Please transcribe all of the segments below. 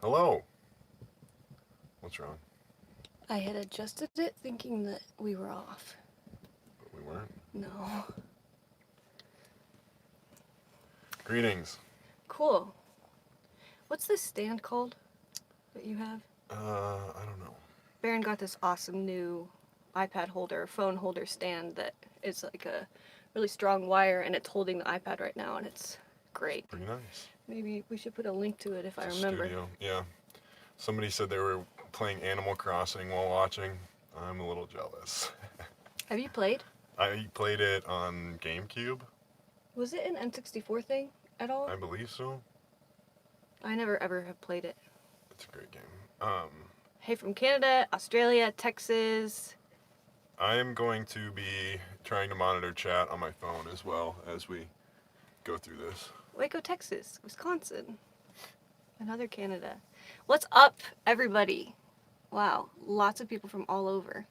Hello. What's wrong? I had adjusted it thinking that we were off. But we weren't. No. Greetings. Cool. What's this stand called that you have? I don't know. Baron got this awesome new iPad holder, phone holder stand that is like a really strong wire, and it's holding the iPad right now, and it's great. Pretty nice. Maybe we should put a link to it if I It's a remember. studio. Yeah. Somebody said they were playing Animal Crossing while watching. I'm a little jealous. Have you played? I played it on GameCube. Was it an N64 thing at all? I believe so. I never ever have played it. It's a great game. Hey, from Canada, Australia, Texas. I am going to be trying to monitor chat on my phone as well as we go through this. Waco, Texas, Wisconsin, another Canada. What's up, everybody? Wow, lots of people from all over.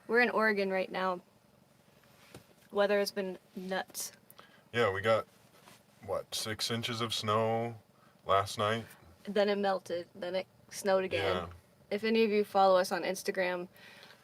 We're in Oregon right now. Weather has been nuts. Yeah, we got, 6 inches of snow last night? Then it melted, then it snowed again. Yeah. If any of you follow us on Instagram,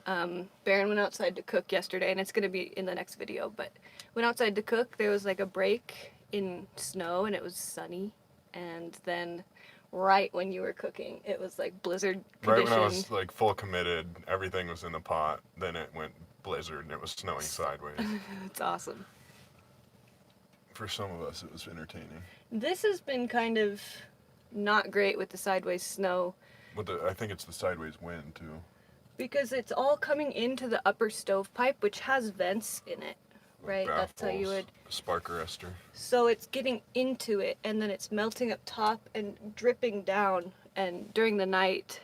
Baron went outside to cook yesterday, and it's going to be in the next video, but went outside to cook. There was like a break in snow, and it was sunny, and then right when you were cooking, it was like blizzard Right condition. when I was like full committed, everything was in the pot. Then it went blizzard and it was snowing sideways. It's awesome. For some of us, it was entertaining. This has been kind of not great with the sideways snow But I think it's the sideways wind too. because it's all coming into the upper stovepipe, which has vents in it, right? That's how you would. Spark arrestor. So it's getting into it, and then it's melting up top and dripping down. And during the night,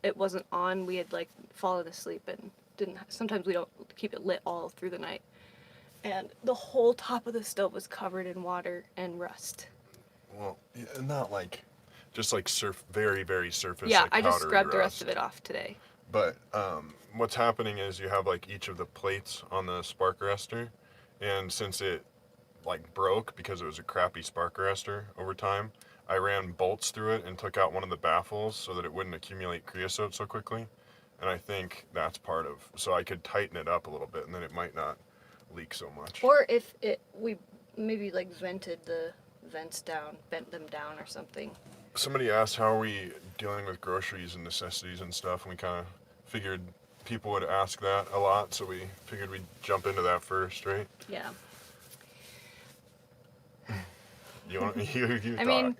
it wasn't on. We had like fallen asleep and didn't. Sometimes we don't keep it lit all through the night. And the whole top of the stove was covered in water and rust. Well, not like, just like very, very surface. Yeah, like I just powdery scrubbed the rust. rest of it off today. But what's happening is you have like each of the plates on the spark arrestor, and since it like broke because it was a crappy spark arrestor over time, I ran bolts through it and took out one of the baffles so that it wouldn't accumulate creosote so quickly. And I think that's part of, so I could tighten it up a little bit and then it might not leak so much. Or if we maybe like vented the vents down, bent them down or something. Somebody asked how are we dealing with groceries and necessities and stuff, and we kind of figured people would ask that a lot, so we figured we'd jump into that first, right? Yeah. You want you I talk, mean,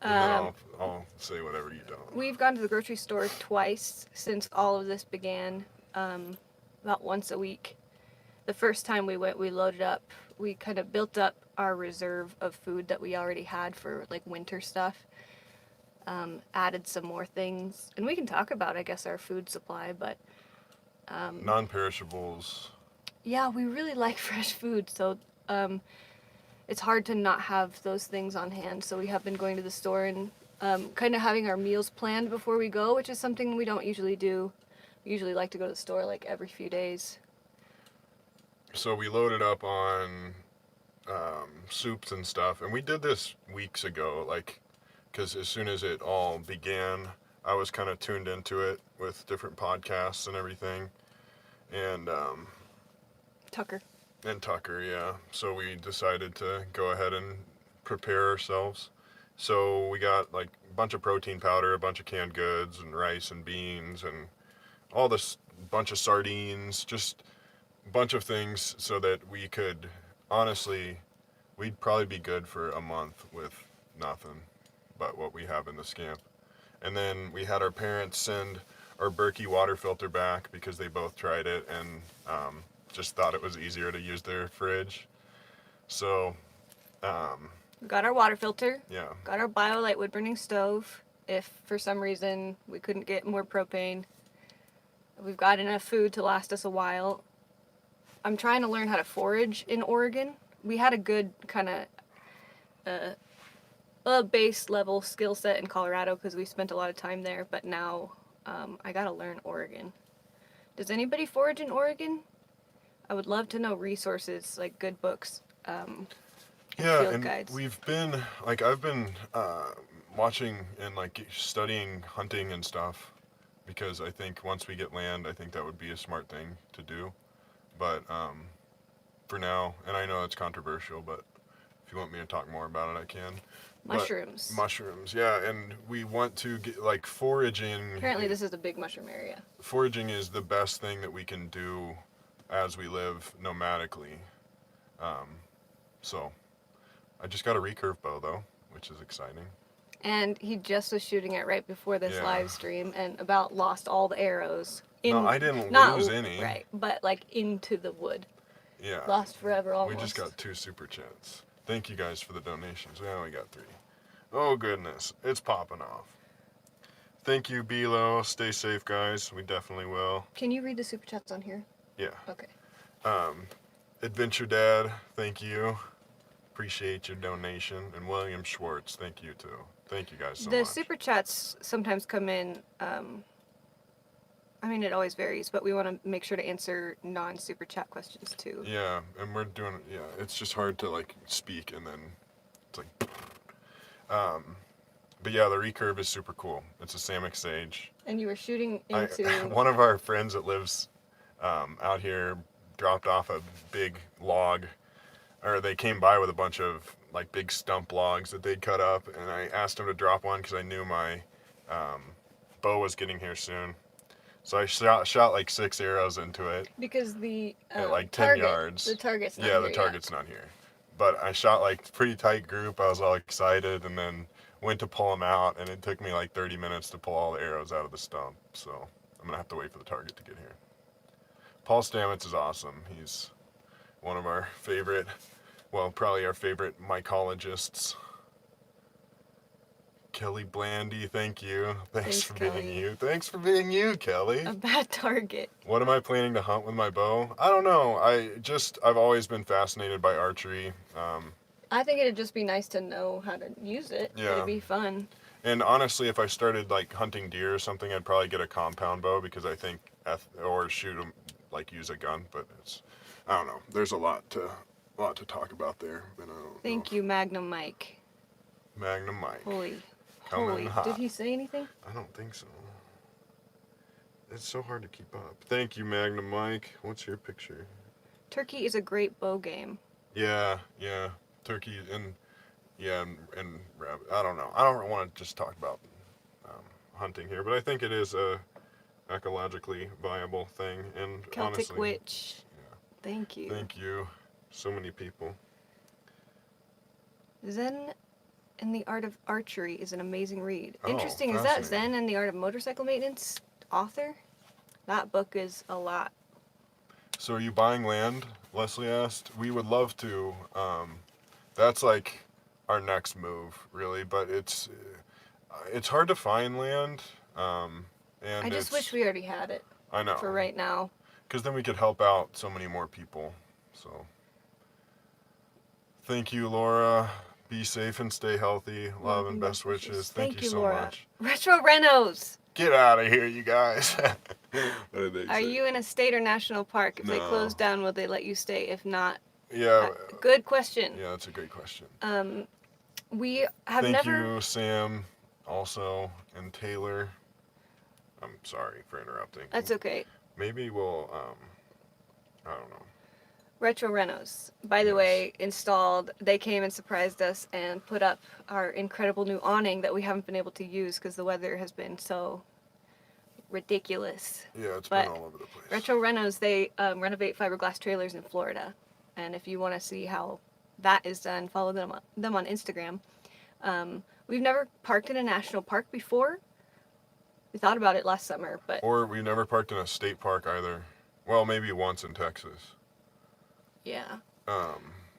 and then I'll say whatever you don't. we've gone to the grocery store twice since all of this began, about once a week. The first time we went, we loaded up. We kind of built up our reserve of food that we already had for like winter stuff. Added some more things, and we can talk about, I guess, our food supply. But Non-perishables. yeah, we really like fresh food, so it's hard to not have those things on hand. So we have been going to the store and kind of having our meals planned before we go, which is something we don't usually do. We usually like to go to the store like every few days. So we loaded up on soups and stuff, and we did this weeks ago, like, because as soon as it all began, I was kind of tuned into it with different podcasts and everything, and Tucker. Tucker, yeah. So we decided to go ahead and prepare ourselves. So we got like a bunch of protein powder, a bunch of canned goods, and rice and beans, and all this bunch of sardines, just a bunch of things so that we could, honestly, we'd probably be good for a month with nothing but what we have in the Scamp. And then we had our parents send our Berkey water filter back because they both tried it and just thought it was easier to use their fridge. So, We got our water filter. yeah. Got our BioLite wood burning stove. If for some reason we couldn't get more propane, we've got enough food to last us a while. I'm trying to learn how to forage in Oregon. We had a good kind of a base level skill set in Colorado because we spent a lot of time there, but now I gotta learn Oregon. Does anybody forage in Oregon? I would love to know resources like good books. Yeah, field and guides. we've been, like, I've been watching and like studying hunting and stuff, because I think once we get land, I think that would be a smart thing to do. But for now, and I know it's controversial, but if you want me to talk more about it, I can. Mushrooms. But mushrooms, yeah, and we want to get like foraging. Apparently, this is a big mushroom area. Foraging is the best thing that we can do as we live nomadically. So I just got a recurve bow though, which is exciting. And he just was shooting it right before this Yeah. live stream and about lost all the arrows. No, I didn't not lose any. Right, but like into the wood. Yeah. Lost forever almost. We just got 2 super chats. Thank you guys for the donations. Yeah, we got 3. Oh goodness, it's popping off. Thank you, Bilo. Stay safe, guys. We definitely will. Can you read the super chats on here? Yeah. Okay. Adventure Dad, thank you. Appreciate your donation. And William Schwartz, thank you too. Thank you guys so The much. super chats sometimes come in. I mean, it always varies, but we want to make sure to answer non-super chat questions too. Yeah, and we're doing. Yeah, it's just hard to like speak and then it's like. But yeah, the recurve is super cool. It's a Samick sage. And you were shooting into. One of our friends that lives out here dropped off a big log, or they came by with a bunch of like big stump logs that they'd cut up, and I asked him to drop one because I knew my bow was getting here soon. So I shot like 6 arrows into it. Because the At like 10 target, yards. The target's not Yeah, here the yet. target's not here. But I shot like pretty tight group. I was all excited, and then went to pull them out, and it took me like 30 minutes to pull all the arrows out of the stump. So I'm gonna have to wait for the target to get here. Paul Stamets is awesome. He's one of our favorite, well, probably our favorite mycologists. Kelly Blandy, thank you. Thanks for Kelly. being you. Thanks for being you, Kelly. A bad target. What am I planning to hunt with my bow? I don't know. I've always been fascinated by archery. I think it'd just be nice to know how to use it. Yeah. It'd be fun. And honestly, if I started like hunting deer or something, I'd probably get a compound bow because I think, or shoot them, like use a gun. But I don't know. There's a lot to talk about there. But I don't Thank know. you, Magnum Mike. Magnum Mike. Holy. Coming hot. Did he say anything? I don't think so. It's so hard to keep up. Thank you, Magnum Mike. What's your picture? Turkey is a great bow game. Yeah. Turkey and rabbit. I don't know. I don't want to just talk about hunting here, but I think it is a ecologically viable thing. And Celtic honestly, Witch. Yeah. Thank you. Thank you. So many people. Zen and the Art of Archery is an amazing read. Oh, Interesting. Is that fascinating. Zen and the Art of Motorcycle Maintenance author? That book is a lot. So are you buying land? Leslie asked. We would love to. That's like our next move, really. But it's hard to find land. And I just wish we already had it I know. for right now. Because then we could help out so many more people. So, thank you, Laura. Be safe and stay healthy. Love and best wishes. Thank you so Laura. much. Retro Renos. Get out of here, you guys. What did they Are say? you in a state or national park? If they No. close down, will they let you stay? If not, Yeah. good question. Yeah, that's a great question. We have Thank never. you, Sam, also, and Taylor. I'm sorry for interrupting. That's okay. Maybe we'll, I don't know. Retro Renos, by the Yes. way, installed. They came and surprised us and put up our incredible new awning that we haven't been able to use because the weather has been so ridiculous. Yeah, it's But been all over the place. Retro Renos, they renovate fiberglass trailers in Florida. And if you want to see how that is done, follow them on Instagram. We've never parked in a national park before. We thought about it last summer, but Or we never parked in a state park either. Well, maybe once in Texas. yeah.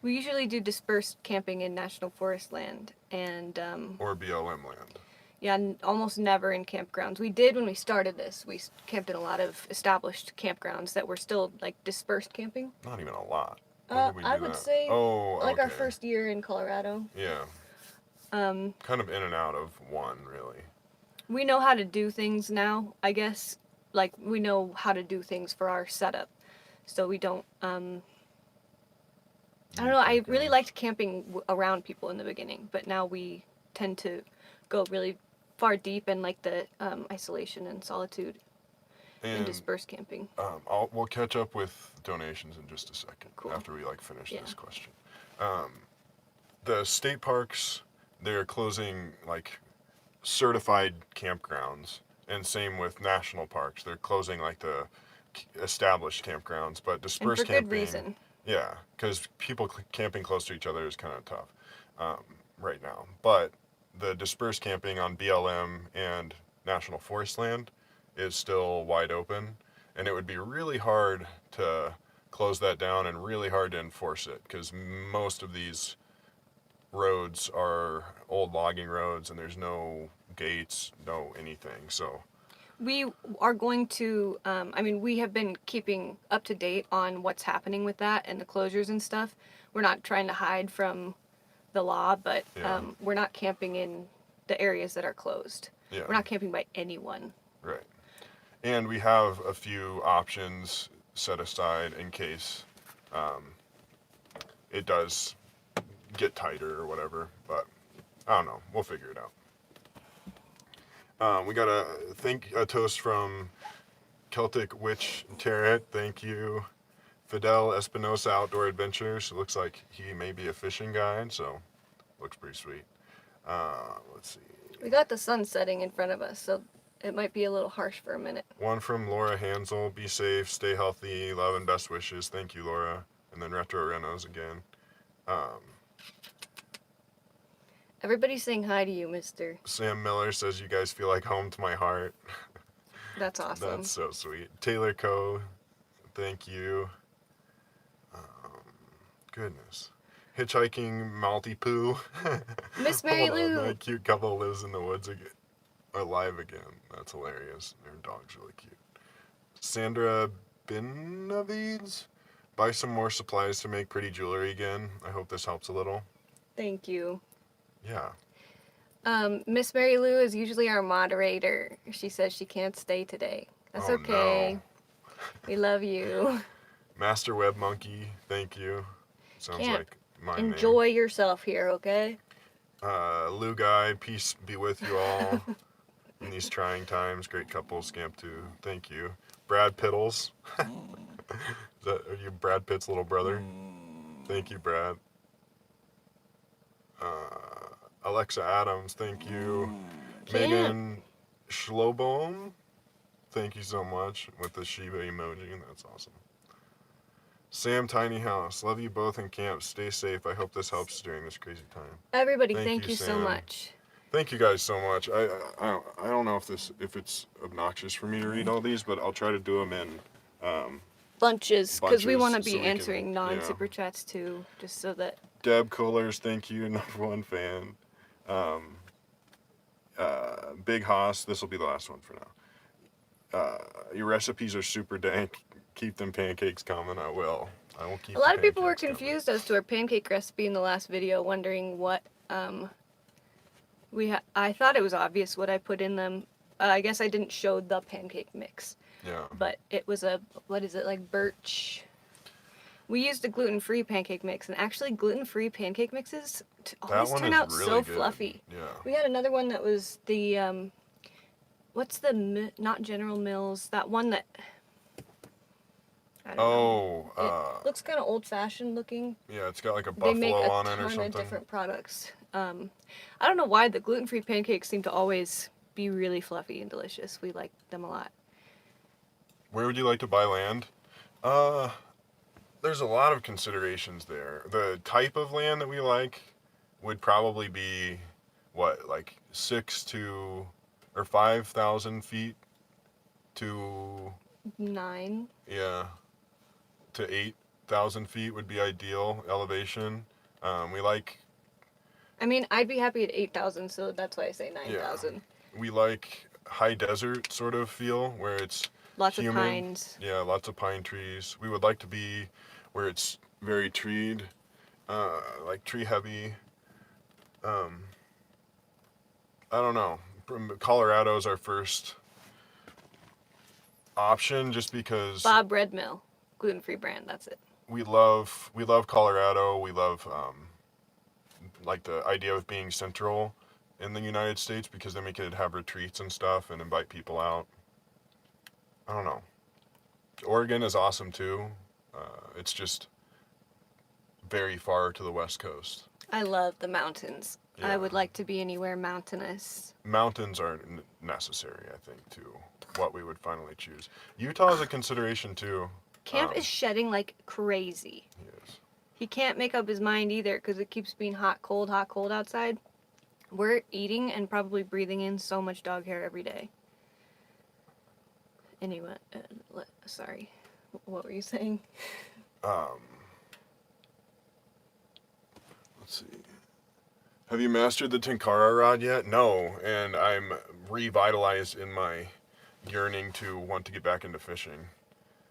We We usually do dispersed camping in national forest land, and or BLM land. yeah, almost never in campgrounds. We did when we started this. We camped in a lot of established campgrounds that were still like dispersed camping. Not even a lot. When did we I do would that? say Oh, like our okay. first year in Colorado. Yeah. Kind of in and out of one, really. We know how to do things now, I guess. Like we know how to do things for our setup, so we don't. I don't know. I really liked camping around people in the beginning, but now we tend to go really far deep in like the isolation and solitude and dispersed camping. We'll catch up with donations in just a second. Cool. After we like finish this question. The state parks, they're closing like certified campgrounds, and same with national parks. They're closing like the established campgrounds, but dispersed and for camping. good reason. Yeah, because people camping close to each other is kind of tough right now. But the dispersed camping on BLM and National Forest land is still wide open, and it would be really hard to close that down and really hard to enforce it because most of these roads are old logging roads and there's no gates, no anything. So we are going to, we have been keeping up to date on what's happening with that and the closures and stuff. We're not trying to hide from the law, but we're not camping in the areas that are closed. Yeah. We're not camping by anyone. Right. And we have a few options set aside in case it does get tighter or whatever, but I don't know. We'll figure it out. We got a toast from Celtic Witch Tarot. Thank you. Fidel Espinosa Outdoor Adventures. It looks like he may be a fishing guide, so looks pretty sweet. Let's see. We got the sun setting in front of us, so it might be a little harsh for a minute. One from Laura Hansel. Be safe, stay healthy, love and best wishes. Thank you, Laura. And then Retro Renos again. Everybody's saying hi to you, mister. Sam Miller says you guys feel like home to my heart. That's awesome. That's so sweet. Taylor Coe, thank you. Goodness. Hitchhiking Maltipoo. Miss Mary Lou. My cute couple lives in the woods alive again. That's hilarious. Their dog's really cute. Sandra Benavides. Buy some more supplies to make pretty jewelry again. I hope this helps a little. Thank you. Yeah. Miss Mary Lou is usually our moderator. She says she can't stay today. That's okay. No. We love you. Master Web Monkey, thank you. Sounds like my Enjoy yourself here, okay? Lou Guy, peace be with you all in these trying times. Great couple, Scamp too. Thank you. Brad Pittles. Are you Brad Pitt's little brother? Thank you, Brad. Alexa Adams, thank you. Megan Schlobom, thank you so much with the Shiba emoji. That's awesome. Sam Tiny House, love you both in camp. Stay safe. I hope this helps during this crazy time. Everybody, thank you so much. Thank you guys so much. I don't know if it's obnoxious for me to read all these, but I'll try to do them in bunches because we want to be so answering non-super chats too, just so that. Deb Coolers, thank you, #1 fan. Big Haas, this will be the last one for now. Your recipes are super dank. Keep them pancakes coming. I will keep. A lot of people were confused as to our pancake recipe in the last video, wondering what I thought it was obvious what I put in them. I guess I didn't show the pancake mix. Yeah. But it was like birch. We used a gluten-free pancake mix, and actually gluten-free pancake mixes always turn out really so fluffy. Yeah. We had another one that was the, what's the, not General Mills, that one that, I don't know. It looks kind of old-fashioned looking. Yeah, it's got like a buffalo on it or something. They make a ton of different products. I don't know why the gluten-free pancakes seem to always be really fluffy and delicious. We like them a lot. Where would you like to buy land? There's a lot of considerations there. The type of land that we like would probably be, like 5,000 feet to 9. Yeah, to 8,000 feet would be ideal elevation. We like. I'd be happy at 8,000, so that's why I say 9,000. Yeah. We like high desert sort of feel where it's lots humid. of pines. Yeah, lots of pine trees. We would like to be where it's very treed, like tree heavy. I don't know. Colorado's our first option just because Bob Bread Mill, gluten-free brand, that's it. We love Colorado. We love like the idea of being central in the United States because then we could have retreats and stuff and invite people out. I don't know. Oregon is awesome too. It's just very far to the West Coast. I love the mountains. Yeah. I would like to be anywhere mountainous. Mountains are necessary, I think, to what we would finally choose. Utah is a consideration too. Camp is shedding like crazy. Yes. He can't make up his mind either because it keeps being hot, cold outside. We're eating and probably breathing in so much dog hair every day. Anyway, sorry. What were you saying? Let's see. Have you mastered the Tenkara rod yet? No, and I'm revitalized in my yearning to want to get back into fishing.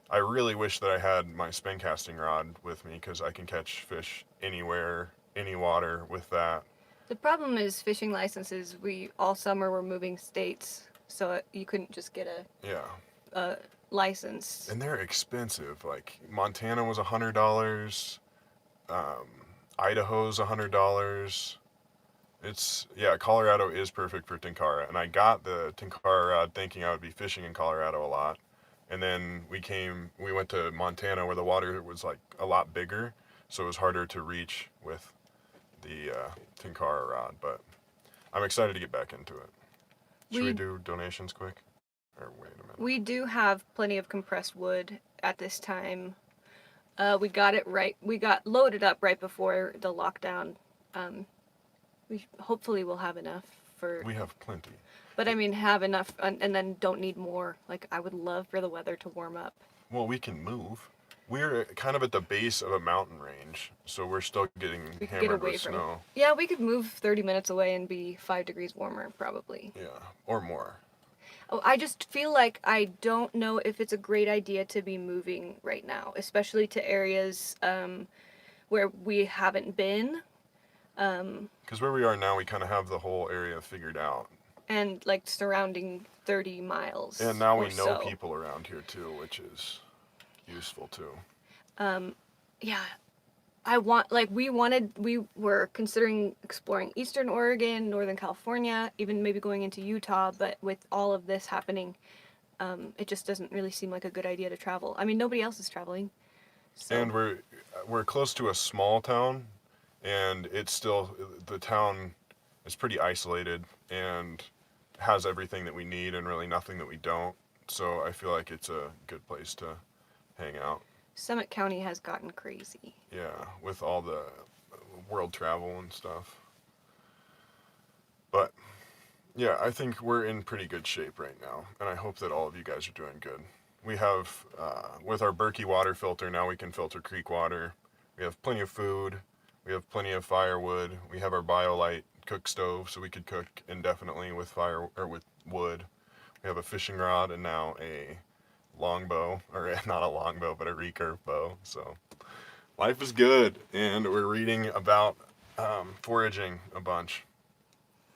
I really wish that I had my spin casting rod with me because I can catch fish anywhere, any water with that. The problem is fishing licenses. All summer we're moving states, so you couldn't just get a license. And they're expensive. Like Montana was $100. Idaho's $100. Colorado is perfect for Tenkara, and I got the Tenkara rod thinking I would be fishing in Colorado a lot, and then we went to Montana where the water was like a lot bigger, so it was harder to reach with the Tenkara rod, but I'm excited to get back into it. Should we do donations quick? Or wait a minute. We do have plenty of compressed wood at this time. We got loaded up right before the lockdown. We hopefully will have enough for... We have plenty. But I mean, have enough and then don't need more. Like, I would love for the weather to warm up. Well, we can move. We're kind of at the base of a mountain range, so we're still getting hammered with snow. Yeah, we could move 30 minutes away and be 5 degrees warmer, probably. Yeah, or more. Oh, I just feel like I don't know if it's a great idea to be moving right now, especially to areas where we haven't been. Because where we are now, we kind of have the whole area figured out. And like surrounding 30 miles. And now we know people around here too, which is useful too. Yeah. We were considering exploring Eastern Oregon, Northern California, even maybe going into Utah, but with all of this happening, it just doesn't really seem like a good idea to travel. I mean, nobody else is traveling. So. And we're close to a small town, and the town is pretty isolated and has everything that we need and really nothing that we don't. So I feel like it's a good place to hang out. Summit County has gotten crazy. Yeah, with all the world travel and stuff. But yeah, I think we're in pretty good shape right now, and I hope that all of you guys are doing good. We have, with our Berkey water filter, now we can filter creek water. We have plenty of food. We have plenty of firewood. We have our BioLite cook stove, so we could cook indefinitely with with wood. We have a fishing rod and now a longbow, or not a longbow, but a recurve bow. So life is good, and we're reading about foraging a bunch.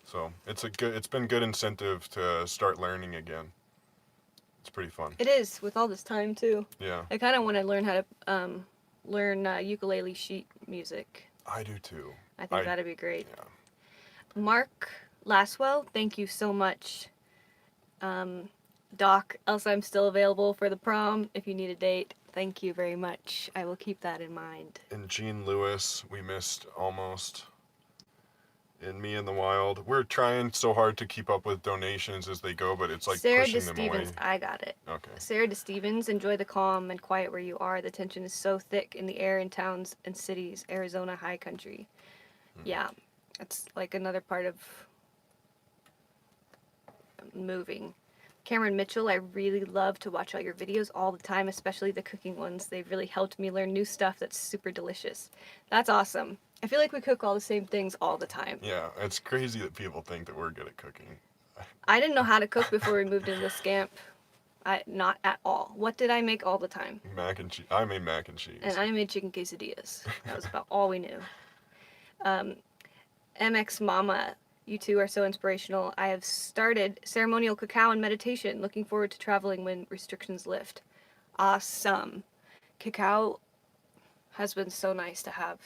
So it's been good incentive to start learning again. It's pretty fun. It is, with all this time too. Yeah. I kind of want to learn how to learn ukulele sheet music. I do too. I think that'd be great. Yeah. Mark Laswell, thank you so much. Doc, Elsa, I'm still available for the prom if you need a date. Thank you very much. I will keep that in mind. And Jean Lewis, we missed almost. And Me in the Wild. We're trying so hard to keep up with donations as they go, but it's like Sarah pushing them away. I got it. Okay. Sarah DeStevens, enjoy the calm and quiet where you are. The tension is so thick in the air in towns and cities. Arizona high country. Mm-hmm. Yeah, that's like another part of moving. Cameron Mitchell, I really love to watch all your videos all the time, especially the cooking ones. They've really helped me learn new stuff that's super delicious. That's awesome. I feel like we cook all the same things all the time. Yeah, it's crazy that people think that we're good at cooking. I didn't know how to cook before we moved into the Scamp. Not at all. What did I make all the time? Mac and cheese. I made mac and cheese. And I made chicken quesadillas. That was about all we knew. MX Mama, you two are so inspirational. I have started ceremonial cacao and meditation. Looking forward to traveling when restrictions lift. Awesome. Cacao has been so nice to have.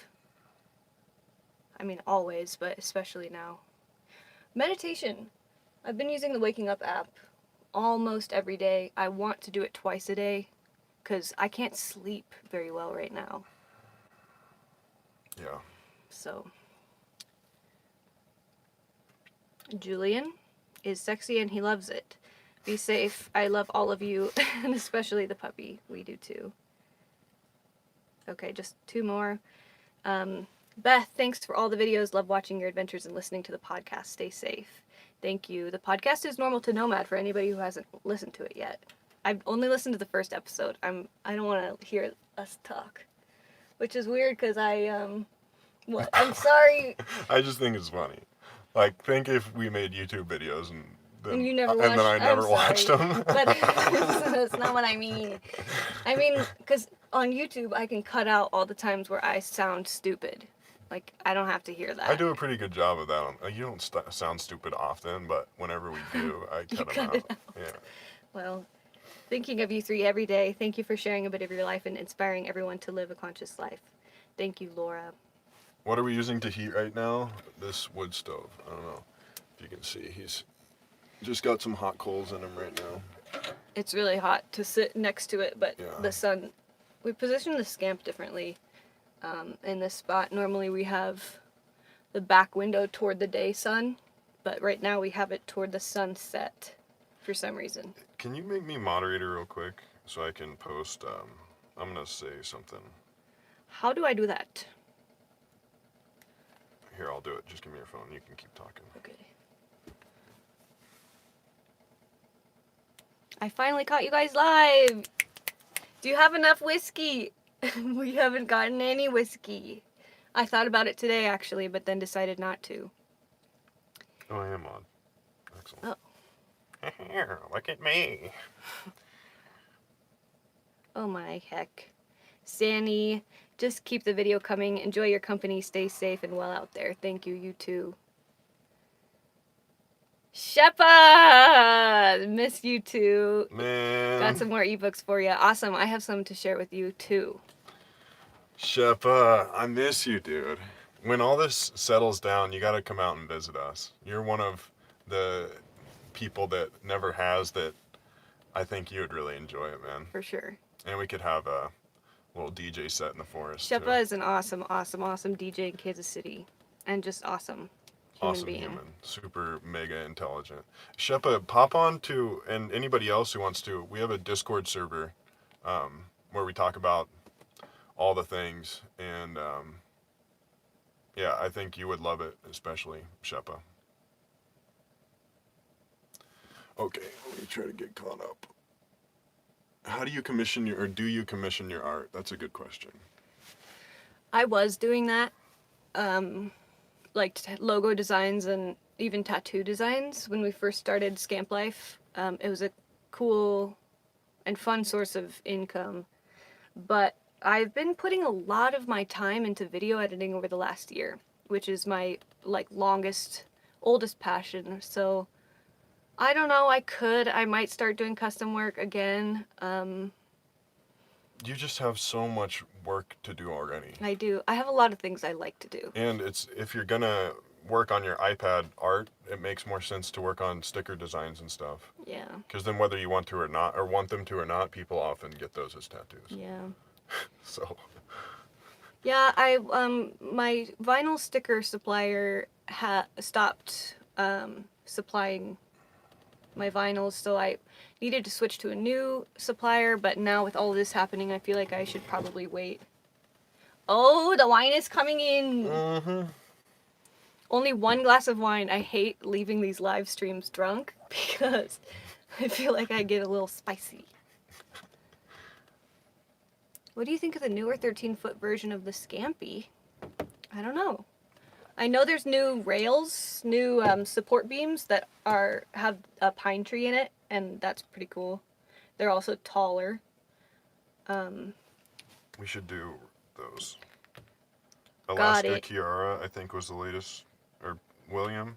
I mean, always, but especially now. Meditation. I've been using the Waking Up app almost every day. I want to do it twice a day because I can't sleep very well right now. Yeah. So, Julian is sexy and he loves it. Be safe. I love all of you, and especially the puppy. We do too. Okay, just 2 more. Beth, thanks for all the videos. Love watching your adventures and listening to the podcast. Stay safe. Thank you. The podcast is normal to Nomad for anybody who hasn't listened to it yet. I've only listened to the first episode. I don't want to hear us talk, which is weird because what? I'm sorry. I just think it's funny. Like, think if we made YouTube videos and then, You never and then I watched- never I'm watched sorry. them. But that's not what I mean. I mean, because on YouTube I can cut out all the times where I sound stupid. Like, I don't have to hear that. I do a pretty good job of that. You don't sound stupid often, but whenever we do, I cut them out. Yeah. Well, thinking of you 3 every day. Thank you for sharing a bit of your life and inspiring everyone to live a conscious life. Thank you, Laura. What are we using to heat right now? This wood stove. I don't know if you can see. He's just got some hot coals in him right now. It's really hot to sit next to it, but Yeah. the sun... We positioned the Scamp differently in this spot. Normally we have the back window toward the day sun, but right now we have it toward the sunset for some reason. Can you make me moderator real quick so I can post? I'm going to say something. How do I do that? Here, I'll do it. Just give me your phone. You can keep talking. Okay. I finally caught you guys live! Do you have enough whiskey? We haven't gotten any whiskey. I thought about it today, actually, but then decided not to. Oh, I am on. Excellent. Oh. Here, look at me. Oh my heck. Sanny, just keep the video coming. Enjoy your company. Stay safe and well out there. Thank you, you too. Shepa! Miss you too. Man. Got some more ebooks for you. Awesome. I have some to share with you too. Shepa, I miss you, dude. When all this settles down, you got to come out and visit us. You're one of the people that never has that I think you would really enjoy it, man. For sure. And we could have a little DJ set in the forest. Shepa too. is an awesome DJ in Kansas City. And just awesome human Awesome being. human. Super mega intelligent. Shepa, pop on to, and anybody else who wants to, we have a Discord server where we talk about all the things. And yeah, I think you would love it, especially Shepa. Okay, let me try to get caught up. How do you commission your, or do you commission your art? That's a good question. I was doing that. Like logo designs and even tattoo designs when we first started Scamp Life. It was a cool and fun source of income. But I've been putting a lot of my time into video editing over the last year, which is my oldest passion. So I don't know, I might start doing custom work again. You just have so much work to do already. I do. I have a lot of things I like to do. And it's, if you're gonna work on your iPad art, it makes more sense to work on sticker designs and stuff. Yeah. Because then whether you want to or not, or want them to or not, people often get those as tattoos. Yeah. So. Yeah, my vinyl sticker supplier stopped supplying my vinyls, so I needed to switch to a new supplier, but now with all of this happening, I feel like I should probably wait. Oh, the wine is coming in! Mm-hmm. Only 1 glass of wine. I hate leaving these live streams drunk because I feel like I get a little spicy. What do you think of the newer 13-foot version of the Scampy? I don't know. I know there's new rails, new support beams that have a pine tree in it, and that's pretty cool. They're also taller. We should do those. Got Alaska it. Kiara, I think, was the latest. Or William.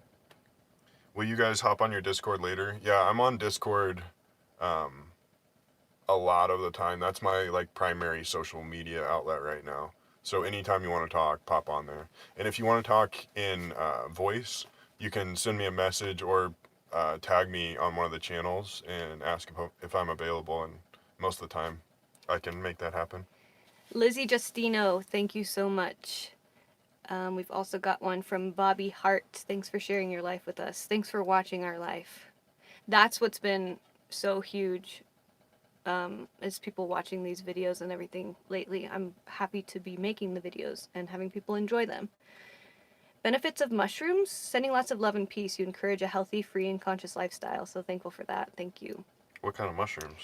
Will you guys hop on your Discord later? Yeah, I'm on Discord a lot of the time. That's my primary social media outlet right now. So anytime you want to talk, pop on there. And if you want to talk in voice, you can send me a message or tag me on one of the channels and ask if I'm available, and most of the time I can make that happen. Lizzie Justino, thank you so much. We've also got one from Bobby Hart. Thanks for sharing your life with us. Thanks for watching our life. That's what's been so huge, is people watching these videos and everything lately. I'm happy to be making the videos and having people enjoy them. Benefits of mushrooms, sending lots of love and peace. You encourage a healthy, free, and conscious lifestyle. So thankful for that. Thank you. What kind of mushrooms?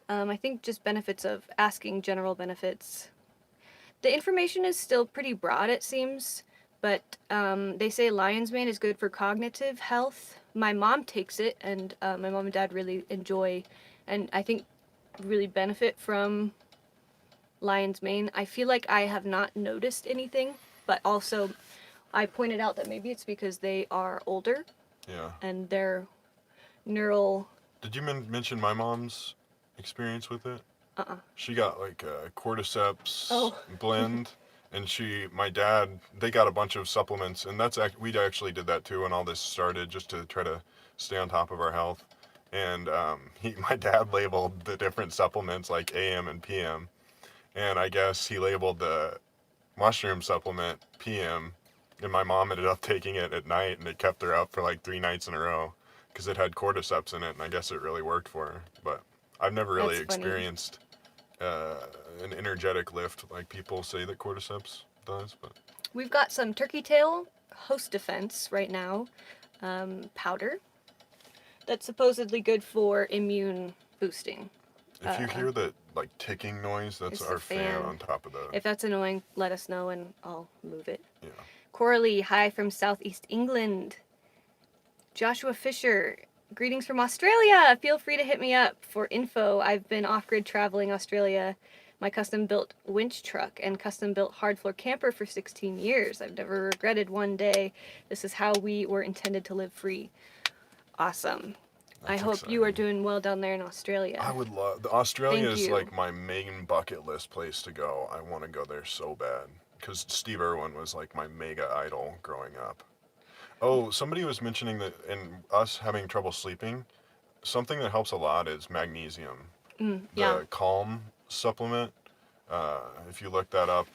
I think just benefits of asking general benefits. The information is still pretty broad, it seems, but they say lion's mane is good for cognitive health. My mom takes it, and my mom and dad really enjoy, and I think really benefit from lion's mane. I feel like I have not noticed anything, but also I pointed out that maybe it's because they are older. Yeah. And their neural... Did you mention my mom's experience with it? She got like a cordyceps blend, and my dad, they got a bunch of supplements, and we actually did that too when all this started, just to try to stay on top of our health. And my dad labeled the different supplements like AM and PM, and I guess he labeled the mushroom supplement PM, and my mom ended up taking it at night, and it kept her up for like 3 nights in a row because it had cordyceps in it, and I guess it really worked for her. But I've never really experienced an energetic lift like people say that cordyceps does. But we've got some turkey tail host defense right now, powder, that's supposedly good for immune boosting. If you hear that like ticking noise, that's our fan on top of the... If that's annoying, let us know and I'll move it. Yeah. Coralie, hi from Southeast England. Joshua Fisher, greetings from Australia. Feel free to hit me up for info. I've been off-grid traveling Australia, my custom-built winch truck and custom-built hard-floor camper for 16 years. I've never regretted one day. This is how we were intended to live free. Awesome. I hope you are doing well down there in Australia. I would love... Australia is like my main bucket list place to go. I want to go there so bad, because Steve Irwin was like my mega idol growing up. Oh, somebody was mentioning that in us having trouble sleeping, something that helps a lot is magnesium. The Calm supplement. If you look that up,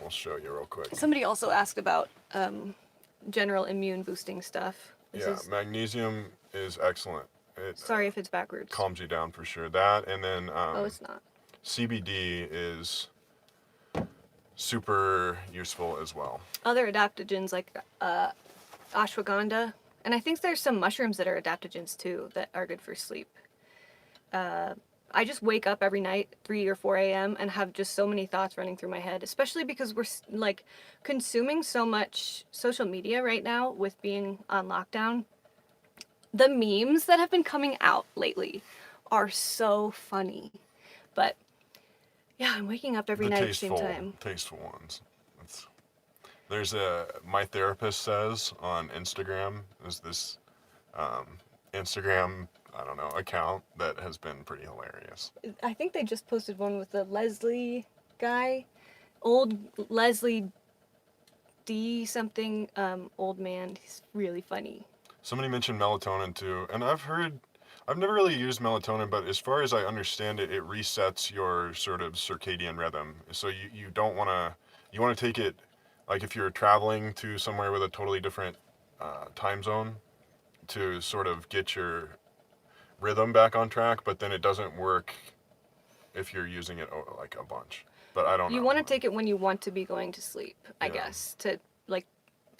I'll show you real quick. Somebody also asked about general immune boosting stuff. Magnesium is excellent. Sorry if it's backwards. Calms you down for sure. That, and then it's not. CBD is super useful as well. Other adaptogens like ashwagandha, and I think there's some mushrooms that are adaptogens too that are good for sleep. I just wake up every night 3 or 4 a.m. and have just so many thoughts running through my head, especially because we're like consuming so much social media right now with being on lockdown. The memes that have been coming out lately are so funny. But yeah, I'm waking up every night at the same time. Tasteful ones. There's my therapist says on Instagram, is this Instagram, I don't know, account that has been pretty hilarious. I think they just posted one with the Leslie guy. Old Leslie D something, old man. He's really funny. Somebody mentioned melatonin too, and I've never really used melatonin, but as far as I understand it, it resets your sort of circadian rhythm. So you don't want to, you want to take it, like if you're traveling to somewhere with a totally different time zone, to sort of get your rhythm back on track, but then it doesn't work if you're using it like a bunch. But I don't know. You want to take it when you want to be going to sleep, I guess, to like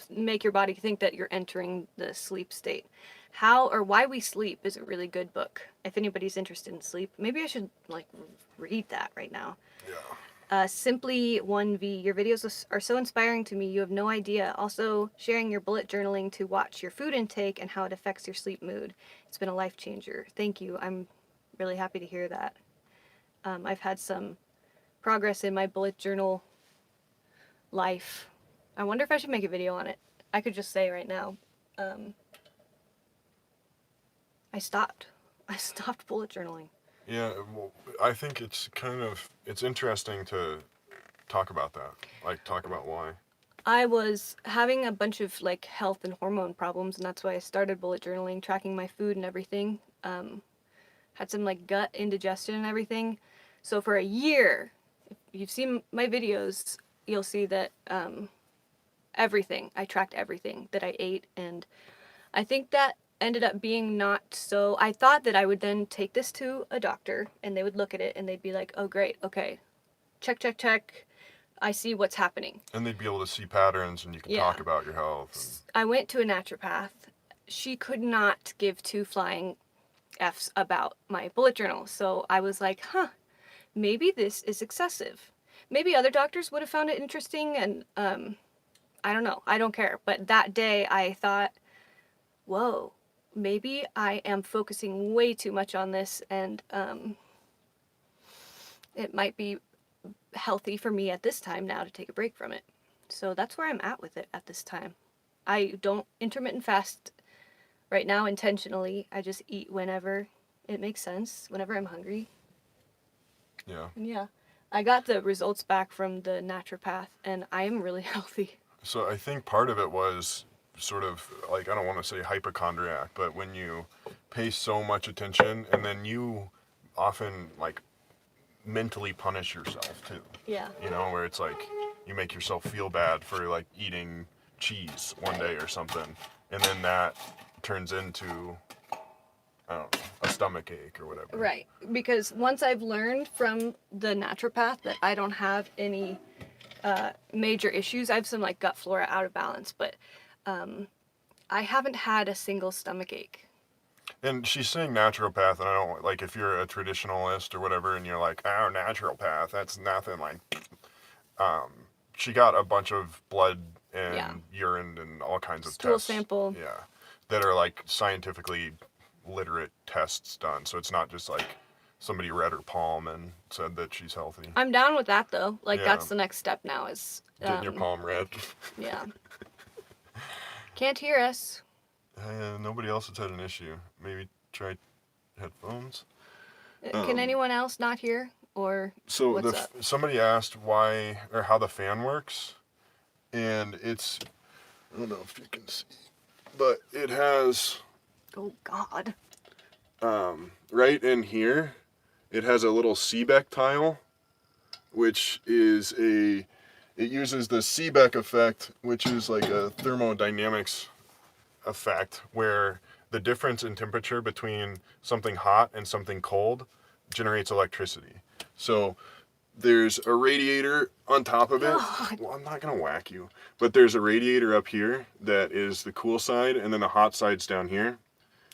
make your body think that you're entering the sleep state. How or Why We Sleep is a really good book. If anybody's interested in sleep, maybe I should like read that right now. Yeah. Simply 1V, your videos are so inspiring to me, you have no idea. Also, sharing your bullet journaling to watch your food intake and how it affects your sleep mood. It's been a life changer. Thank you. I'm really happy to hear that. I've had some progress in my bullet journal life. I wonder if I should make a video on it. I could just say right now, I stopped bullet journaling. Yeah, well, I think it's interesting to talk about that, like talk about why. I was having a bunch of like health and hormone problems, and that's why I started bullet journaling, tracking my food and everything. Had some like gut indigestion and everything. So for a year, if you've seen my videos, you'll see that everything, I tracked everything that I ate, and I think that ended up being not so. I thought that I would then take this to a doctor and they would look at it and they'd be like, oh, great, okay, check, check, check. I see what's happening. And they'd be able to see patterns and you can talk about your health. I went to a naturopath. She could not give two flying F's about my bullet journal. So I was like, maybe this is excessive. Maybe other doctors would have found it interesting, and I don't know. I don't care. But that day I thought, whoa, maybe I am focusing way too much on this, and it might be healthy for me at this time now to take a break from it. So that's where I'm at with it at this time. I don't intermittent fast right now intentionally. I just eat whenever it makes sense, whenever I'm hungry. Yeah. And yeah, I got the results back from the naturopath, and I am really healthy. So I think part of it was sort of like, I don't want to say hypochondriac, but when you pay so much attention and then you often like mentally punish yourself too. Yeah. You know, where it's like you make yourself feel bad for like eating cheese one day or something, and then that turns into, I don't know, a stomach ache or whatever. Right. Because once I've learned from the naturopath that I don't have any major issues, I have some like gut flora out of balance, but I haven't had a single stomach ache. And she's saying naturopath, and I don't like, if you're a traditionalist or whatever, and you're like, oh, naturopath, that's nothing. Like, she got a bunch of blood and urine and all kinds of Stool tests. sample. Yeah, that are like scientifically literate tests done. So it's not just like somebody read her palm and said that she's healthy. I'm down with that though. Like that's the next step now is getting your palm read. Yeah. Can't hear us. Nobody else has had an issue. Maybe try headphones. Can anyone else not hear? Or so what's up? Somebody asked why or how the fan works, and it's, I don't know if you can see, but it has, oh God, right in here, it has a little Seebeck tile, which is it uses the Seebeck effect, which is like a thermodynamics effect where the difference in temperature between something hot and something cold generates electricity. So there's a radiator on top of it. God. Well, I'm not going to whack you, but there's a radiator up here that is the cool side, and then the hot side's down here.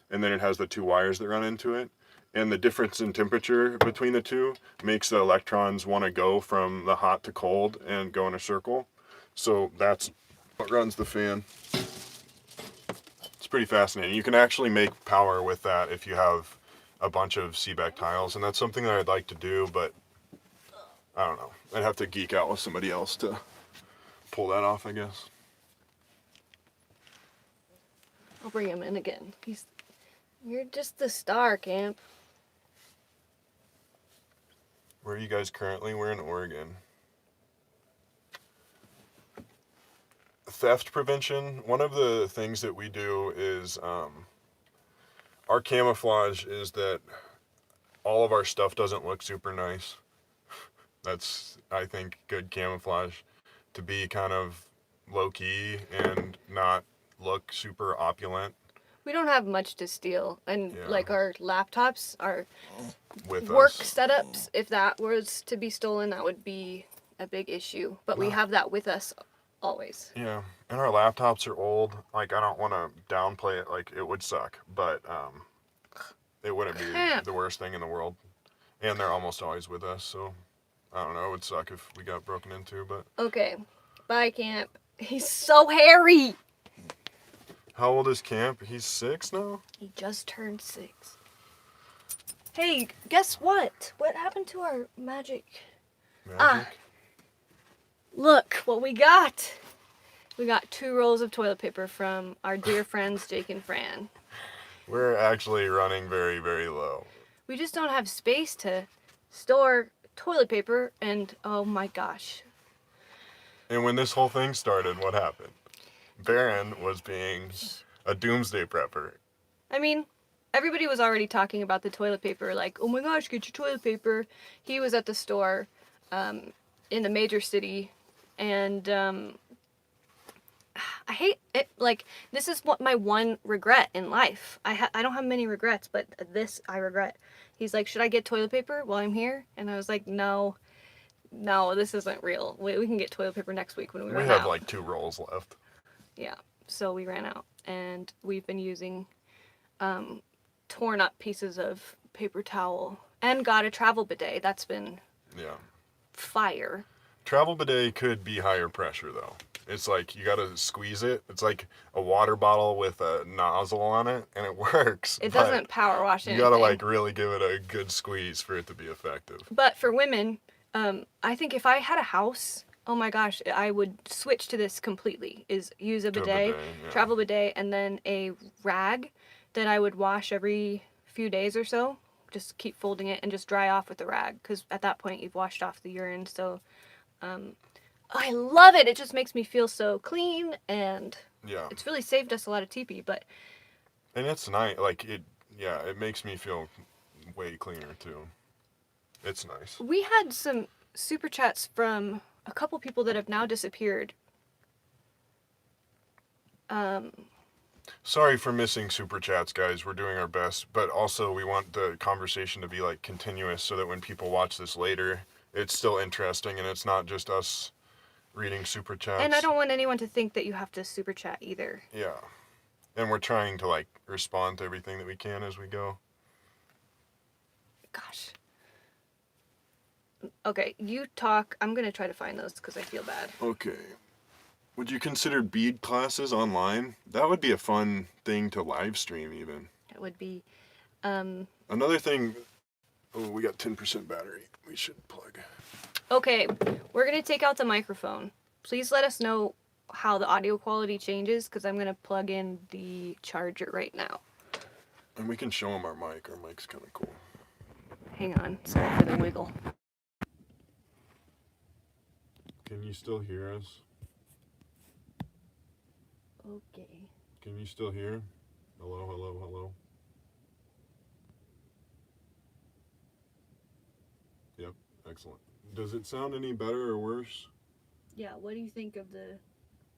And then it has the two wires that run into it. And the difference in temperature between the two makes the electrons want to go from the hot to cold and go in a circle. So that's what runs the fan. It's pretty fascinating. You can actually make power with that if you have a bunch of Seebeck tiles, and that's something that I'd like to do, but I don't know. I'd have to geek out with somebody else to pull that off, I guess. I'll bring him in again. You're just the star, Camp. Where are you guys currently? We're in Oregon. Theft prevention. One of the things that we do is our camouflage is that all of our stuff doesn't look super nice. That's, I think, good camouflage, to be kind of low-key and not look super opulent. We don't have much to steal, and like our laptops, our with work us. setups, if that was to be stolen, that would be a big issue. But we have that with us always. Yeah, and our laptops are old. Like, I don't want to downplay it. Like, it would suck, but it wouldn't be the worst thing in the world. And they're almost always with us, so I don't know. It would suck if we got broken into, but... Okay, bye, Camp. He's so hairy! How old is Camp? He's 6 now? He just turned 6. Hey, guess what? What happened to our magic? Magic? Look what we got. We got 2 rolls of toilet paper from our dear friends Jake and Fran. We're actually running very, very low. We just don't have space to store toilet paper, and oh my gosh. And when this whole thing started, what happened? Baron was being a doomsday prepper. I mean, everybody was already talking about the toilet paper, like, oh my gosh, get your toilet paper. He was at the store in a major city, and I hate it. Like, this is what my one regret in life. I don't have many regrets, but this I regret. He's like, should I get toilet paper while I'm here? And I was like, no, this isn't real. We can get toilet paper next week when we run out. We have like 2 rolls left. Yeah, so we ran out, and we've been using torn up pieces of paper towel and got a travel bidet. That's been fire. Travel bidet could be higher pressure though. It's like you gotta squeeze it. It's like a water bottle with a nozzle on it, and it works. It doesn't power wash anything. You gotta like really give it a good squeeze for it to be effective. But for women, I think if I had a house, oh my gosh, I would switch to this completely. Is use a bidet, travel bidet, and then a rag that I would wash every few days or so. Just keep folding it and just dry off with the rag, because at that point you've washed off the urine. So I love it. It just makes me feel so clean, and it's really saved us a lot of TP. And it's nice. Like it makes me feel way cleaner too. It's nice. We had some super chats from a couple people that have now disappeared. Sorry for missing super chats, guys. We're doing our best, but also we want the conversation to be like continuous, so that when people watch this later, it's still interesting and it's not just us reading super chats. And I don't want anyone to think that you have to super chat either. Yeah. And we're trying to like respond to everything that we can as we go. Gosh. Okay, you talk. I'm going to try to find those because I feel bad. Okay. Would you consider bead classes online? That would be a fun thing to live stream even. That would be... Another thing... Oh, we got 10% battery. We should plug. Okay, we're going to take out the microphone. Please let us know how the audio quality changes, because I'm going to plug in the charger right now. And we can show them our mic. Our mic's kind of cool. Hang on. Sorry for the wiggle. Can you still hear us? Okay. Can you still hear? Hello, hello, hello. Yep, excellent. Does it sound any better or worse? Yeah, what do you think of the...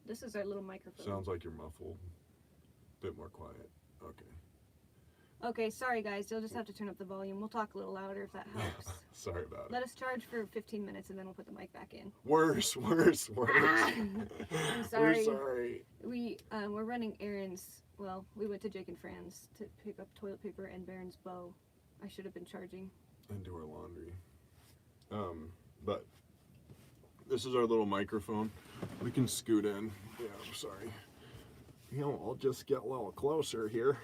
This is our little microphone. Sounds like you're muffled. Bit more quiet. Okay. Okay, sorry guys, you'll just have to turn up the volume. We'll talk a little louder if that helps. Sorry about it. Let us charge for 15 minutes and then we'll put the mic back in. Worse. I'm sorry. We're sorry. We're running errands. Well, we went to Jake and Fran's to pick up toilet paper and Baron's bow. I should have been charging. And do our laundry. But this is our little microphone. We can scoot in. Yeah, I'm sorry. I'll just get a little closer here.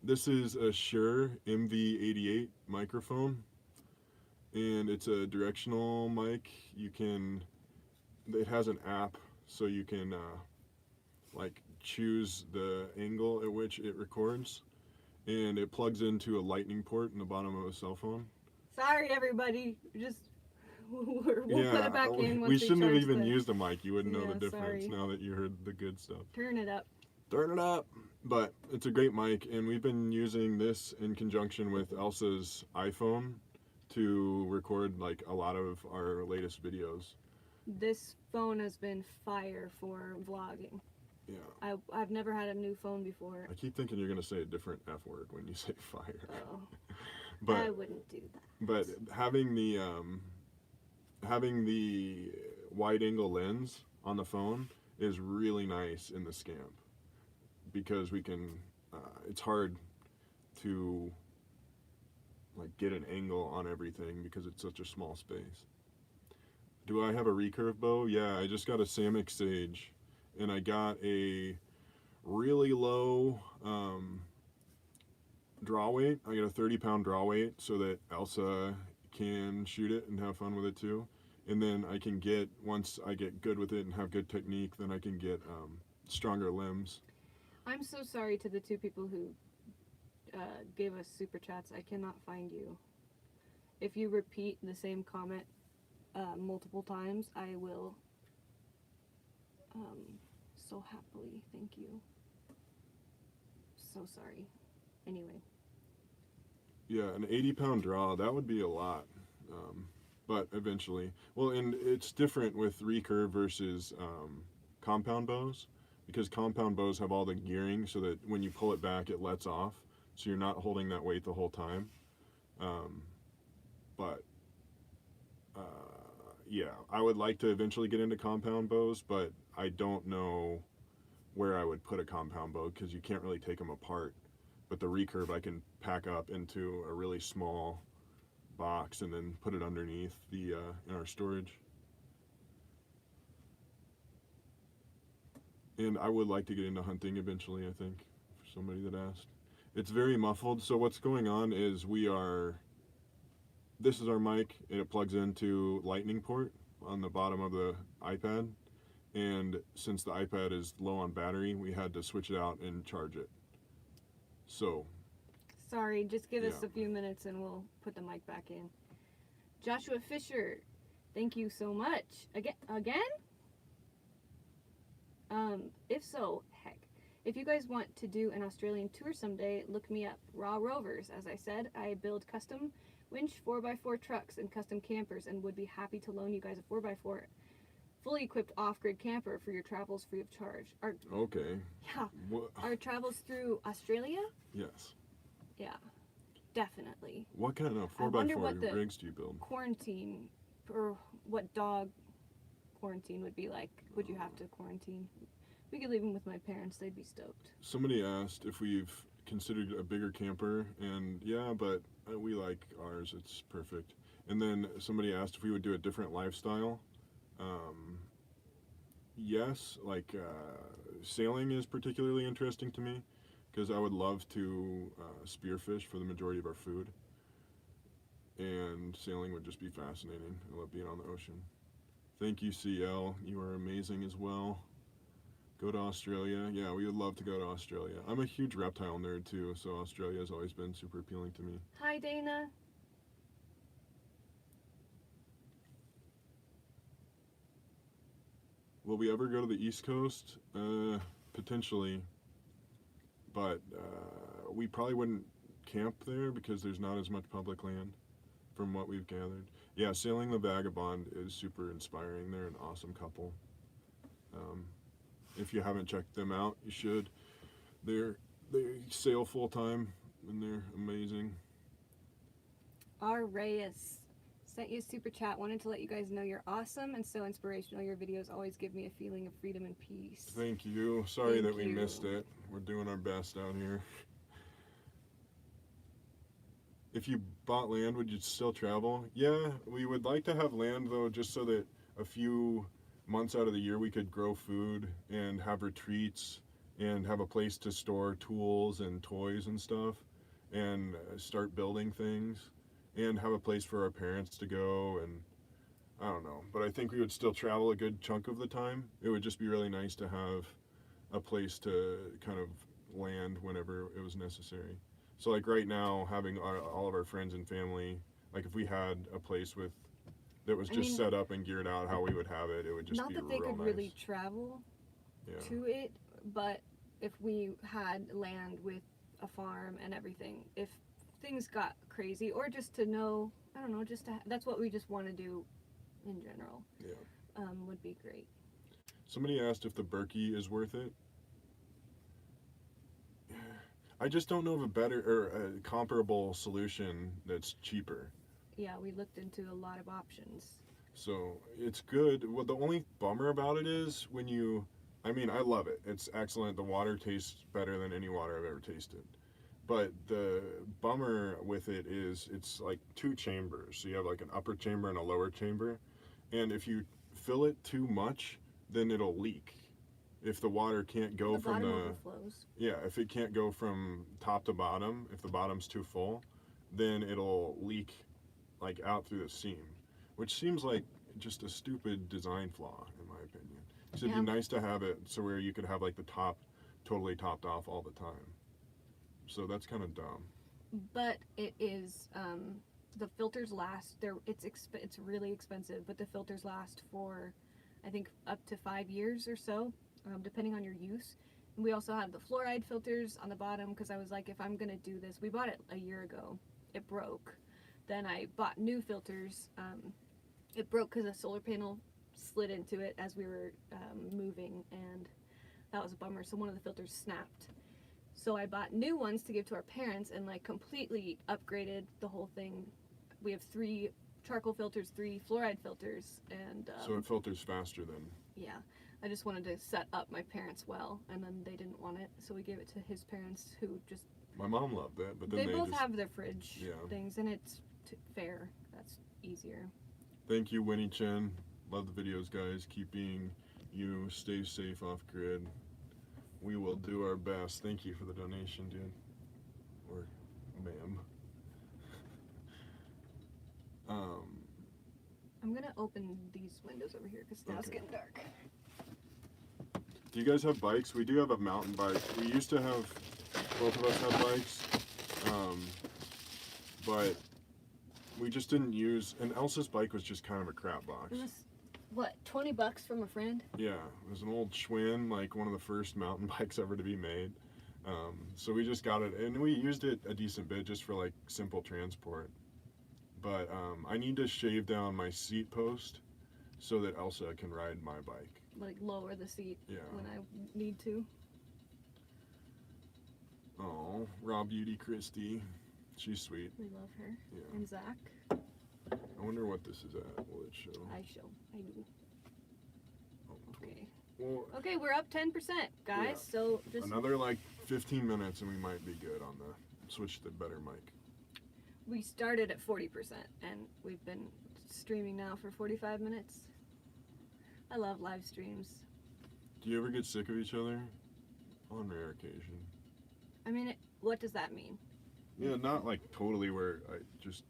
This is a Shure Mv88 microphone, and it's a directional mic. It has an app, so you can like choose the angle at which it records, and it plugs into a lightning port in the bottom of a cell phone. Sorry everybody, we'll put it back in once we shouldn't have even the... used a mic. You wouldn't know the difference. Sorry. Now that you heard the good stuff. Turn it up. Turn it up. But it's a great mic, and we've been using this in conjunction with Elsa's iPhone to record like a lot of our latest videos. This phone has been fire for vlogging. Yeah. I've never had a new phone before. I keep thinking you're gonna say a different F word when you say fire. Oh. But I wouldn't do that. But having the wide angle lens on the phone is really nice in the Scamp, because we can it's hard to like get an angle on everything because it's such a small space. Do I have a recurve bow? Yeah, I just got a Samick Sage, and I got a really low draw weight. I got a 30-pound draw weight so that Elsa can shoot it and have fun with it too. And then I can get, once I get good with it and have good technique, then I can get stronger limbs. I'm so sorry to the 2 people who gave us super chats. I cannot find you. If you repeat the same comment multiple times, I will so happily. Thank you. So sorry. Anyway. Yeah, an 80-pound draw, that would be a lot. But eventually. Well, and it's different with recurve versus compound bows, because compound bows have all the gearing so that when you pull it back, it lets off. So you're not holding that weight the whole time. But yeah, I would like to eventually get into compound bows, but I don't know where I would put a compound bow because you can't really take them apart. But the recurve I can pack up into a really small box and then put it underneath the in our storage. And I would like to get into hunting eventually, I think, for somebody that asked. It's very muffled, so what's going on is this is our mic, and it plugs into lightning port on the bottom of the iPad. And since the iPad is low on battery, we had to switch it out and charge it. So, Sorry, just give us Yeah. a few minutes and we'll put the mic back in. Joshua Fisher, thank you so much. Again? If so, heck. If you guys want to do an Australian tour someday, look me up. Raw Rovers. As I said, I build custom winch 4x4 trucks and custom campers and would be happy to loan you guys a 4x4 fully equipped off-grid camper for your travels free of charge. Okay. Yeah. What? Our travels through Australia? Yes. Yeah. Definitely. What kind of I wonder 4x4 what the rigs do you build? quarantine or what dog quarantine would be like. Would you have to quarantine? We could leave them with my parents. They'd be stoked. Somebody asked if we've considered a bigger camper, and yeah, but we like ours. It's perfect. And then somebody asked if we would do a different lifestyle. Yes, like sailing is particularly interesting to me because I would love to spearfish for the majority of our food. And sailing would just be fascinating. I love being on the ocean. Thank you, CL. You are amazing as well. Go to Australia. Yeah, we would love to go to Australia. I'm a huge reptile nerd too, so Australia has always been super appealing to me. Hi, Dana. Will we ever go to the East Coast? Potentially. But we probably wouldn't camp there because there's not as much public land from what we've gathered. Yeah, Sailing the Vagabond is super inspiring. They're an awesome couple. If you haven't checked them out, you should. They sail full time and they're amazing. Our Reyes sent you a super chat. Wanted to let you guys know you're awesome and so inspirational. Your videos always give me a feeling of freedom and peace. Thank you. Sorry Thank that we you. missed it. We're doing our best out here. If you bought land, would you still travel? Yeah, we would like to have land though, just so that a few months out of the year we could grow food and have retreats and have a place to store tools and toys and stuff and start building things and have a place for our parents to go. And I don't know, but I think we would still travel a good chunk of the time. It would just be really nice to have a place to kind of land whenever it was necessary. So like right now, having all of our friends and family, like if we had a place that was just set up and geared out how we would have it, it would just not be that they real could nice. really travel Yeah. to it, but if we had land with a farm and everything, if things got crazy, or just to know, I don't know, just to, that's what we just want to do in general. Yeah. Would be great. Somebody asked if the Berkey is worth it. I just don't know of a better or a comparable solution that's cheaper. Yeah, we looked into a lot of options. So it's good. Well, the only bummer about it is I love it. It's excellent. The water tastes better than any water I've ever tasted. But the bummer with it is it's like two chambers. So you have like an upper chamber and a lower chamber. And if you fill it too much, then it'll leak. If the water can't go from bottom overflows. Yeah, if it can't go from top to bottom, if the bottom's too full, then it'll leak like out through the seam, which seems like just a stupid design flaw in my opinion. So it'd be nice to have it so where you could have like the top totally topped off all the time. So that's kind of dumb. But it is the filters last. It's really expensive, but the filters last for I think up to 5 years or so, depending on your use. And we also have the fluoride filters on the bottom because I was like, if I'm gonna do this, we bought it a year ago. It broke. Then I bought new filters. It broke because a solar panel slid into it as we were moving, and that was a bummer. So one of the filters snapped. So I bought new ones to give to our parents and like completely upgraded the whole thing. We have 3 charcoal filters, 3 fluoride filters, and So it filters faster then. yeah, I just wanted to set up my parents well, and then they didn't want it, so we gave it to his parents, who just My mom loved it, but then they both just... have their fridge Yeah. things, and it's fair. That's easier. Thank you, Winnie Chen. Love the videos, guys. Keep being you. Stay safe off grid. We will do our best. Thank you for the donation, dude. Or ma'am. I'm gonna open these windows over here because now it's Okay. getting dark. Do you guys have bikes? We do have a mountain bike. We used to have, both of us had bikes, but we just didn't use, and Elsa's bike was just kind of a crap box. It was, what, $20 from a friend? Yeah, it was an old Schwinn, like one of the first mountain bikes ever to be made. So we just got it, and we used it a decent bit just for like simple transport. But I need to shave down my seat post so that Elsa can ride my bike. Like lower the seat Yeah. when I need to. Oh, Raw Beauty Christie. She's sweet. We love her. Yeah. And Zach. I wonder what this is at. Will it show? I do. Oh, Okay. well, Okay, we're up 10%, guys. Yeah. So just another like 15 minutes and we might be good on the switch to the better mic. we started at 40% and we've been streaming now for 45 minutes. I love live streams. Do you ever get sick of each other? On rare occasion. I mean, what does that mean? Yeah, not like totally where I just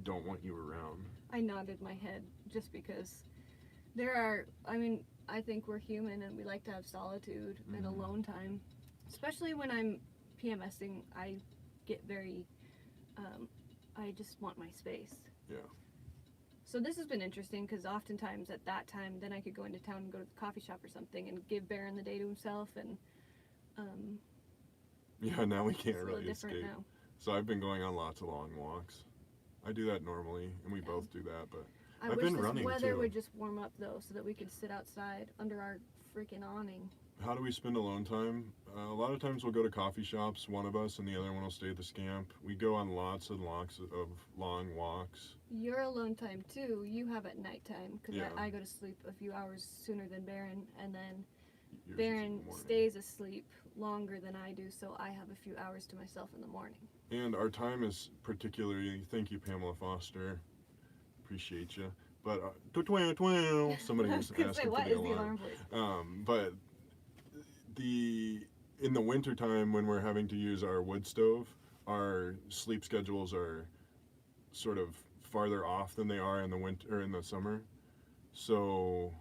don't want you around. I nodded my head just because I think we're human and we like to have solitude and Mhm. alone time. Especially when I'm PMSing, I get very, I just want my space. Yeah. So this has been interesting because oftentimes at that time, then I could go into town and go to the coffee shop or something and give Baron the day to himself, and Yeah, now we it's can't a little really different escape. now. So I've been going on lots of long walks. I do that normally, and we Yeah. both do that, but I I've wish been this running, weather too. would just warm up though, so that we could sit outside under our freaking awning. how do we spend alone time? A lot of times we'll go to coffee shops, one of us, and the other one will stay at the Scamp. We go on lots and lots of long walks. Your alone time too, you have at nighttime because Yeah. I go to sleep a few hours sooner than Baron, and then Yours is in the Baron morning. stays asleep longer than I do, so I have a few hours to myself in the morning. And our time is particularly, thank you, Pamela Foster. Appreciate you. But, somebody I was was gonna asking say, for what the is the alarm. alarm voice? But in the winter time when we're having to use our wood stove, our sleep schedules are sort of farther off than they are in the winter or in the summer. So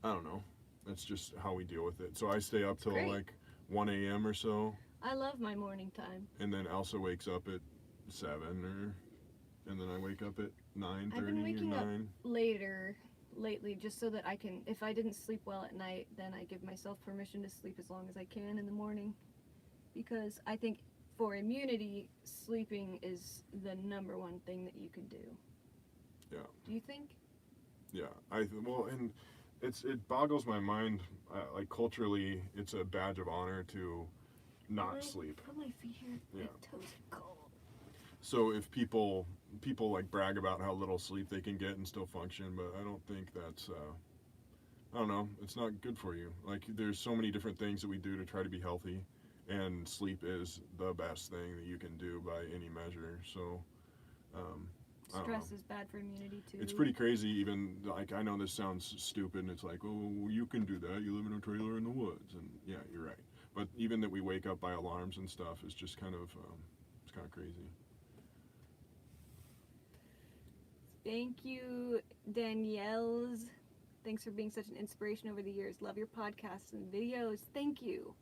I don't know. That's just how we deal with it. So I stay up till great. like 1 a.m. or so, I love my morning time. and then Elsa wakes up at 7 and then I wake up at 9:30 I've been or waking up 9. later lately just so that I can, if I didn't sleep well at night, then I give myself permission to sleep as long as I can in the morning, because I think for immunity, sleeping is the number one thing that you can do. Yeah. Do you think? Yeah, and it boggles my mind. Like culturally, it's a badge of honor to not sleep. Put my feet here. Yeah. My toes are cold. So if people like brag about how little sleep they can get and still function, but I don't think that's I don't know, it's not good for you. Like there's so many different things that we do to try to be healthy, and sleep is the best thing that you can do by any measure. So I don't Stress know. is bad for immunity too. It's pretty crazy. Even like I know this sounds stupid, and it's like, oh, you can do that. You live in a trailer in the woods, and yeah, you're right. But even that we wake up by alarms and stuff is just kind of it's kind of crazy. Thank you, Danielle's. Thanks for being such an inspiration over the years. Love your podcasts and videos. Thank you.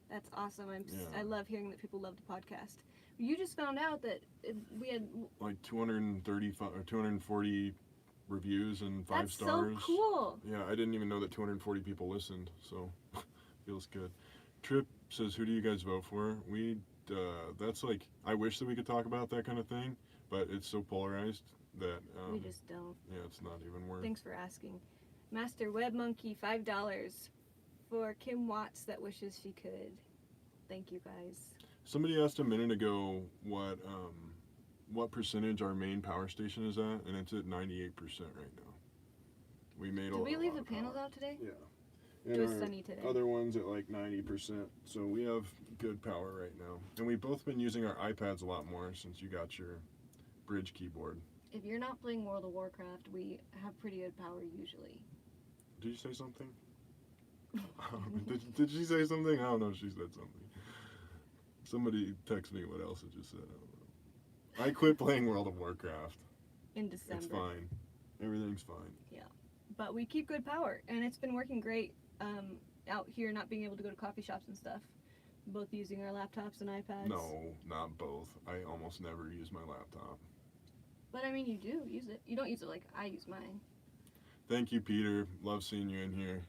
That's awesome. Yeah. I love hearing that people love the podcast. You just found out that we had Like 235 or 240 reviews and 5 That's stars. so cool. Yeah, I didn't even know that 240 people listened, so feels good. Trip says, who do you guys vote for? That's like, I wish that we could talk about that kind of thing, but it's so polarized that We just don't. yeah, it's not even worth. Thanks for asking. Master Web Monkey, $5 for Kim Watts that wishes she could. Thank you guys. Somebody asked a minute ago what percentage our main power station is at, and it's at 98% right now. We made Did we leave the of panels power. out today? Yeah. It was sunny today. Other ones at like 90%, so we have good power right now. And we've both been using our iPads a lot more since you got your bridge keyboard. If you're not playing World of Warcraft, we have pretty good power usually. Did you say something? did she say something? I don't know if she said something. Somebody text me what Elsa just said. I don't know. I quit playing World of Warcraft. In December. It's fine. Everything's fine. Yeah. But we keep good power, and it's been working great out here, not being able to go to coffee shops and stuff. Both using our laptops and iPads. No, not both. I almost never use my laptop. But I mean, you do use it. You don't use it like I use mine. Thank you, Peter. Love seeing you in here.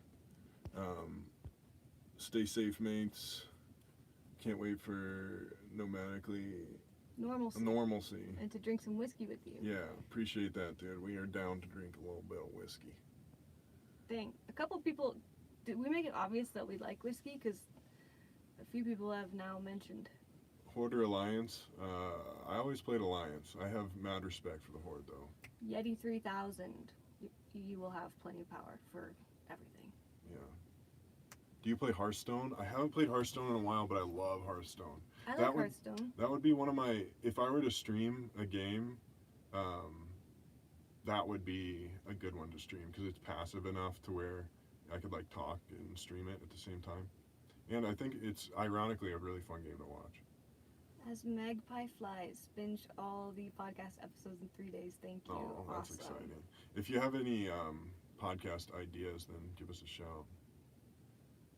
Stay safe, mates. Can't wait for normalcy. And to drink some whiskey with you. Yeah, appreciate that, dude. We are down to drink a little bit of whiskey. Dang. A couple people, did we make it obvious that we like whiskey? Because a few people have now mentioned. Horde or Alliance? I always played Alliance. I have mad respect for the Horde, though. Yeti 3000. You will have plenty of power for everything. Yeah. Do you play Hearthstone? I haven't played Hearthstone in a while, but I love Hearthstone. I like Hearthstone. That would be one of my... If I were to stream a game, that would be a good one to stream, because it's passive enough to where I could, like, talk and stream it at the same time. And I think it's, ironically, a really fun game to watch. As Magpie Flies, binged all the podcast episodes in 3 days. Thank you. Oh, that's awesome. exciting. If you have any podcast ideas, then give us a shout.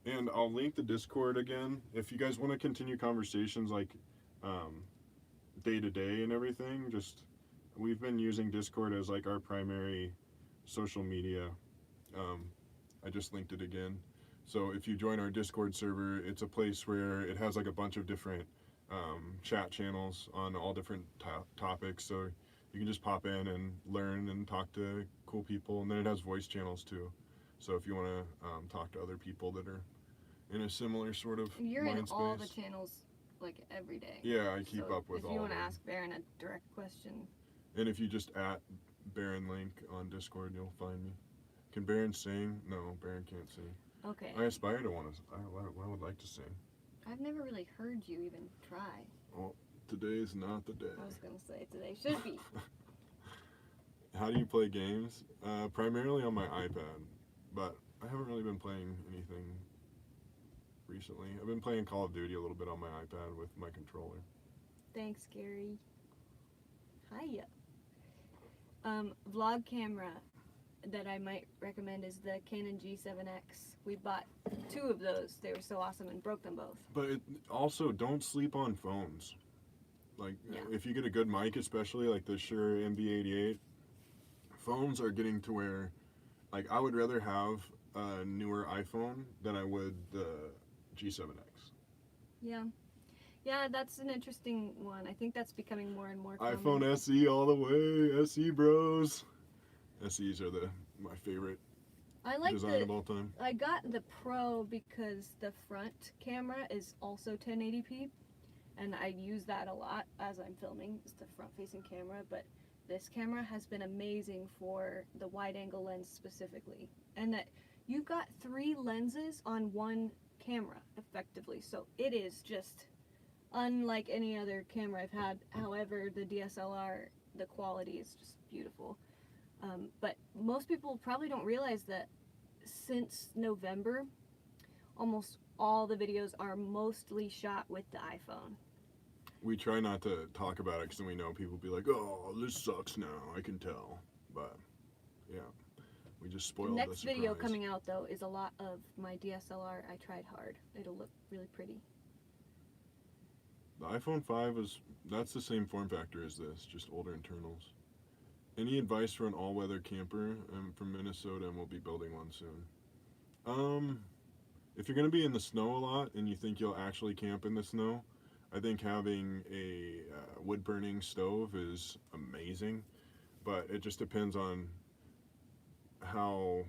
And I'll link the Discord again. If you guys want to continue conversations like day to day and everything, we've been using Discord as like our primary social media. I just linked it again. So if you join our Discord server, it's a place where it has like a bunch of different chat channels on all different topics. So you can just pop in and learn and talk to cool people. And then it has voice channels too. So if you want to talk to other people that are in a similar sort of You're mind in space. all the channels like every day. Yeah, I keep up with all of them. If you want to ask Baron a direct question. And if you just at Baron Link on Discord, you'll find me. Can Baron sing? No, Baron can't sing. Okay. I aspire to want to. I would like to sing. I've never really heard you even try. Well, today is not the day. I was going to say today should be. How do you play games? Primarily on my iPad, but I haven't really been playing anything recently. I've been playing Call of Duty a little bit on my iPad with my controller. Thanks, Gary. Hiya. Vlog camera that I might recommend is the Canon G7X. We bought 2 of those. They were so awesome and broke them both. But also, don't sleep on phones. Like, Yeah. if you get a good mic, especially like the Shure Mv88, phones are getting to where, like, I would rather have a newer iPhone than I would the G7X. Yeah. Yeah, that's an interesting one. I think that's becoming more and more common. iPhone SE all the way, SE bros. SEs are my favorite design of all time. I got the Pro because the front camera is also 1080p, and I use that a lot as I'm filming. It's the front-facing camera, but this camera has been amazing for the wide-angle lens specifically, and that you've got 3 lenses on one camera effectively, so it is just unlike any other camera I've had. However, the DSLR, the quality is just beautiful. But most people probably don't realize that since November, almost all the videos are mostly shot with the iPhone. We try not to talk about it because then we know people will be like, oh, this sucks now, I can tell. But, yeah, we just spoiled the Next surprise. video coming out, though, is a lot of my DSLR. I tried hard. It'll look really pretty. The iPhone 5 that's the same form factor as this, just older internals. Any advice for an all-weather camper? I'm from Minnesota and we'll be building one soon. If you're going to be in the snow a lot and you think you'll actually camp in the snow, I think having a wood-burning stove is amazing, but it just depends on how.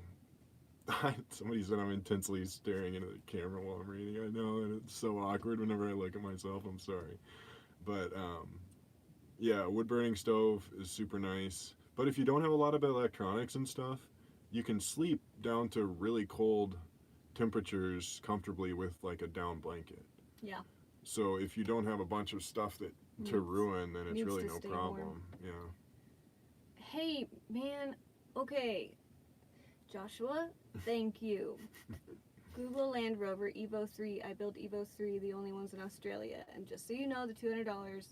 Somebody said I'm intensely staring into the camera while I'm reading. I know, and it's so awkward whenever I look at myself. I'm sorry, but yeah, wood burning stove is super nice. But if you don't have a lot of electronics and stuff, you can sleep down to really cold temperatures comfortably with like a down blanket. Yeah. So if you don't have a bunch of stuff that to ruin, then it's needs really to no stay problem. Yeah. Hey, man. Okay. Joshua, thank you. Google Land Rover Evo 3. I build Evo 3, the only ones in Australia. And just so you know, the $200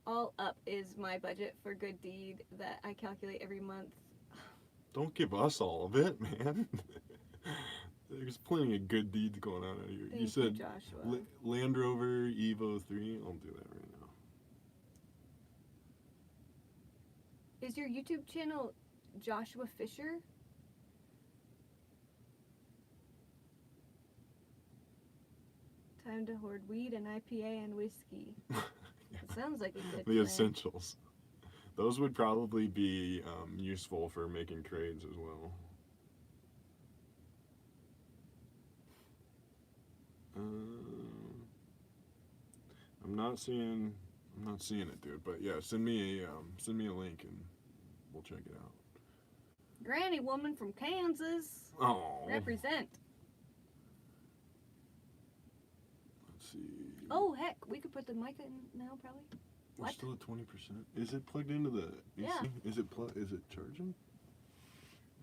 all up is my budget for good deed that I calculate every month. Don't give us all of it, man. There's plenty of good deeds going on out here. Thank You said Joshua. Land Rover Evo 3. I'll do that right now. Is your YouTube channel Joshua Fisher? Time to hoard weed and IPA and whiskey. Yeah. It sounds like a good The plan. essentials. Those would probably be useful for making trades as well. I'm not seeing it, dude. But yeah, send me a link and we'll check it out. Granny woman from Kansas. Oh. Represent. Let's see. Oh heck, we could put the mic in now probably. We're What? still at 20%. Is it plugged into the AC? Yeah. Is it charging?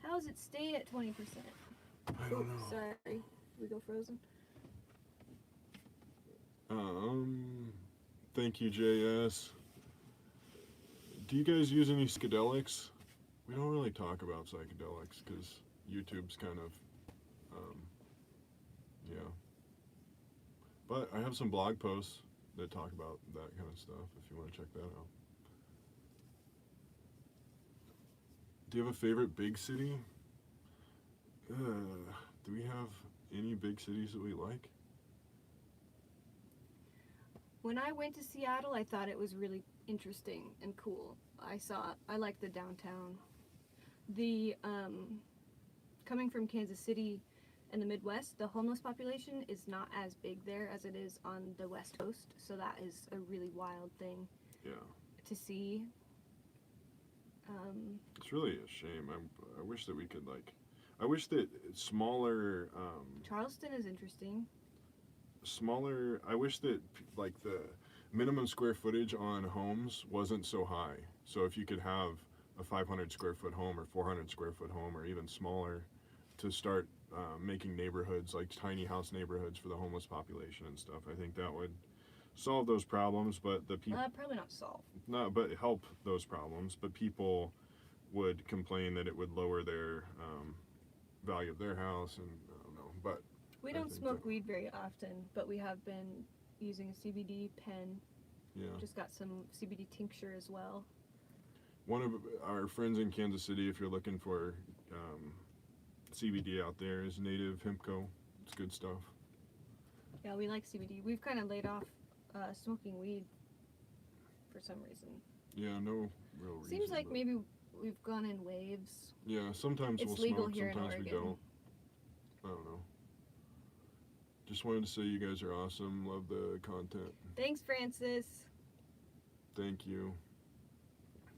How does it stay at 20%? I don't know. Sorry, did we go frozen? Thank you, JS. Do you guys use any psychedelics? We don't really talk about psychedelics because YouTube's kind of, yeah. But I have some blog posts that talk about that kind of stuff if you want to check that out. Do you have a favorite big city? Do we have any big cities that we like? When I went to Seattle, I thought it was really interesting and cool. I liked the downtown. The, coming from Kansas City and the Midwest, the homeless population is not as big there as it is on the West Coast, so that is a really wild thing Yeah. to see. It's really a shame. I wish that we could I wish that smaller. Charleston is interesting. I wish that the minimum square footage on homes wasn't so high. So if you could have a 500 square foot home or 400 square foot home or even smaller to start making neighborhoods like tiny house neighborhoods for the homeless population and stuff, I think that would solve those problems. But the people Probably not solve. no, but help those problems. But people would complain that it would lower their value of their house, and I don't know. But We I don't think smoke that- weed very often, but we have been using a CBD pen. yeah. Just got some CBD tincture as well. One of our friends in Kansas City, if you're looking for CBD out there, is Native Hemp Co. It's good stuff. Yeah, we like CBD. We've kind of laid off smoking weed for some reason. Yeah, no real reason. Seems like but- maybe we've gone in waves. Yeah, sometimes It's we'll legal smoke, here in sometimes we Oregon. don't. I don't know. Just wanted to say you guys are awesome. Love the content. Thanks, Francis. Thank you.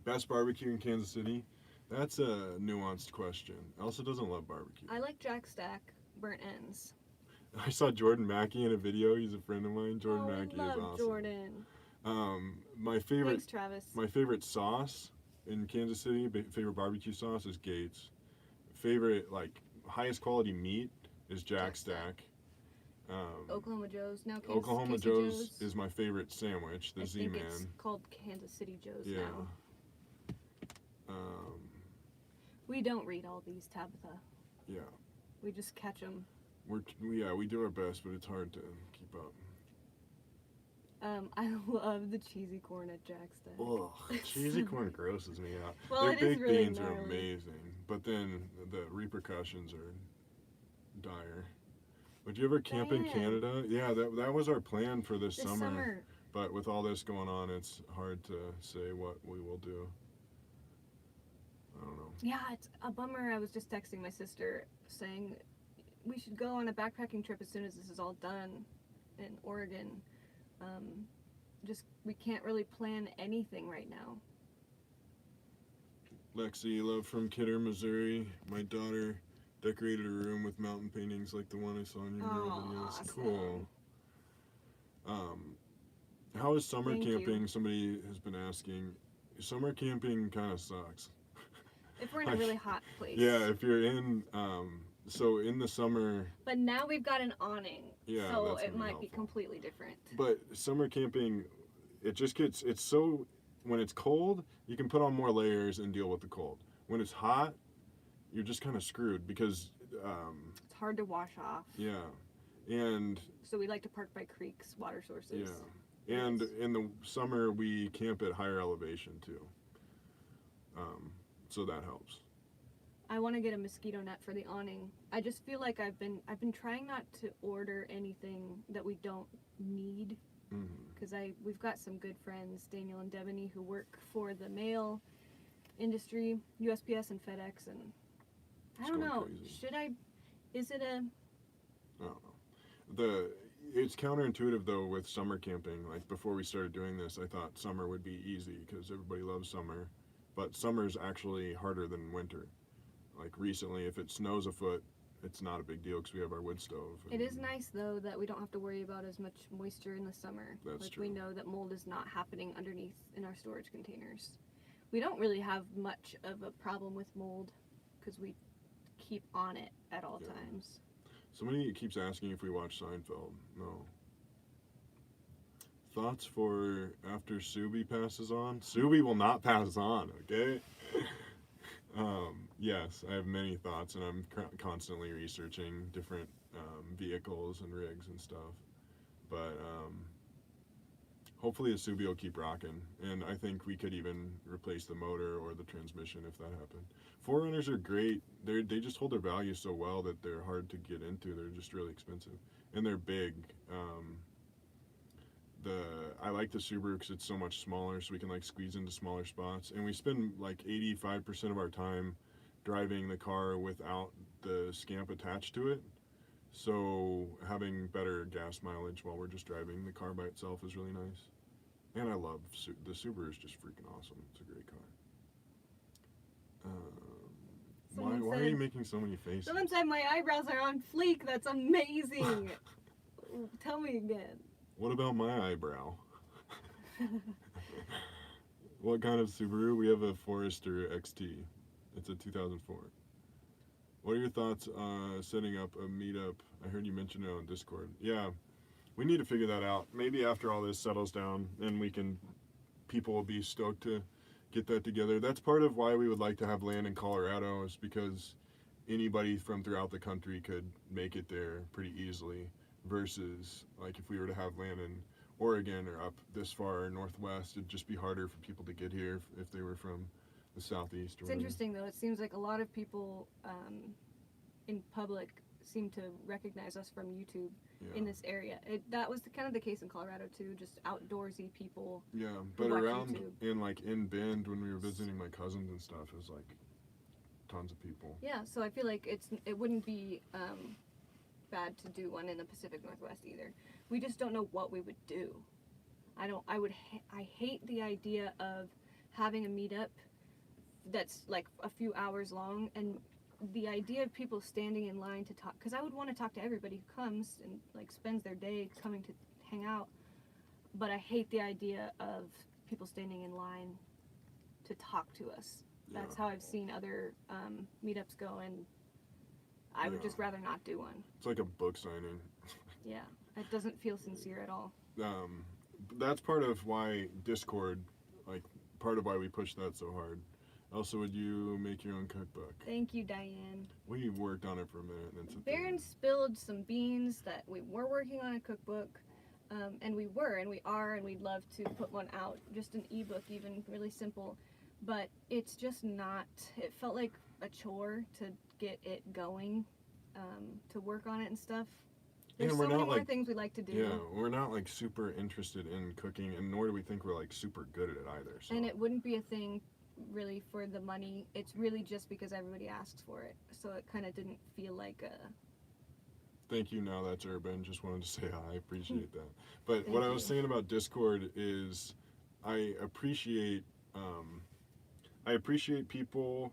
Best barbecue in Kansas City? That's a nuanced question. Elsa doesn't love barbecue. I like Jack Stack burnt ends. I saw Jordan Mackey in a video. He's a friend of mine. Jordan we Mackey love is awesome. Jordan. My favorite Thanks, Travis. My favorite sauce in Kansas City, favorite barbecue sauce is Gates. Favorite highest quality meat is Jack Stack. Oklahoma Joe's. Now Kansas Oklahoma Casey Joe's is my favorite sandwich, the I think it's Z-Man. called Kansas City Joe's Yeah. now. We don't read all these, Tabitha. Yeah. We just catch them. We do our best, but it's hard to keep up. I love the cheesy corn at Jack Stack. Ugh, cheesy corn grosses me out. Well, Their it is baked really beans are gnarly. amazing, but then the repercussions are dire. Would you ever camp in Diane. Canada? Yeah, that was our plan for this This summer. summer. But with all this going on, it's hard to say what we will do. I don't know. Yeah, it's a bummer. I was just texting my sister saying we should go on a backpacking trip as soon as this is all done in Oregon. Just we can't really plan anything right now. Lexi, love from Kidder, Missouri. My daughter decorated a room with mountain paintings like the one I saw in your mural Oh, videos. awesome. Cool. How is summer Thank camping? you. Somebody has been asking. Summer camping kind of sucks. If we're in a really hot place. Yeah, if you're in, so in the summer. But now we've got an awning. Yeah, So that's it gonna be might be helpful. completely different. But summer camping, it's so, when it's cold, you can put on more layers and deal with the cold. When it's hot, you're just kind of screwed because, It's hard to wash off. yeah, and So we like to park by creeks, water sources. yeah, and Yes. in the summer we camp at higher elevation too. So that helps. I want to get a mosquito net for the awning. I just feel like I've been trying not to order anything that we don't need Mm-hmm. because we've got some good friends, Daniel and Devaney, who work for the mail industry, USPS and FedEx, and I It's don't going know. crazy. Should I? Is it a? I don't know. It's counterintuitive though with summer camping. Like before we started doing this, I thought summer would be easy because everybody loves summer, but summer's actually harder than winter. Like recently, if it snows a foot, it's not a big deal because we have our wood stove. It is nice though that we don't have to worry about as much moisture in the summer. That's like true. we know that mold is not happening underneath in our storage containers. We don't really have much of a problem with mold because we keep on it at all Yeah. times. Somebody keeps asking if we watch Seinfeld. No. Thoughts for after Subi passes on? Subi will not pass on, okay? Yes, I have many thoughts, and I'm constantly researching different vehicles and rigs and stuff. But hopefully the Subi will keep rocking, and I think we could even replace the motor or the transmission if that happened. Forerunners are great. They just hold their value so well that they're hard to get into. They're just really expensive, and they're big. I like the Subaru because it's so much smaller, so we can like squeeze into smaller spots, and we spend like 85% of our time driving the car without the Scamp attached to it. So having better gas mileage while we're just driving the car by itself is really nice. And I love the Subaru is just freaking awesome. It's a great car. Why are you making so many faces? Someone said my eyebrows are on fleek. That's amazing. Tell me again. What about my eyebrow? What kind of Subaru? We have a Forester XT. It's a 2004. What are your thoughts setting up a meetup? I heard you mention it on Discord. Yeah, we need to figure that out. Maybe after all this settles down, and people will be stoked to get that together. That's part of why we would like to have land in Colorado, is because anybody from throughout the country could make it there pretty easily, versus like if we were to have land in Oregon or up this far northwest, it'd just be harder for people to get here if they were from the southeast. Or It's interesting though. It seems like a lot of people in public seem to recognize us from YouTube in this area. That was kind of the case in Colorado too. Just outdoorsy people. Yeah, but watch around YouTube. in Bend when we were visiting my cousins and stuff, it was like tons of people. Yeah, so I feel like it wouldn't be bad to do one in the Pacific Northwest either. We just don't know what we would do. I hate the idea of having a meetup that's like a few hours long, and the idea of people standing in line to talk, because I would want to talk to everybody who comes and like spends their day coming to hang out, but I hate the idea of people standing in line to talk to us. That's how I've seen other meetups go, and I would just rather not do one. It's like a book signing. Yeah, it doesn't feel sincere at all. That's part of why Discord, like part of why we push that so hard. Elsa, would you make your own cookbook? Thank you, Diane. We worked on it for a minute and then Baron spilled some beans that we were working on a cookbook. And we were, and we are, and we'd love to put one out, just an ebook, even really simple. But it's just not, it felt like a chore to get it going, to work on it and stuff. There's And we're so many not more like, things we like to do. yeah, we're not like super interested in cooking, and nor do we think we're like super good at it either. So. And it wouldn't be a thing really for the money. It's really just because everybody asks for it. So it kind of didn't feel like a... Thank you. Now that's Urban. Just wanted to say hi. I appreciate that. But Thank what I was you. saying about Discord is, I appreciate people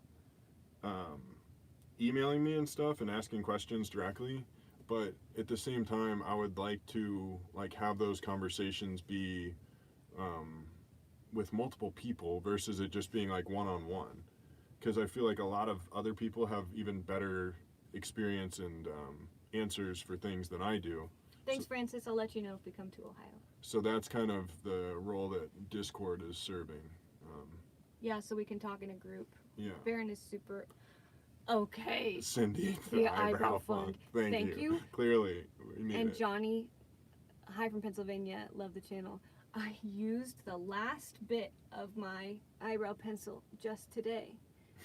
emailing me and stuff and asking questions directly. But at the same time, I would like to like have those conversations be with multiple people versus it just being like one-on-one. Because I feel like a lot of other people have even better experience and answers for things than I do. Thanks, Francis. I'll let you know if we come to Ohio. So that's kind of the role that Discord is serving. Yeah, so we can talk in a group. Yeah. Baron is super... Okay. Cindy, the eyebrow font. Thank you. Clearly, we need And it. Johnny, hi from Pennsylvania, love the channel. I used the last bit of my eyebrow pencil just today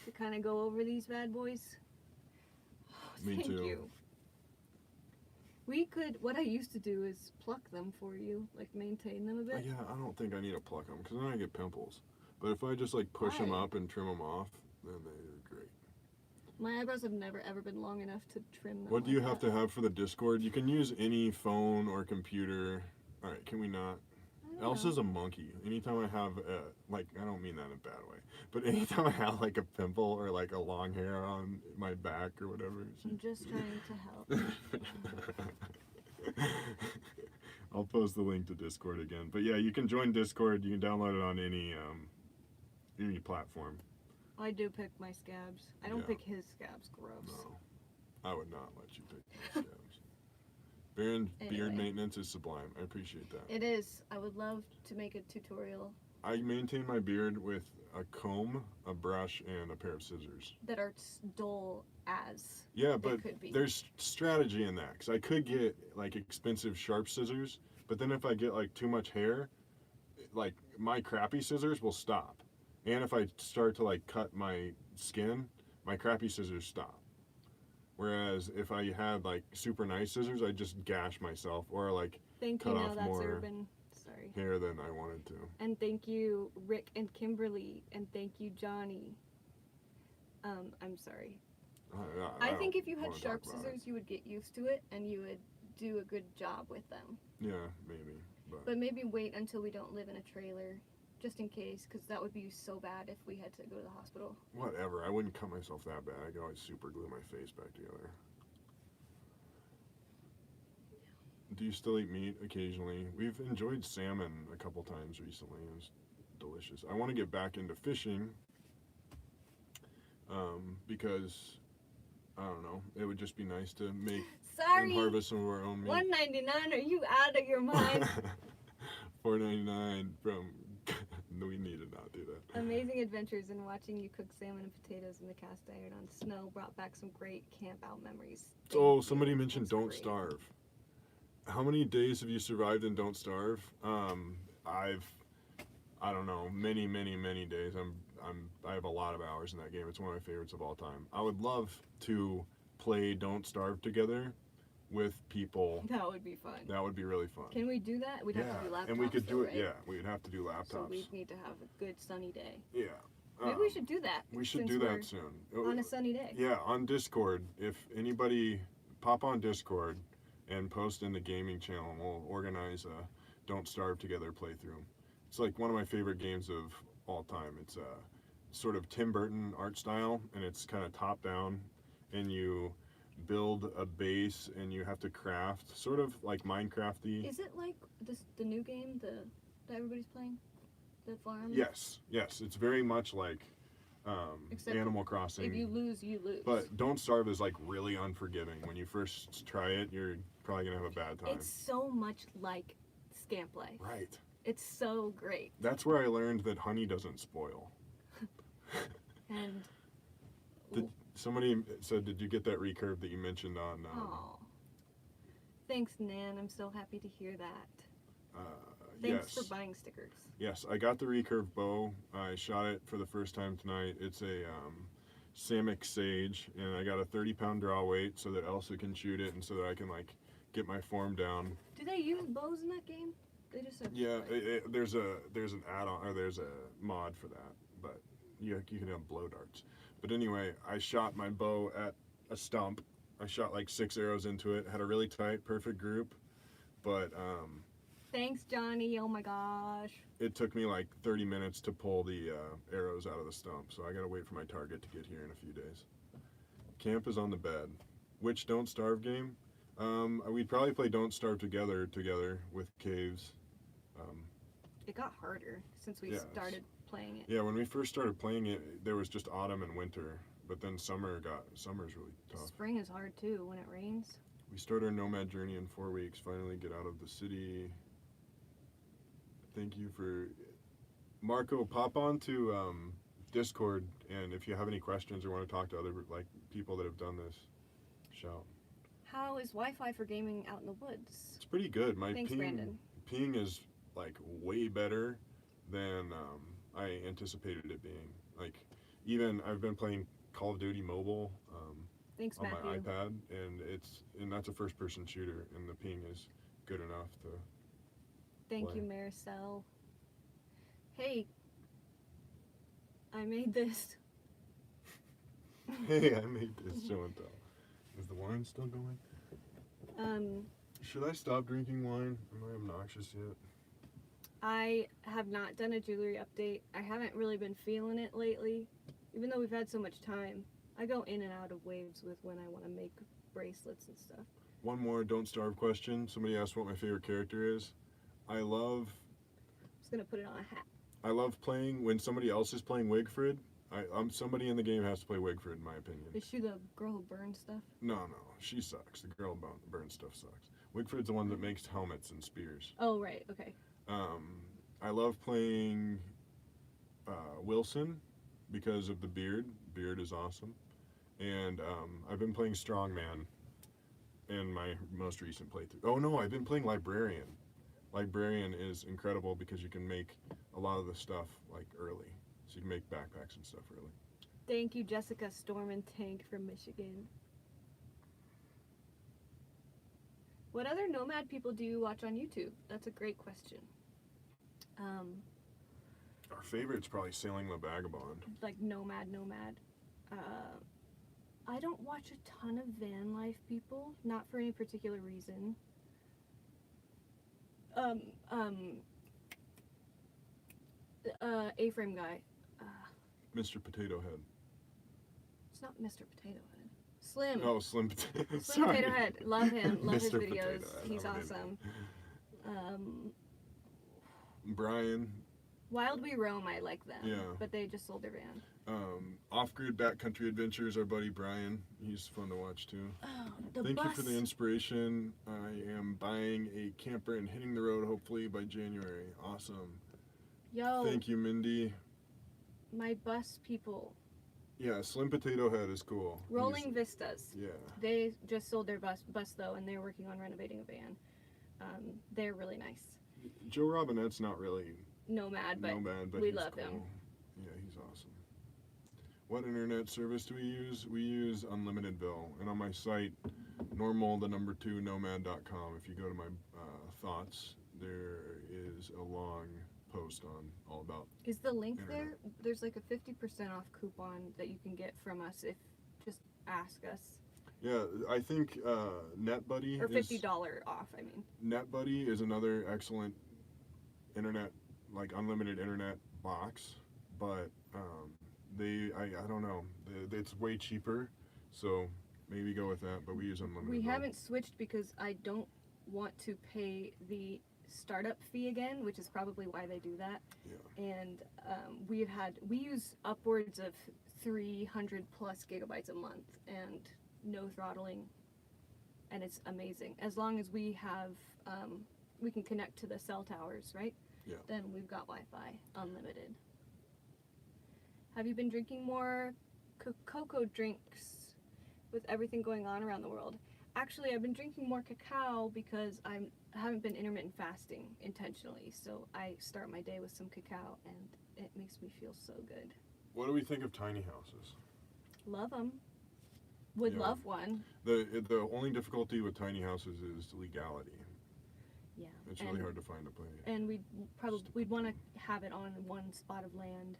to kind of go over these bad boys. Oh, Me thank too. you. We could, what I used to do is pluck them for you, like maintain them a bit. Yeah, I don't think I need to pluck them because then I get pimples. But if I just like push them Why? up and trim them off, then they're great. My eyebrows have never ever been long enough to trim them. What do like you have that. to have for the Discord? You can use any phone or computer. All right, can we not? I don't Elsa's know. a monkey. Anytime I have, like, I don't mean that in a bad way, but anytime I have like a pimple or like a long hair on my back or whatever. I'm just trying to help. I'll post the link to Discord again. But yeah, you can join Discord. You can download it on any platform. I do pick my scabs. I don't Yeah. pick his scabs. Gross. No, I would not let you pick those scabs. Baron beard Anyway. maintenance is sublime. I appreciate that. It is. I would love to make a tutorial I maintain my beard with a comb, a brush, and a pair of scissors. that are dull as. Yeah, they but could be. there's strategy in that because I could get like expensive sharp scissors, but then if I get like too much hair, like my crappy scissors will stop, and if I start to like cut my skin, my crappy scissors stop. Whereas if I had like super nice scissors, I'd just gash myself or like Thank cut you. off Now that's more Urban. Sorry. hair than I wanted to. And thank you, Rick and Kimberly, and thank you, Johnny. I'm sorry. I think if you had sharp scissors, you would get used to it and you would do a good job with them. Yeah, maybe. But maybe wait until we don't live in a trailer, just in case, because that would be so bad if we had to go to the hospital. Whatever. I wouldn't cut myself that bad. I could always super glue my face back together. Do you still eat meat occasionally? We've enjoyed salmon a couple times recently. It was delicious. I want to get back into fishing because, I don't know, it would just be nice to make Sorry, and harvest some of our own meat. $1.99. Are you out of your mind? $4.99 from... We need to not do that. Amazing adventures in watching you cook salmon and potatoes in the cast iron on snow brought back some great camp out memories. Oh, Thank somebody you. mentioned That's Don't great. Starve. How many days have you survived in Don't Starve? I don't know, many days. I have a lot of hours in that game. It's one of my favorites of all time. I would love to play Don't Starve together with people. That would be fun. That would be really fun. Can we do that? We'd have to do laptops. and we could do though, it. right? Yeah, we'd have to do laptops. So we need to have a good sunny day. Yeah. Maybe we should do that. We should since do we're that soon. On a sunny day. Yeah, on Discord. If anybody pop on Discord and post in the gaming channel, and we'll organize a Don't Starve Together playthrough. It's like one of my favorite games of all time. It's a sort of Tim Burton art style, and it's kind of top down, and you build a base and you have to craft, sort of like Minecraft-y. Is it like the new game that everybody's playing? The farm? Yes, it's very much like Except Animal Crossing. If you lose, you lose. But Don't Starve is like really unforgiving. When you first try it, you're probably gonna have a bad time. It's so much like Scamp Life. Right. It's so great. That's where I learned that honey doesn't spoil. And Somebody said, did you get that recurve that you mentioned on... oh, thanks, Nan. I'm so happy to hear that. Thanks Yes. for buying stickers. Yes, I got the Recurve Bow. I shot it for the first time tonight. It's a Samick Sage, and I got a 30-pound draw weight so that Elsa can shoot it and so that I can, like, get my form down. Do they use bows in that game? They just have, Yeah, like, there's an add-on, or there's a mod for that, but you can have blow darts. But anyway, I shot my bow at a stump. I shot like 6 arrows into it, had a really tight, perfect group, but Thanks, Johnny. Oh my gosh. it took me like 30 minutes to pull the arrows out of the stump, so I gotta wait for my target to get here in a few days. Camp is on the bed. Which Don't Starve game? We'd probably play Don't Starve together with Caves. It got harder since we Yeah, started playing it. Yeah, when we first started playing it, there was just autumn and winter, but then summer's really tough. Spring is hard too when it rains. We start our Nomad journey in 4 weeks, finally get out of the city. Thank you for... Marco, pop on to Discord, and if you have any questions or want to talk to other like people that have done this, shout. How is Wi-Fi for gaming out in the woods? It's pretty good. My Thanks, Brandon. ping is like way better than I anticipated it being. Like, even I've been playing Call of Duty Mobile Thanks, on Matthew. my iPad, and that's a first-person shooter, and the ping is good enough to. Thank play. you, Maricel. Hey, I made this. Hey, I made this show and tell. Is the wine still going? Should I stop drinking wine? Am I obnoxious yet? I have not done a jewelry update. I haven't really been feeling it lately, even though we've had so much time. I go in and out of waves with when I want to make bracelets and stuff. One more Don't Starve question. Somebody asked what my favorite character is. I love Just gonna put it on a hat. playing when somebody else is playing Wigfrid. Somebody in the game has to play Wigfrid, in my opinion. Is she the girl who burns stuff? No, she sucks. The girl burn stuff sucks. Wigfrid's the one that makes helmets and spears. Oh, right, okay. I love playing Wilson because of the beard. Beard is awesome. And I've been playing Strongman in my most recent playthrough. Oh no, I've been playing Librarian. Librarian is incredible because you can make a lot of the stuff like early. So you can make backpacks and stuff early. Thank you, Jessica Storm and Tank from Michigan. What other Nomad people do you watch on YouTube? That's a great question. Our favorite's probably Sailing the Vagabond. Like Nomad. I don't watch a ton of van life people, not for any particular reason. A-frame guy. Mr. Potato Head. It's not Mr. Potato Head. Slim. Oh, Slim Potato. Slim Sorry. Potato Head. Love him. Love his Mr. videos. Potato Head, He's I'm an awesome. Brian. Wild We Roam, I like them. Yeah. But they just sold their van. Off-Grid Backcountry Adventures, our buddy Brian. He's fun to watch too. Oh, Thank you for the inspiration. I am buying a camper and hitting the road hopefully by January. Awesome. Yo. Thank you, Mindy. My bus people. Yeah, Slim Potato Head is cool. Rolling Vistas. Yeah. They just sold their bus though, and they're working on renovating a van. They're really nice. Joe Robinette's not really Nomad, but we he's love cool. him. Yeah, he's awesome. What internet service do we use? We use Unlimitedville, and on my site, normal2nomad.com. If you go to my thoughts, there is a long post on all about. Is the link internet. there? There's like a 50% off coupon that you can get from us if just ask us. Yeah, I think NetBuddy Or is $50 off, I mean. NetBuddy is another excellent internet, like unlimited internet box, but I don't know, it's way cheaper, so maybe go with that. But we use unlimited. We haven't switched because I don't want to pay the startup fee again, which is probably why they do that. Yeah. And we use upwards of 300 plus gigabytes a month and no throttling, and it's amazing. As long as we have, we can connect to the cell towers, right? Yeah. Then we've got Wi-Fi, unlimited. Have you been drinking more cocoa drinks with everything going on around the world? Actually, I've been drinking more cacao because I haven't been intermittent fasting intentionally. So I start my day with some cacao, and it makes me feel so good. What do we think of tiny houses? Love them. Would Yeah. love one. The only difficulty with tiny houses is legality. Yeah. It's really hard to find a place. And we'd want to have it on one spot of land.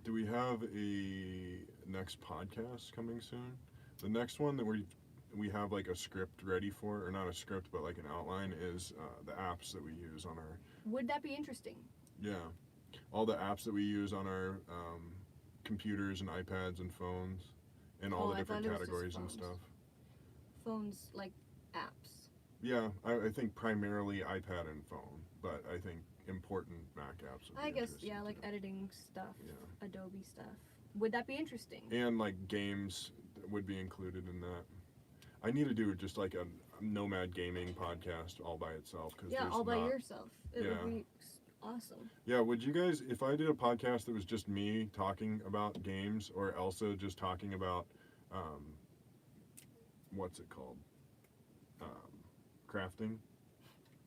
Do we have a next podcast coming soon? The next one that we have like a script ready for, or not a script, but like an outline, is the apps that we use on our. Would that be interesting? Yeah, all the apps that we use on our computers and iPads and phones, and all the different categories and stuff. Phones, like apps. Yeah, I think primarily iPad and phone, but I think important Mac apps would be I guess, interesting yeah, like too. editing stuff, Yeah. Adobe stuff. Would that be interesting? And like games would be included in that. I need to do just like a Nomad gaming podcast all by itself. Yeah, all by yourself. It would be awesome. Yeah, would you guys, if I did a podcast that was just me talking about games, or Elsa just talking about, what's it called? Crafting?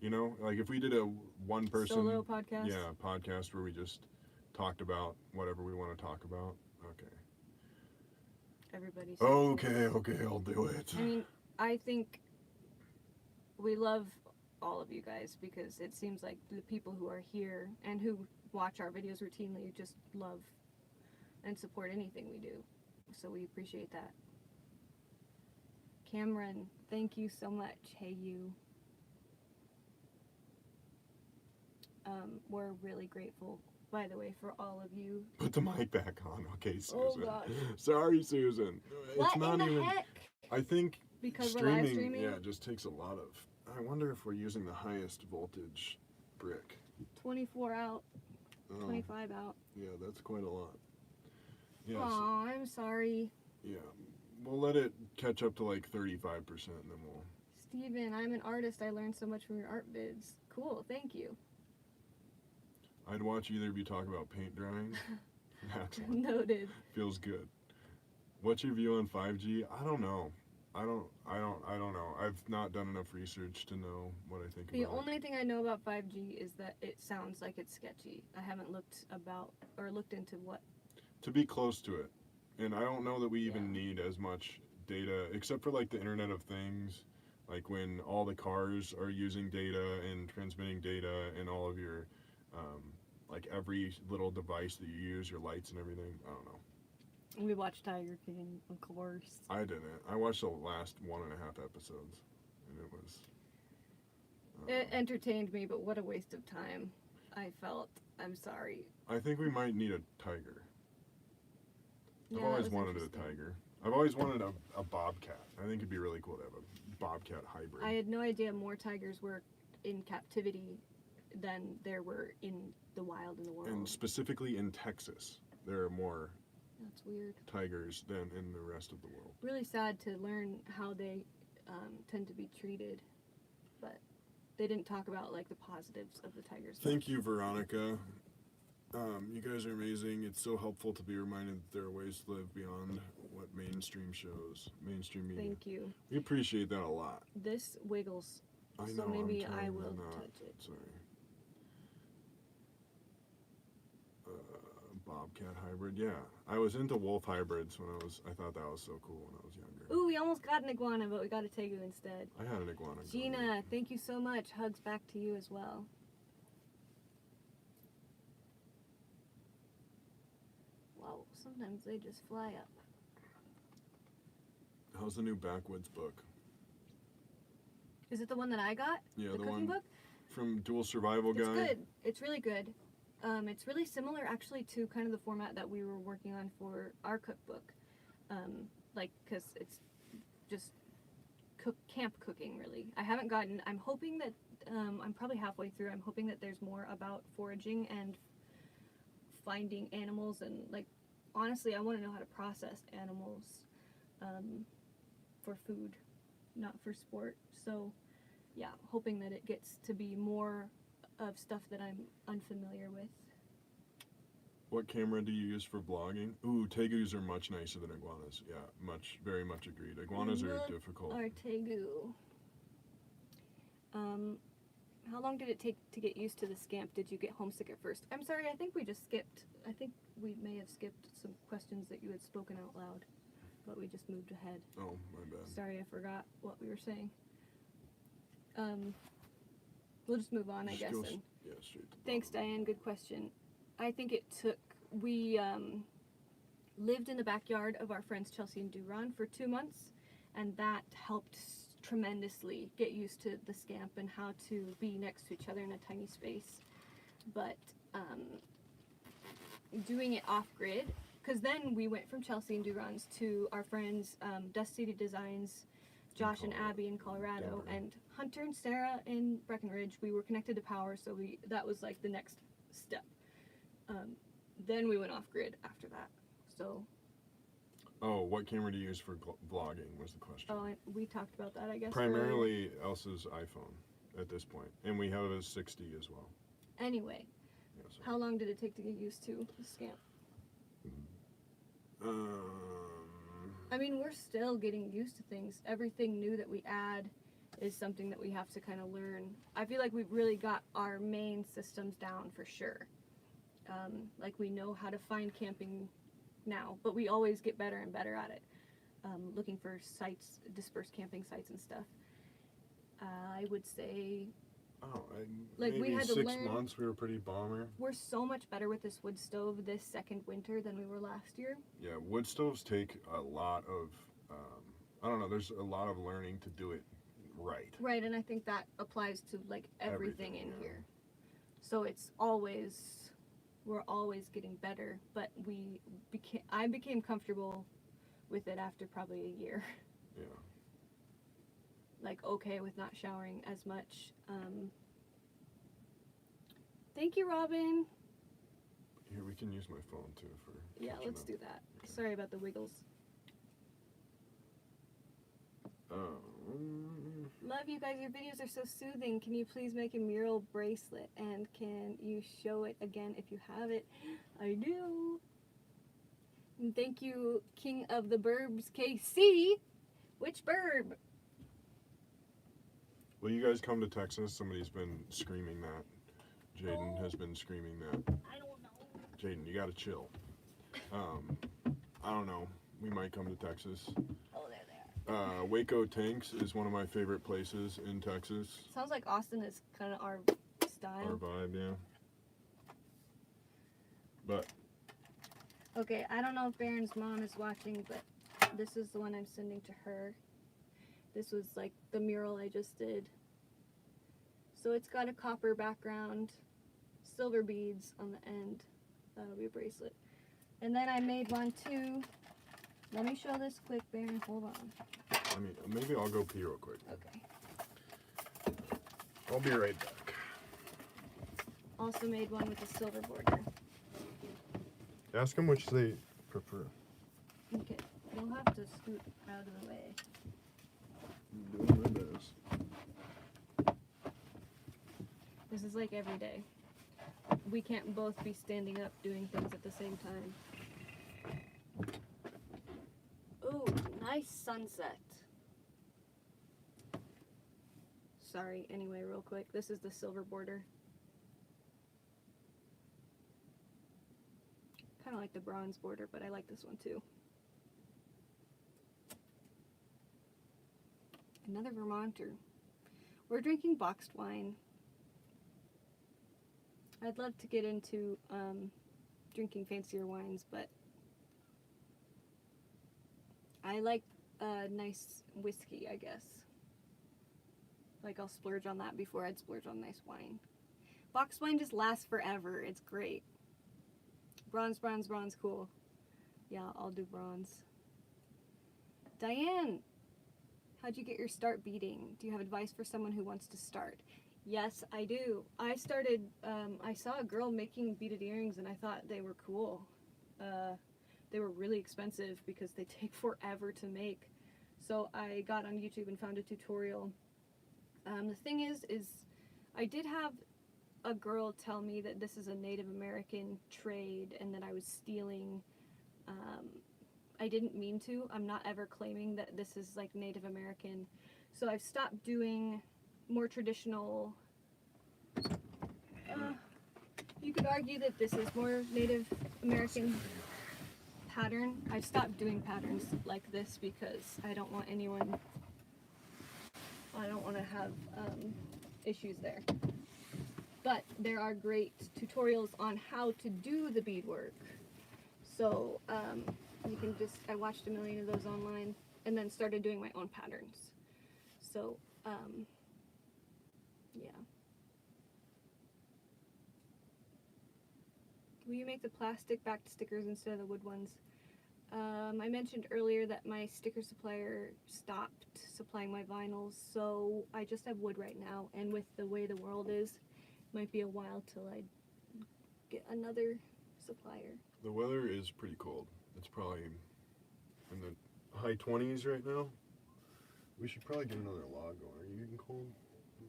You know, like if we did a one person solo podcast. Yeah, podcast where we just talked about whatever we want to talk about. Okay. Everybody's. Okay, I'll do it. I mean, I think we love all of you guys because it seems like the people who are here and who watch our videos routinely just love and support anything we do. So we appreciate that. Cameron, thank you so much. Hey, you. We're really grateful, by the way, for all of you. Put the mic back on, okay, Susan. Oh, God. Sorry, Susan. What It's not in the even. heck? I think Because we're live streaming? Yeah, it just takes a lot of. I wonder if we're using the highest voltage brick. 24 out, Oh, 25 out. yeah, that's quite a lot. Yeah, Aw, I'm sorry. yeah. We'll let it catch up to like 35%, and then we'll. Steven, I'm an artist. I learned so much from your art vids. Cool, thank you. I'd watch either of you talk about paint drying. Excellent. Noted. Feels good. What's your view on 5G? I don't know. I don't know. I've not done enough research to know what I think The about it. only thing I know about 5G is that it sounds like it's sketchy. I haven't looked into what. To be close to it. And I don't know that we even Yeah. need as much data, except for like the Internet of Things, like when all the cars are using data and transmitting data, and all of your, like every little device that you use, your lights and everything. I don't know. We watched Tiger King, of course. I didn't. I watched the last 1.5 episodes, and it was. It entertained me, but what a waste of time. I felt. I'm sorry. I think we might need a tiger. Yeah, I've that always was wanted a interesting. tiger. I've always wanted a bobcat. I think it'd be really cool to have a bobcat hybrid. I had no idea more tigers were in captivity than there were in the wild in the world. And specifically in Texas, there are more That's weird. tigers than in the rest of the world. Really sad to learn how they tend to be treated, but they didn't talk about like the positives of the tigers. Thank you, Veronica. You guys are amazing. It's so helpful to be reminded that there are ways to live beyond what mainstream shows, mainstream media. Thank you. We appreciate that a lot. This wiggles, I know. so maybe I'm I trying will not. touch it. Sorry. Bobcat hybrid, yeah. I was into wolf hybrids when I thought that was so cool when I was younger. Ooh, we almost got an iguana, but we got a tegu instead. I had an iguana. Gina, thank you so much. Hugs back to you as well. Wow, sometimes they just fly up. How's the new Backwoods book? Is it the one that I got? Yeah, the the cooking one book? from Dual Survival It's Guy. good. It's really good. It's really similar actually to kind of the format that we were working on for our cookbook. Because it's just camp cooking really. I'm hoping that, I'm probably halfway through, I'm hoping that there's more about foraging and finding animals and like, honestly, I want to know how to process animals for food, not for sport. So yeah, hoping that it gets to be more of stuff that I'm unfamiliar with. What camera do you use for vlogging? Ooh, tegus are much nicer than iguanas. Yeah, very much agreed. Iguanas are difficult. Our tegu. How long did it take to get used to the Scamp? Did you get homesick at first? I'm sorry, I think we just skipped. I think we may have skipped some questions that you had spoken out loud, but we just moved ahead. Oh, my bad. Sorry, I forgot what we were saying. We'll just move on, I guess. Straight to Thanks, Diane. Good question. I think it took. We lived in the backyard of our friends Chelsea and Duran for 2 months, and that helped tremendously get used to the Scamp and how to be next to each other in a tiny space. But doing it off grid, because then we went from Chelsea and Duran's to our friends Dust City Designs, Josh and Abby in Colorado, and Hunter and Sarah in Breckenridge. We were connected to power, so that was like the next step. Then we went off grid after that. So. Oh, what camera do you use for vlogging was the question. Oh, we talked about that, I guess. Primarily Elsa's iPhone at this point, and we have a 60 as well. Anyway, yeah, so. How long did it take to get used to the Scamp? I mean, we're still getting used to things. Everything new that we add is something that we have to kind of learn. I feel like we've really got our main systems down for sure. Like we know how to find camping now, but we always get better and better at it. Looking for sites, dispersed camping sites and stuff. I would say. Like maybe we had 6 to months. We were pretty bomber. We're so much better with this wood stove this second winter than we were last year. Yeah, wood stoves take a lot of. I don't know. There's a lot of learning to do it right. Right, and I think that applies to like everything in here. So it's always. We're always getting better, but I became comfortable with it after probably a year. Yeah. Like okay with not showering as much. Thank you, Robin. Here, we can use my phone too for. Yeah, let's do that. Okay. Sorry about the wiggles. Love you guys. Your videos are so soothing. Can you please make a mural bracelet? And can you show it again if you have it? I do. And thank you, King of the Burbs, KC. Which burb? Will you guys come to Texas? Somebody's been screaming that. Jaden has been screaming that. I don't know. Jaden, you gotta chill. I don't know. We might come to Texas. Oh, there. Waco Tanks is one of my favorite places in Texas. Sounds like Austin is kind of our style. Our vibe, yeah. But. Okay, I don't know if Baron's mom is watching, but this is the one I'm sending to her. This was like the mural I just did. So it's got a copper background, silver beads on the end. That'll be a bracelet. And then I made one too. Let me show this quick, Baron. Hold on. Maybe I'll go pee real quick. Okay. I'll be right back. Also made one with a silver border. Ask them which they prefer. Okay. You'll have to scoot out of the way. I'm doing my best. This is like every day. We can't both be standing up doing things at the same time. Ooh, nice sunset. Sorry, anyway, real quick. This is the silver border. Kind of like the bronze border, but I like this one too. Another Vermonter. We're drinking boxed wine. I'd love to get into drinking fancier wines, but I like a nice whiskey, I guess. Like I'll splurge on that before I'd splurge on nice wine. Boxed wine just lasts forever. It's great. Bronze, cool. Yeah, I'll do bronze. Diane, how'd you get your start beading? Do you have advice for someone who wants to start? Yes, I do. I started, I saw a girl making beaded earrings and I thought they were cool. They were really expensive because they take forever to make. So I got on YouTube and found a tutorial. The thing is I did have a girl tell me that this is a Native American trade and that I was stealing. I didn't mean to. I'm not ever claiming that this is like Native American. So I've stopped doing more traditional. You could argue that this is more Native American pattern. I've stopped doing patterns like this because I don't want anyone. I don't want to have issues there. But there are great tutorials on how to do the beadwork. So you can just, I watched a million of those online and then started doing my own patterns. So, yeah. Will you make the plastic backed stickers instead of the wood ones? I mentioned earlier that my sticker supplier stopped supplying my vinyls, so I just have wood right now, and with the way the world is, it might be a while till I get another supplier. The weather is pretty cold. It's probably in the high 20s right now. We should probably get another log going. Are you getting cold?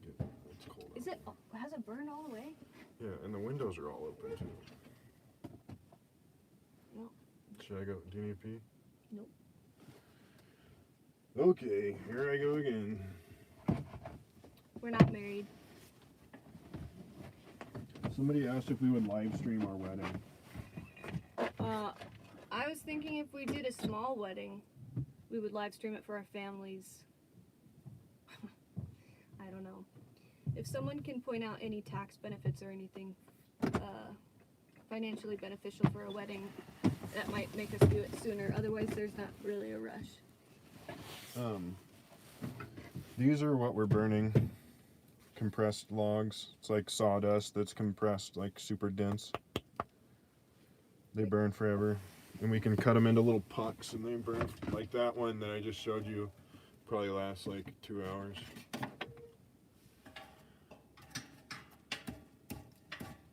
It's cold. Is it? Has it burned all the way? Yeah, and the windows are all open too. No. Should I go? Do you need a pee? Nope. Okay, here I go again. We're not married. Somebody asked if we would live stream our wedding. I was thinking if we did a small wedding, we would live stream it for our families. I don't know. If someone can point out any tax benefits or anything financially beneficial for a wedding, that might make us do it sooner. Otherwise, there's not really a rush. These are what we're burning. Compressed logs. It's like sawdust that's compressed, like super dense. They burn forever. And we can cut them into little pucks and they burn. Like that one that I just showed you probably lasts like 2 hours.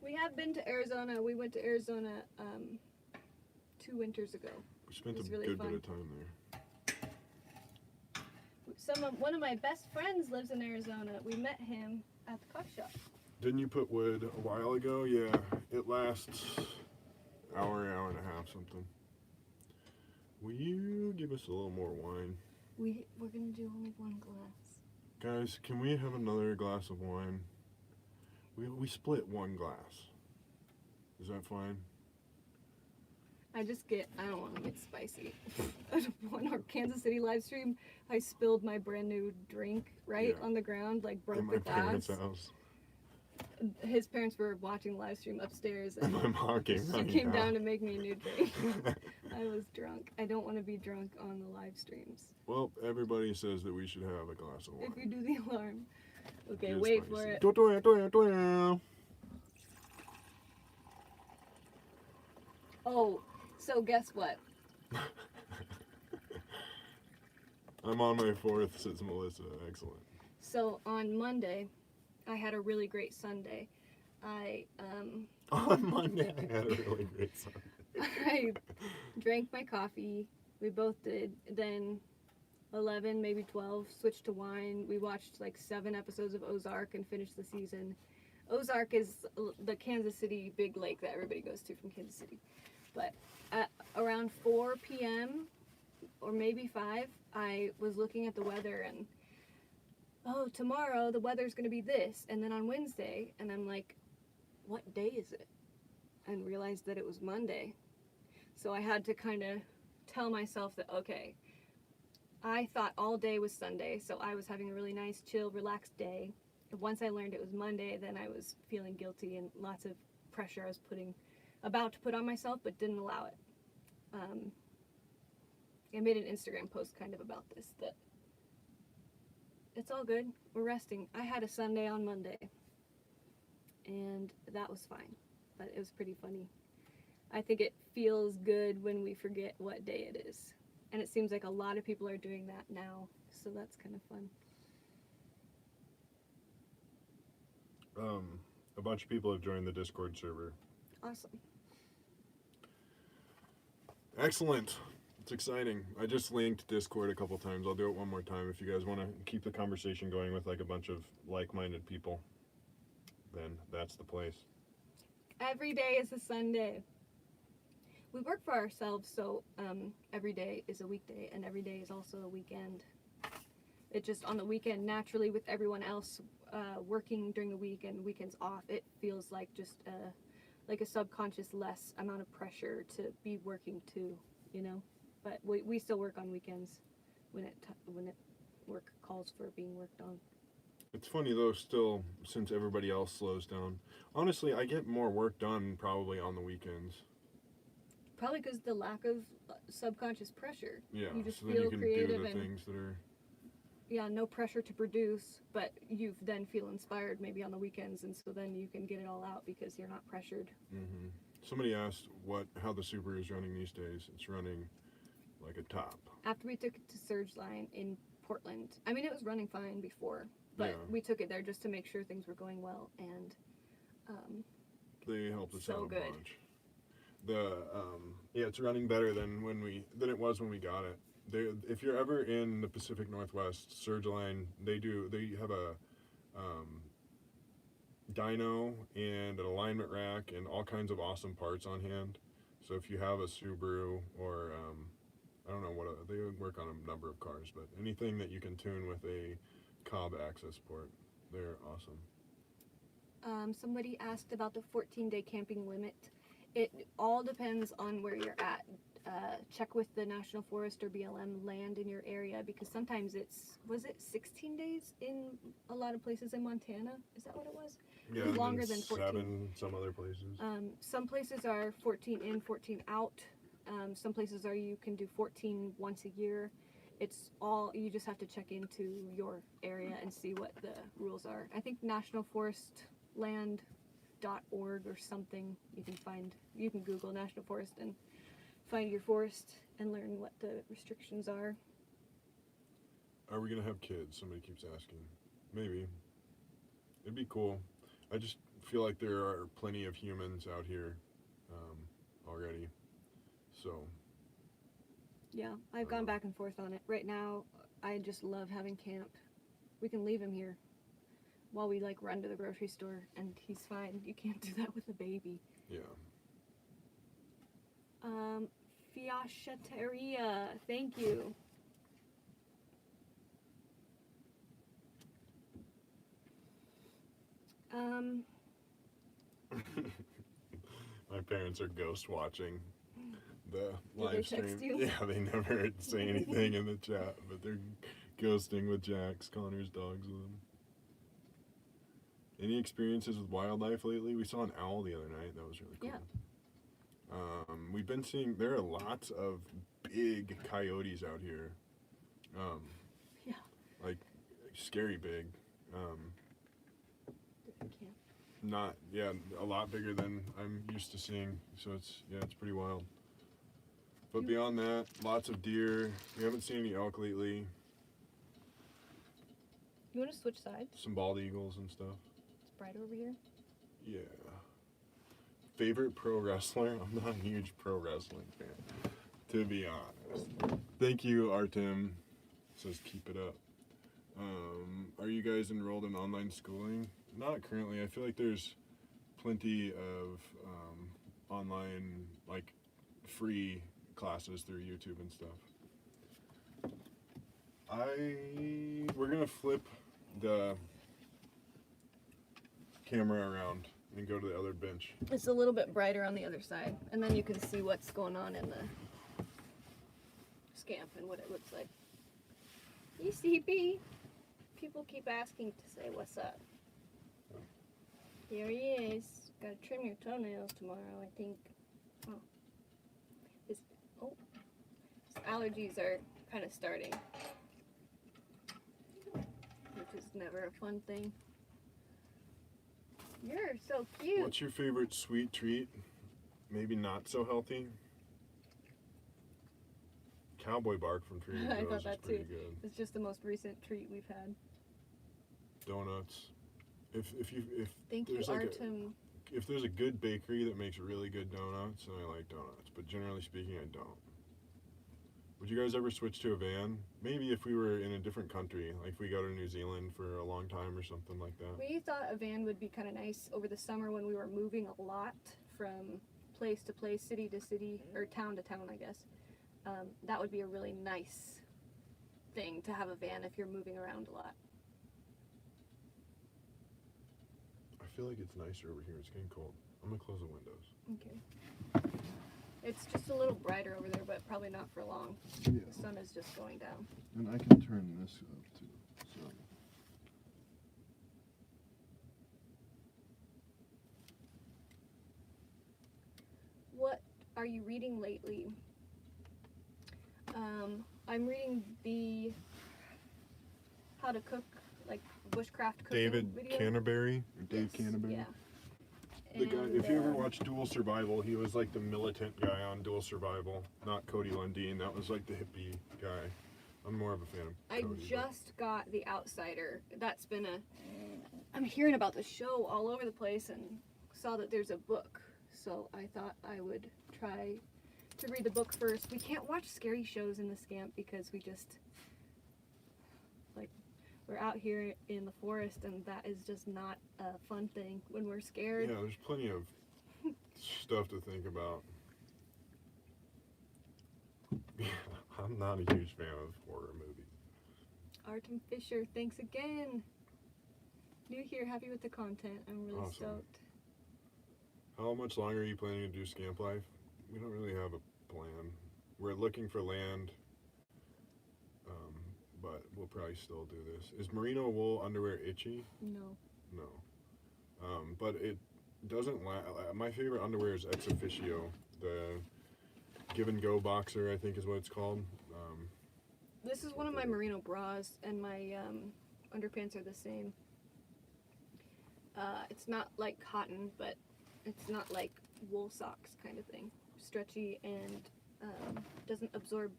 We have been to Arizona. We went to Arizona 2 winters ago. We spent a really good fun. bit of time there. One of my best friends lives in Arizona. We met him at the coffee shop. Didn't you put wood a while ago? Yeah, it lasts hour and a half, something. Will you give us a little more wine? We're gonna do only 1 glass. Guys, can we have another glass of wine? We split 1 glass. Is that fine? I don't want to get spicy. On our Kansas City live stream, I spilled my brand new drink on the ground, like broke in the my glass. parents' house. His parents were watching the live stream upstairs, and My mom she came down to make me a new drink. I was drunk. I don't want to be drunk on the live streams. Well, everybody says that we should have a glass of wine. If you do the alarm. Okay, It is wait spicy. for it. Oh, so guess what? I'm on my 4th, says Melissa. Excellent. So on Monday, I had a really great Sunday. On Monday, I had a really great Sunday. I drank my coffee. We both did. Then 11, maybe 12, switched to wine. We watched like 7 episodes of Ozark and finished the season. Ozark is the Kansas City big lake that everybody goes to from Kansas City. But at around 4 p.m. or maybe 5, I was looking at the weather and, oh, tomorrow the weather's going to be this. And then on Wednesday, and I'm like, what day is it? And realized that it was Monday. So I had to kind of tell myself that, okay, I thought all day was Sunday, so I was having a really nice, chill, relaxed day. Once I learned it was Monday, then I was feeling guilty and lots of pressure I was about to put on myself, but didn't allow it. I made an Instagram post kind of about this, that it's all good, we're resting. I had a Sunday on Monday, and that was fine, but it was pretty funny. I think it feels good when we forget what day it is, and it seems like a lot of people are doing that now, so that's kind of fun. A bunch of people have joined the Discord server. Awesome. Excellent. It's exciting. I just linked Discord a couple times. I'll do it one more time if you guys want to keep the conversation going with like a bunch of like-minded people. then that's the place. Every day is a Sunday. We work for ourselves, so every day is a weekday, and every day is also a weekend. It just, on the weekend, naturally, with everyone else working during the week and weekends off, it feels like just like a subconscious less amount of pressure to be working too, you know? But we still work on weekends when work calls for being worked on. It's funny though, still, since everybody else slows down. Honestly, I get more work done probably on the weekends. Probably because the lack of subconscious pressure. Yeah, You just so then feel you can creative do the and things that are... yeah, no pressure to produce, but you then feel inspired maybe on the weekends, and so then you can get it all out because you're not pressured. Mm-hmm. Somebody asked how the Subaru is running these days. It's running like a top. After we took it to Surgeline in Portland, I mean, it was running fine before, but Yeah. we took it there just to make sure things were going well, and They helped us so out a good. bunch. It's running better than it was when we got it. If you're ever in the Pacific Northwest, Surgeline, they have a dyno and an alignment rack and all kinds of awesome parts on hand. So if you have a Subaru or I don't know they work on a number of cars, but anything that you can tune with a Cobb access port, they're awesome. Somebody asked about the 14-day camping limit. It all depends on where you're at. Check with the National Forest or BLM land in your area, because sometimes was it 16 days in a lot of places in Montana? Is that what it was? Yeah, It was longer and than 14. 7 some other places. Some places are 14 in, 14 out. Some places you can do 14 once a year. It's all, you just have to check into your area and see what the rules are. I think nationalforestland.org or something, you can Google National Forest and find your forest and learn what the restrictions are. Are we gonna have kids? Somebody keeps asking. Maybe. It'd be cool. I just feel like there are plenty of humans out here already. So. Yeah, I've gone back and forth on it. Right now, I just love having Camp. We can leave him here while we run to the grocery store, and he's fine. You can't do that with a baby. Yeah. Fiashateria, thank you. My parents are ghost watching the Did live they stream. text you? Yeah, they never say anything in the chat, but they're ghosting with Jax, Connor's dogs with them. Any experiences with wildlife lately? We saw an owl the other night. That was really cool. Yeah. We've been seeing, there are lots of big coyotes out here. Yeah. Like, scary big. A lot bigger than I'm used to seeing. So it's pretty wild. But beyond that, lots of deer. We haven't seen any elk lately. You want to switch sides? Some bald eagles and stuff. It's brighter over here. Yeah. Favorite pro wrestler? I'm not a huge pro wrestling fan, to be honest. Thank you, Artem. Says keep it up. Are you guys enrolled in online schooling? Not currently. I feel like there's plenty of online, free classes through YouTube and stuff. We're gonna flip the camera around and go to the other bench. It's a little bit brighter on the other side, and then you can see what's going on in the Scamp and what it looks like. ECP. People keep asking to say what's up. Here he is. Gotta trim your toenails tomorrow, I think. His allergies are kind of starting, which is never a fun thing. You're so cute. What's your favorite sweet treat? Maybe not so healthy? Cowboy bark from Trader I Joe's thought is that pretty too. good. It's just the most recent treat we've had. Donuts. If Thank you, there's Artem. if there's a good bakery that makes really good donuts, then I like donuts. But generally speaking, I don't. Would you guys ever switch to a van? Maybe if we were in a different country, like if we go to New Zealand for a long time or something like that. We thought a van would be kind of nice over the summer when we were moving a lot from place to place, city to city, or town to town, I guess. That would be a really nice thing to have a van if you're moving around a lot. I feel like it's nicer over here. It's getting cold. I'm gonna close the windows. Okay. It's just a little brighter over there, but probably not for long. Yeah. The sun is just going down. And I can turn this up too. So. What are you reading lately? I'm reading the how to cook, like bushcraft cooking David video. Canterbury, or Dave Yes, Canterbury. Yeah. The guy, And, if you ever watched Dual Survival, he was like the militant guy on Dual Survival, not Cody Lundeen. That was like the hippie guy. I'm more of a fan of I Cody. just got The Outsider. That's been I'm hearing about the show all over the place and saw that there's a book. So I thought I would try to read the book first. We can't watch scary shows in the Scamp because we just, like, we're out here in the forest and that is just not a fun thing when we're scared. Yeah, there's plenty of stuff to think about. I'm not a huge fan of horror movies. Artem Fisher, thanks again. New here, happy with the content. I'm really Awesome. stoked. How much longer are you planning to do Scamp Life? We don't really have a plan. We're looking for land, but we'll probably still do this. Is merino wool underwear itchy? No. No. But it doesn't my favorite underwear is Ex Officio, the Give and Go boxer, I think is what it's called. This is one of my merino bras, and my underpants are the same. It's not like cotton, but it's not like wool socks kind of thing. Stretchy and doesn't absorb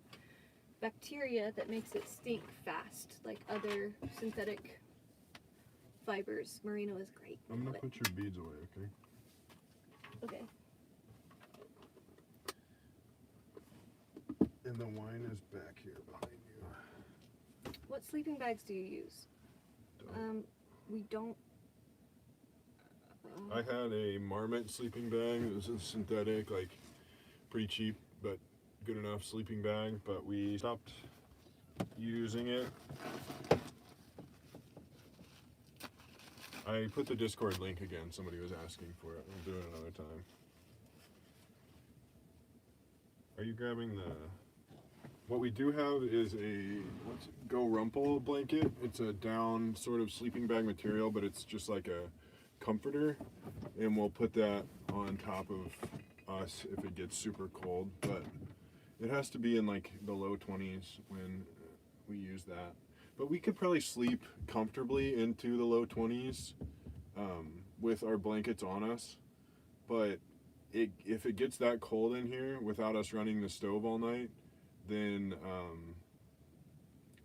bacteria that makes it stink fast, like other synthetic fibers. Merino is great. I'm gonna put your beads away, okay? Okay. And the wine is back here behind you. What sleeping bags do you use? We don't. I had a Marmot sleeping bag. It was a synthetic, like pretty cheap but good enough sleeping bag, but we stopped using it. I put the Discord link again. Somebody was asking for it. We'll do it another time. Are you grabbing the... What we do have is a Go Rumple blanket. It's a down sort of sleeping bag material, but it's just like a comforter, and we'll put that on top of us if it gets super cold, but it has to be in like the low 20s when we use that. But we could probably sleep comfortably into the low 20s with our blankets on us, but if it gets that cold in here without us running the stove all night, then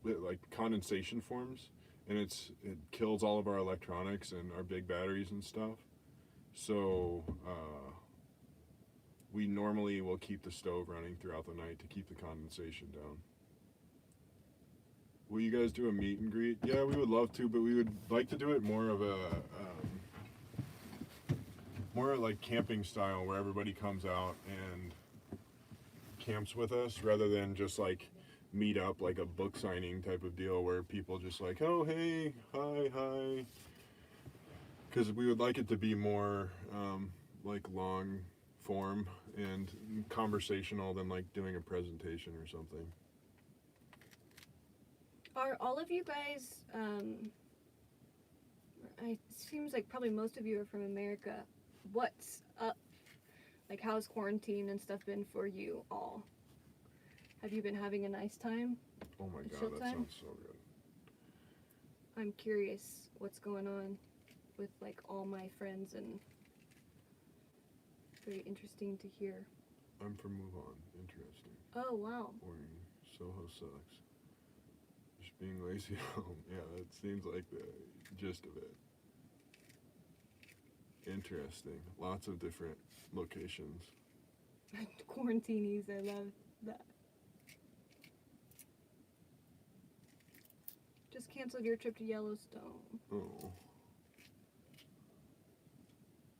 like condensation forms, and it kills all of our electronics and our big batteries and stuff. So we normally will keep the stove running throughout the night to keep the condensation down. Will you guys do a meet and greet? Yeah, we would love to, but we would like to do it more of a more like camping style, where everybody comes out and camps with us, rather than just like meet up like a book signing type of deal where people just like, oh hey, hi, because we would like it to be more like long form and conversational than like doing a presentation or something. Are all of you guys, it seems like probably most of you are from America. What's up? Like, how's quarantine and stuff been for you all? Have you been having a nice time? Oh my Chill god, that time? sounds so good. I'm curious what's going on with like all my friends, and very interesting to hear. I'm from Move On. Interesting. Oh wow. Or Soho sucks. Just being lazy at home. Yeah, that seems like the gist of it. Interesting. Lots of different locations. Quarantinis, I love that. Just canceled your trip to Yellowstone. Oh.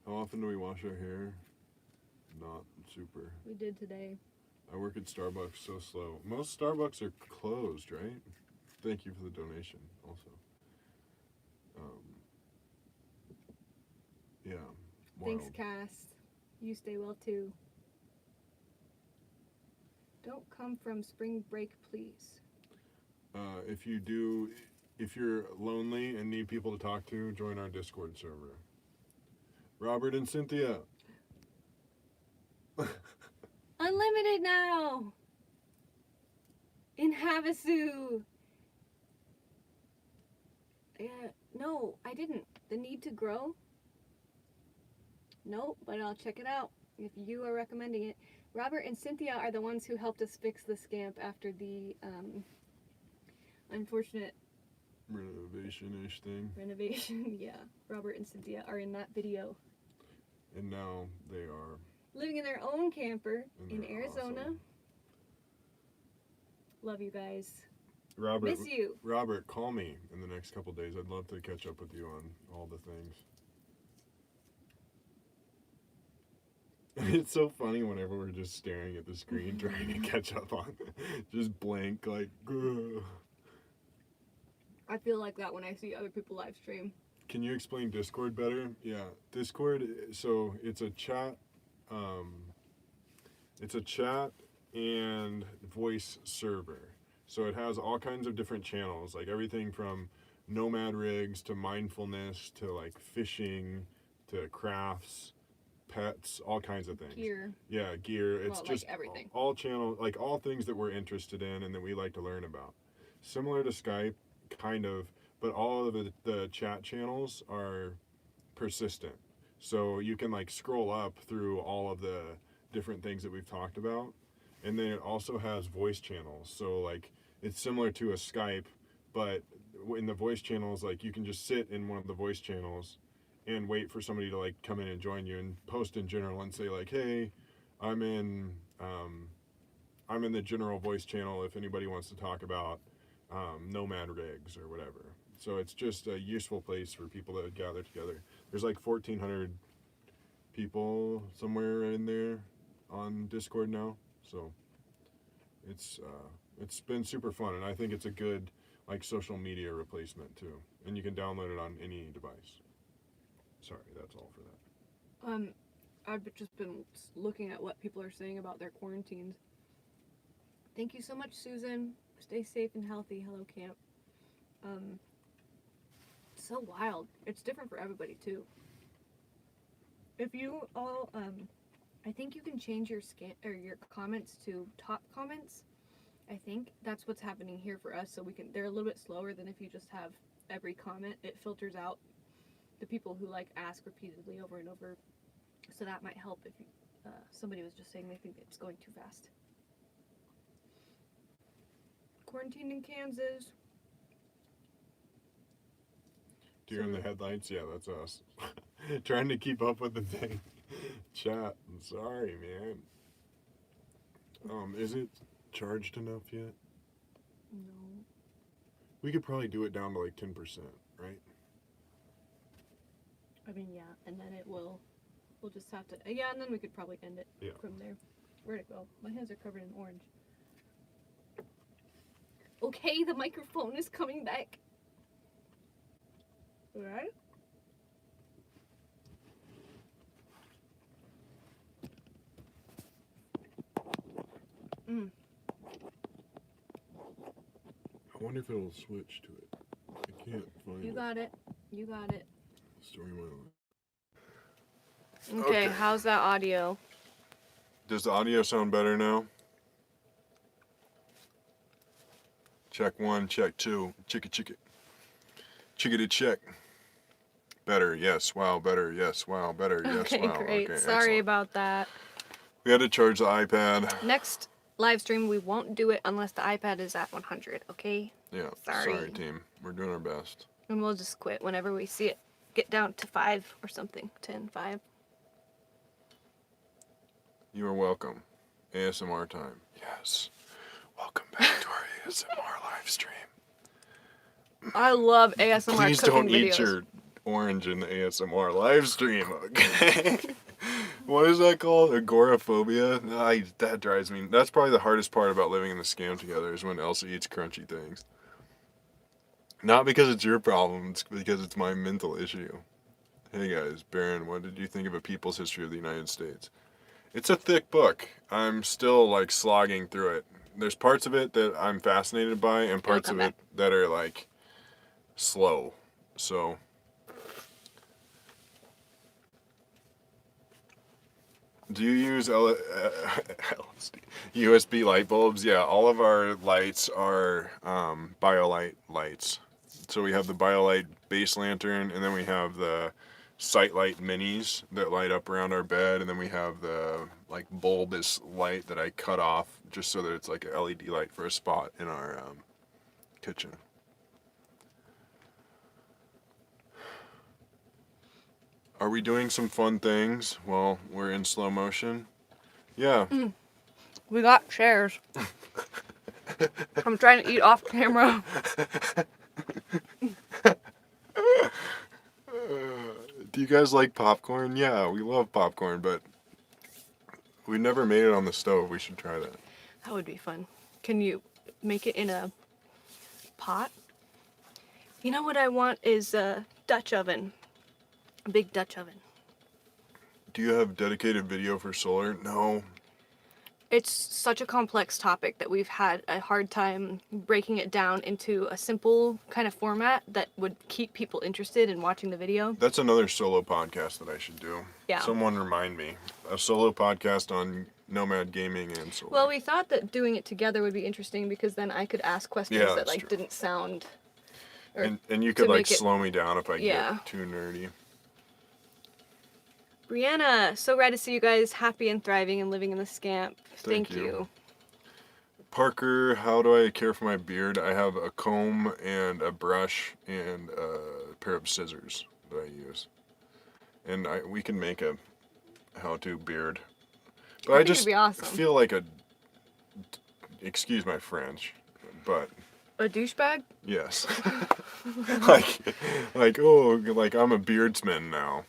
How often do we wash our hair? Not super. We did today. I work at Starbucks so slow. Most Starbucks are closed, right? Thank you for the donation also. Yeah. Wild. Thanks, Cass. You stay well too. Don't come from spring break, please. If you're lonely and need people to talk to, join our Discord server. Robert and Cynthia. Unlimited now! In Havasu! Yeah, no, I didn't. The Need to Grow? Nope, but I'll check it out if you are recommending it. Robert and Cynthia are the ones who helped us fix the Scamp after the unfortunate Renovation-ish thing. renovation. Yeah, Robert and Cynthia are in that video. And now they are Living in their own camper in they're Arizona. awesome. Love you guys. Robert, Miss you. Robert, call me in the next couple days. I'd love to catch up with you on all the things. It's so funny whenever we're just staring at the screen trying to catch up on just blank, like, ugh. I feel like that when I see other people live stream. Can you explain Discord better? Yeah, Discord, so it's a chat and voice server. So it has all kinds of different channels, like everything from Nomad rigs to mindfulness to like fishing to crafts, pets, all kinds of things. Gear. Yeah, gear. It's Well, just like everything. all channel, like all things that we're interested in and that we like to learn about. Similar to Skype, kind of, but all of the chat channels are persistent. So you can like scroll up through all of the different things that we've talked about. And then it also has voice channels. So like it's similar to a Skype, but in the voice channels, like you can just sit in one of the voice channels and wait for somebody to like come in and join you and post in general and say like, hey, I'm in the general voice channel if anybody wants to talk about Nomad rigs or whatever. So it's just a useful place for people to gather together. There's like 1,400 people somewhere in there on Discord now. So it's been super fun, and I think it's a good like social media replacement too. And you can download it on any device. Sorry, that's all for that. I've just been looking at what people are saying about their quarantines. Thank you so much, Susan. Stay safe and healthy. Hello, camp. So wild. It's different for everybody too. If you all, I think you can change your your comments to top comments. I think that's what's happening here for us. So they're a little bit slower than if you just have every comment. It filters out the people who like ask repeatedly over and over. So that might help if you, somebody was just saying they think it's going too fast. Quarantined in Kansas. Deer in the headlights, yeah, that's us. Trying to keep up with the thing. Chat, I'm sorry, man. Is it charged enough yet? No. We could probably do it down to like 10%, right? I mean, yeah, and then we'll just have to, yeah, and then we could probably end it from there. Where'd it go? My hands are covered in orange. Okay, the microphone is coming back. Alright? I wonder if it'll switch to it. I can't find it. You got it. You got it. Story of my life. Okay, how's that audio? Does the audio sound better now? Check 1, check 2. Chicka. Chickadee check. Better, yes, wow, better, yes, wow, better, yes, Okay, wow. great. Okay, Sorry excellent. about that. We had to charge the iPad. Next live stream, we won't do it unless the iPad is at 100, okay? Yeah, Sorry. sorry team. We're doing our best. And we'll just quit whenever we see it get down to 5 or something. 10, 5. You are welcome. ASMR time. Yes. Welcome back to our ASMR live stream. I love ASMR Please cooking don't videos. eat your orange in the ASMR live stream, okay? What is that called? Agoraphobia? That drives me. That's probably the hardest part about living in the Scamp together is when Elsa eats crunchy things. Not because it's your problem, it's because it's my mental issue. Hey guys, Baron, what did you think of A People's History of the United States? It's a thick book. I'm still like slogging through it. There's parts of it that I'm fascinated by and parts of it that are like slow. So do you use LSD? USB light bulbs? Yeah, all of our lights are BioLite lights. So we have the BioLite base lantern, and then we have the Sightlight minis that light up around our bed, and then we have the like bulbous light that I cut off just so that it's like an LED light for a spot in our kitchen. Are we doing some fun things while we're in slow motion? Yeah. We got chairs. I'm trying to eat off camera. Do you guys like popcorn? Yeah, we love popcorn, but we never made it on the stove. We should try that. That would be fun. Can you make it in a pot? You know what I want is a Dutch oven. A big Dutch oven. Do you have dedicated video for solar? No. It's such a complex topic that we've had a hard time breaking it down into a simple kind of format that would keep people interested in watching the video. That's another solo podcast that I should do. Yeah. Someone remind me. A solo podcast on Nomad gaming and solar. Well, we thought that doing it together would be interesting because then I could ask questions Yeah, that that's like true. didn't sound. And you could like make it- slow me down if I Yeah. get too nerdy. Brianna, so glad to see you guys happy and thriving and living in the Scamp. Thank you. Parker, how do I care for my beard? I have a comb and a brush and a pair of scissors that I use. And we can make a how-to beard. But I think just it'd be awesome. feel like excuse my French, but A douchebag? yes. like I'm a beardsman now.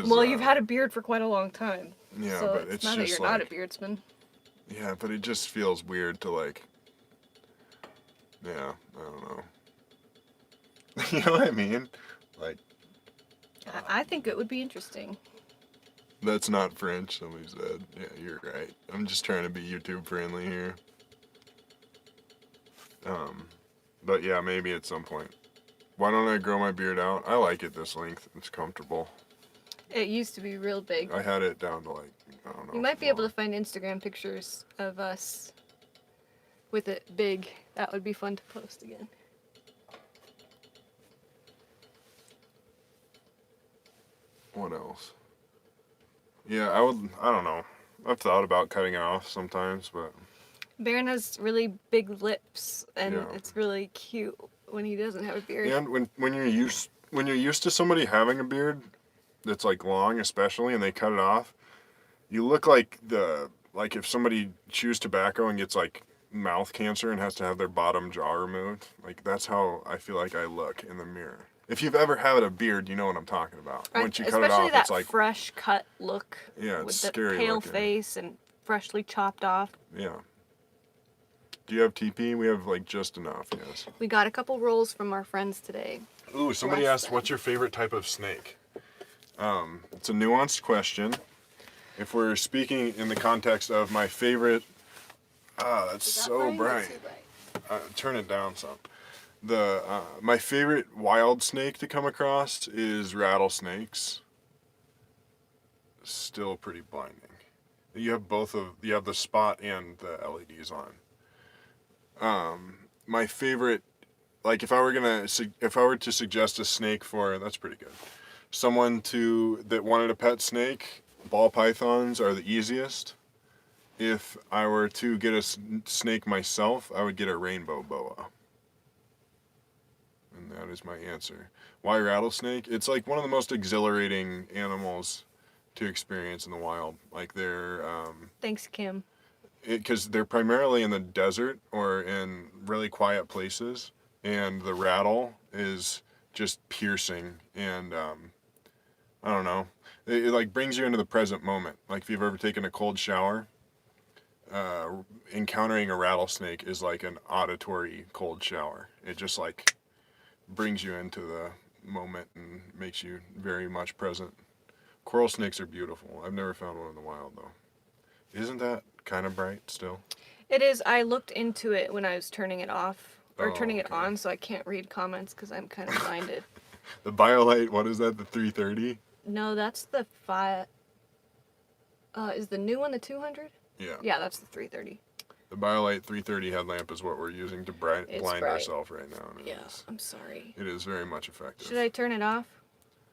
Well, you've had a beard for quite a long time. Yeah, so but it's not just that you're like, not a beardsman. Yeah, but it just feels weird to like. Yeah, I don't know. You know what I mean? Like. I think it would be interesting. That's not French, somebody said. Yeah, you're right. I'm just trying to be YouTube friendly here. But yeah, maybe at some point. Why don't I grow my beard out? I like it this length. It's comfortable. It used to be real big. I had it down to like, I don't know. You might be able to find Instagram pictures of us with it big. That would be fun to post again. What else? Yeah, I don't know. I've thought about cutting it off sometimes, but. Baron has really big lips, and Yeah. it's really cute when he doesn't have a beard. And when you're used to somebody having a beard that's like long, especially, and they cut it off, you look like if somebody chews tobacco and gets like mouth cancer and has to have their bottom jaw removed. Like that's how I feel like I look in the mirror. If you've ever had a beard, you know what I'm talking about. Once you cut it Especially off, that it's like fresh cut look. Yeah, it's with scary the pale looking. face and freshly chopped off. Yeah. Do you have TP? We have like just enough, yes. We got a couple rolls from our friends today. Ooh, somebody Less asked, than. what's your favorite type of snake? It's a nuanced question. If we're speaking in the context of my favorite, that's Is that so bright? bright. Turn it down some. My favorite wild snake to come across is rattlesnakes. Still pretty blinding. You have you have the spot and the LEDs on. My favorite, like if I were to suggest a snake that's pretty good. Someone that wanted a pet snake, ball pythons are the easiest. If I were to get a snake myself, I would get a rainbow boa. And that is my answer. Why rattlesnake? It's like one of the most exhilarating animals to experience in the wild. Like they're Thanks, Kim. because they're primarily in the desert or in really quiet places, and the rattle is just piercing, and I don't know, it like brings you into the present moment. Like if you've ever taken a cold shower, encountering a rattlesnake is like an auditory cold shower. It just like brings you into the moment and makes you very much present. Coral snakes are beautiful. I've never found one in the wild though. Isn't that kind of bright still? It is. I looked into it when I was turning it off or Oh, turning it okay. on, so I can't read comments because I'm kind of blinded. The BioLite, what is that? The 330? No, that's the 5. Is the new one the 200? Yeah. Yeah, that's the 330. The BioLite 330 headlamp is what we're using to blind bright. ourselves right now. And Yeah, I'm sorry. it is very much effective. Should I turn it off?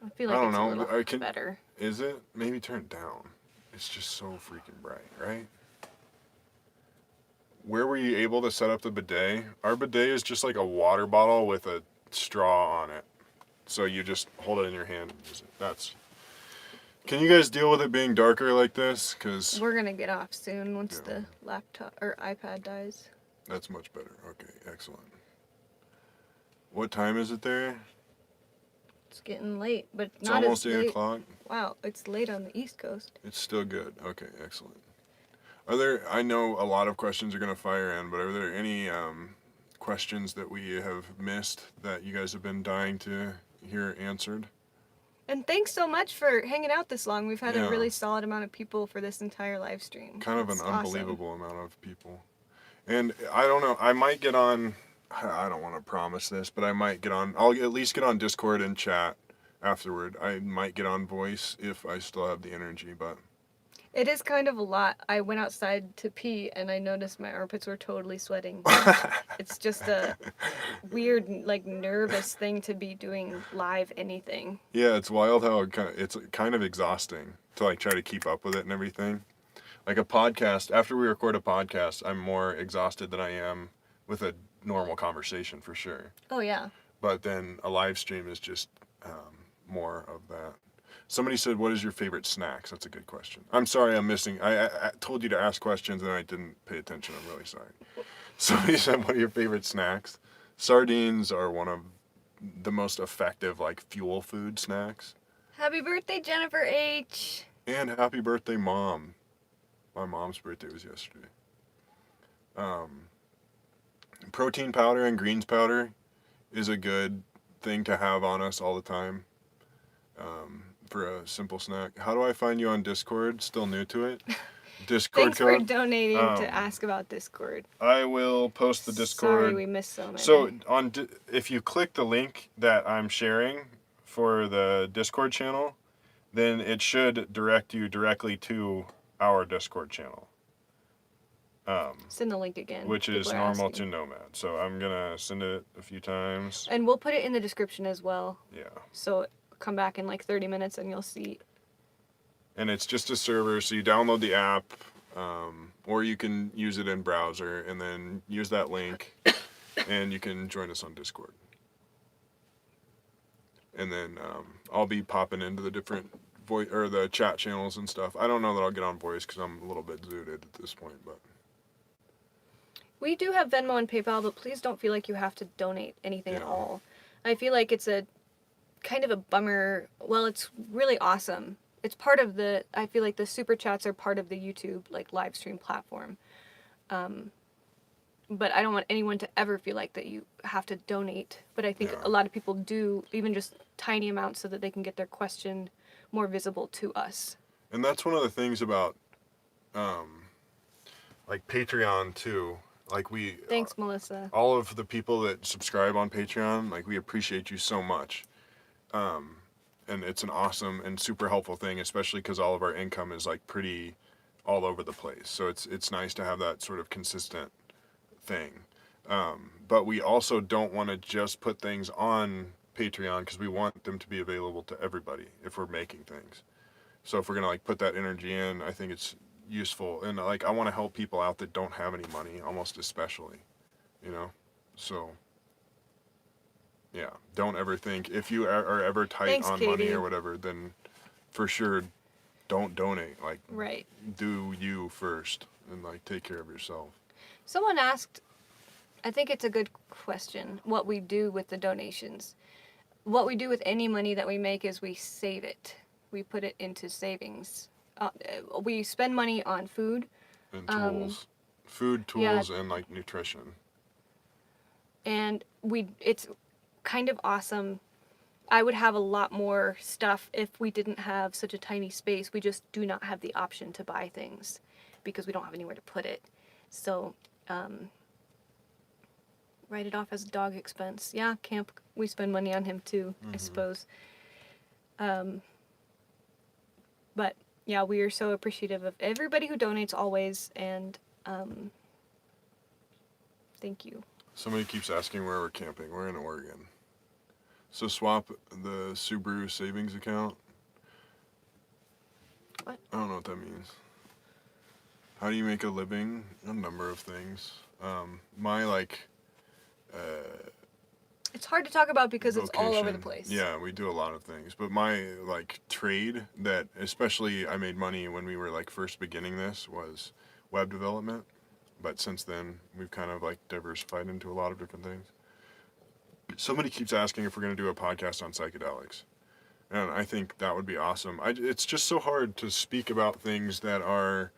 I feel like I don't it's know. a little better. Is it? Maybe turn it down. It's just so freaking bright, right? Where were you able to set up the bidet? Our bidet is just like a water bottle with a straw on it. So you just hold it in your hand and use it. Can you guys deal with it being darker like this? Because We're gonna get off soon once the laptop or iPad dies. that's much better. Okay, excellent. What time is it there? It's getting late, but It's not almost as 8 late. o'clock. Wow, it's late on the East Coast. It's still good. Okay, excellent. I know a lot of questions are going to fire in, but are there any questions that we have missed that you guys have been dying to hear answered? And thanks so much for hanging out this long. We've had Yeah. a really solid amount of people for this entire live stream. Kind of It's an awesome. unbelievable amount of people. And I don't know, I might get on, I don't want to promise this, but I might get on, I'll at least get on Discord and chat afterward. I might get on voice if I still have the energy, but It is kind of a lot. I went outside to pee and I noticed my armpits were totally sweating. It's just a weird, like, nervous thing to be doing live anything. yeah, it's wild how it's kind of exhausting to like try to keep up with it and everything. Like a podcast, after we record a podcast, I'm more exhausted than I am with a normal conversation for sure. Oh, yeah. But then a live stream is just more of that. Somebody said, what is your favorite snacks? That's a good question. I'm sorry I'm missing. I told you to ask questions and I didn't pay attention. I'm really sorry. Somebody said, what are your favorite snacks? Sardines are one of the most effective, like, fuel food snacks. Happy birthday, Jennifer H. And happy birthday, Mom. My mom's birthday was yesterday. Protein powder and greens powder is a good thing to have on us all the time for a simple snack. How do I find you on Discord? Still new to it? Discord Thanks for code? donating to ask about Discord. I will post the Discord. Sorry we missed so many. So if you click the link that I'm sharing for the Discord channel, then it should direct you directly to our Discord channel. Send the link again. Which is People are normal asking. to Nomad. So I'm going to send it a few times. And we'll put it in the description as well. Yeah. So come back in like 30 minutes and you'll see. And it's just a server, so you download the app, or you can use it in browser, and then use that link, and you can join us on Discord. And then I'll be popping into the different voice or the chat channels and stuff. I don't know that I'll get on voice because I'm a little bit zooted at this point, but We do have Venmo and PayPal, but please don't feel like you have to donate anything at Yeah. all. I feel like it's a kind of a bummer. Well, it's really awesome. It's part of the, I feel like the super chats are part of the YouTube like live stream platform. But I don't want anyone to ever feel like that you have to donate. But I think Yeah. a lot of people do, even just tiny amounts so that they can get their question more visible to us. and that's one of the things about like Patreon too. Like Thanks, Melissa. all of the people that subscribe on Patreon, like we appreciate you so much. And it's an awesome and super helpful thing, especially because all of our income is like pretty all over the place. So it's nice to have that sort of consistent thing. But we also don't want to just put things on Patreon because we want them to be available to everybody if we're making things. So if we're gonna like put that energy in, I think it's useful. And like I want to help people out that don't have any money, almost especially, you know. So yeah, don't ever think if you are ever tight Thanks, on money Katie. or whatever, then for sure don't donate. Like Right. do you first and like take care of yourself. Someone asked, I think it's a good question, what we do with the donations. What we do with any money that we make is we save it. We put it into savings. We spend money on food. And tools. Food, yeah. tools, and like nutrition. And it's kind of awesome. I would have a lot more stuff if we didn't have such a tiny space. We just do not have the option to buy things because we don't have anywhere to put it. So, write it off as a dog expense. Yeah, Camp, we spend money on him too, I suppose. But yeah, we are so appreciative of everybody who donates always, and thank you. Somebody keeps asking where we're camping. We're in Oregon. So swap the Subaru savings account. What? I don't know what that means. How do you make a living? A number of things. It's hard to talk about because it's all over vocation. the place. Yeah, we do a lot of things. But my trade that especially I made money when we were first beginning this was web development. But since then we've kind of diversified into a lot of different things. Somebody keeps asking if we're going to do a podcast on psychedelics. And I think that would be awesome. It's just so hard to speak about things that are